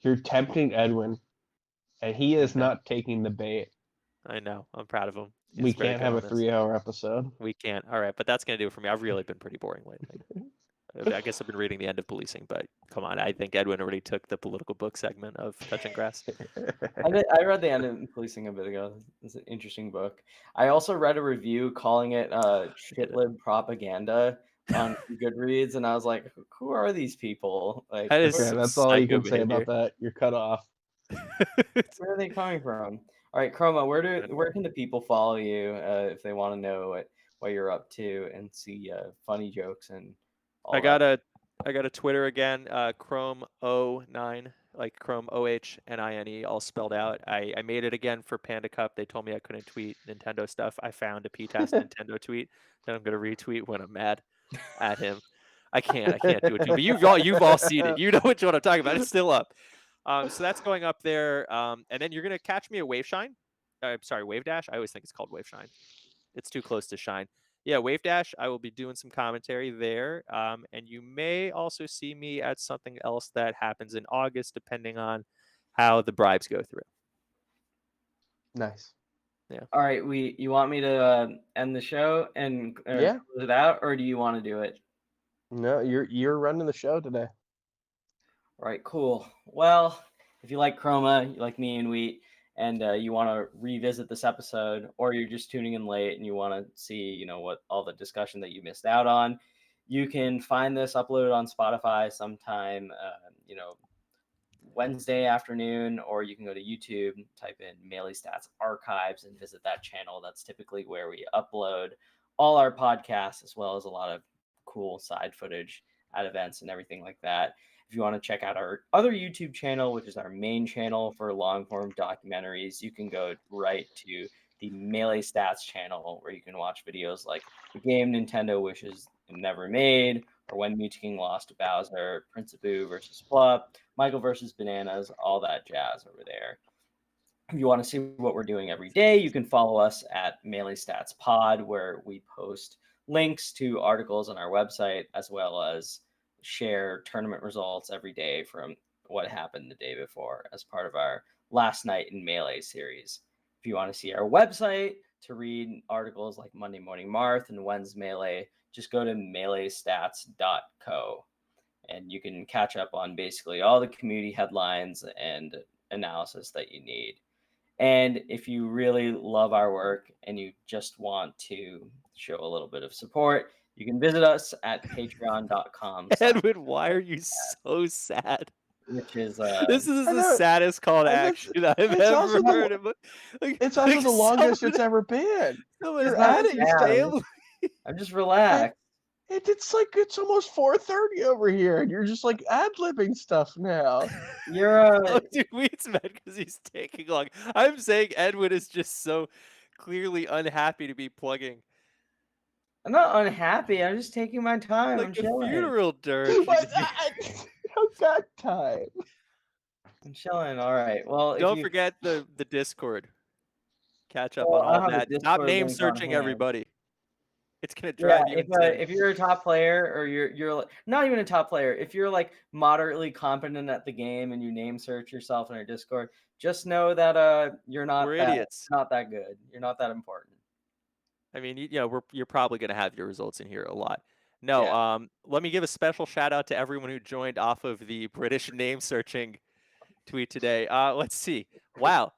You're tempting Edwin, and he is I know. not taking the bait. I know. I'm proud of him. We He's very can't good have on a this. 3-hour episode. We can't. All right, but that's gonna do it for me. I've really been pretty boring lately. I guess I've been reading The End of Policing, but come on, I think Edwin already took the political book segment of Touching Grass. I read The End of Policing a bit ago. It's an interesting book. I also read a review calling it shitlib propaganda on Goodreads, and I was like, who are these people? Like, That Okay, is some that's all you psycho can say behavior. about that. You're cut off. where are they coming from? All right, Chroma, where can the people follow you if they want to know what you're up to and see funny jokes and all I that? got a Twitter again, Chrome09. like Chrome OHNINE, all spelled out. I made it again for Panda Cup. They told me I couldn't tweet Nintendo stuff. I found a PTAS Nintendo tweet that I'm gonna retweet when I'm mad at him. I can't do it to him. But you've all seen it. You know which one I'm talking about. It's still up. So that's going up there. And then you're gonna catch me at Waveshine. Sorry, Wave Dash. I always think it's called Waveshine. It's too close to Shine. Yeah, Wave Dash. I will be doing some commentary there. And you may also see me at something else that happens in August, depending on how the bribes go through. Nice. All right, you want me to end the show and Yeah. close it out, or do you want to do it? No, you're running the show today. All right, cool. Well, if you like Chroma, you like me and Wheat, and you want to revisit this episode, or you're just tuning in late and you want to see, what all the discussion that you missed out on, you can find this uploaded on Spotify sometime, Wednesday afternoon, or you can go to YouTube, type in Melee Stats Archives, and visit that channel. That's typically where we upload all our podcasts, as well as a lot of cool side footage at events and everything like that. If you want to check out our other YouTube channel, which is our main channel for long form documentaries, you can go right to the Melee Stats channel, where you can watch videos like the game Nintendo wishes it never made, or when Mewtwo lost to Bowser, Prince of Boo versus Flup, Michael versus Bananas, all that jazz over there. If you want to see what we're doing every day, you can follow us at Melee Stats Pod, where we post links to articles on our website, as well as share tournament results every day from what happened the day before as part of our Last Night in Melee series. If you want to see our website to read articles like Monday Morning Marth and When's Melee, just go to meleestats.co, and you can catch up on basically all the community headlines and analysis that you need. And if you really love our work and you just want to show a little bit of support, you can visit us at patreon.com, Edwin, why are you so sad? which is This is I the know. saddest call to And action I've it's also ever the- heard. Like, It's also the longest someone- it's ever been. someone You're has adding your stuff. family. I'm just relaxed. It's almost 4:30 over here, and you're just like ad-libbing stuff now. You're Oh, dude, Wheat's mad because he's taking long. I'm saying Edwin is just so clearly unhappy to be plugging I'm not unhappy. I'm just taking my time. I'm like a chilling. funeral dirge. But I got time. I'm chilling. All right. Well, Don't forget the Discord. Catch up Well, on I all don't have that. the Stop Discord name link on searching hand. everybody. It's gonna Yeah, drive you insane. if you're a top player, or you're not even a top player, if you're like moderately competent at the game and you name search yourself in our Discord, just know that you're not We're that idiots. not that good. You're not that important. I mean, you're probably gonna have your results in here a lot. No, Yeah. let me give a special shout out to everyone who joined off of the British name searching tweet today. Let's see. Wow,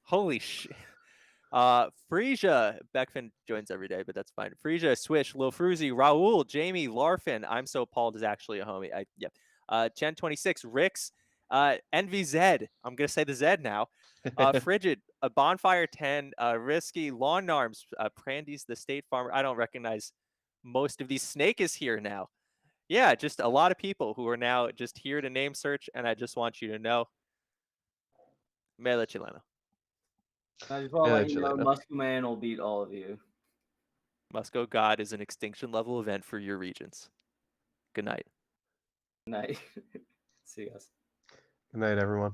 holy shit. Frisia Beckfin joins every day, but that's fine. Frisia, Swish, Lil Fruzy, Raul, Jamie, Larfin. I'm so appalled is actually a homie. Chen 26, Rix, NVZ. I'm gonna say the Z now. Frigid, a Bonfire 10, Risky, Lawn Arms, Prandy's the State Farmer. I don't recognize most of these. Snake is here now. Yeah, just a lot of people who are now just here to name search, and I just want you to know, Mela Chilena. I just want to Yeah, let you know, Chilena. Muscleman will beat all of you. Musco God is an extinction level event for your regions. Good night. Night. See you guys. Good night, everyone.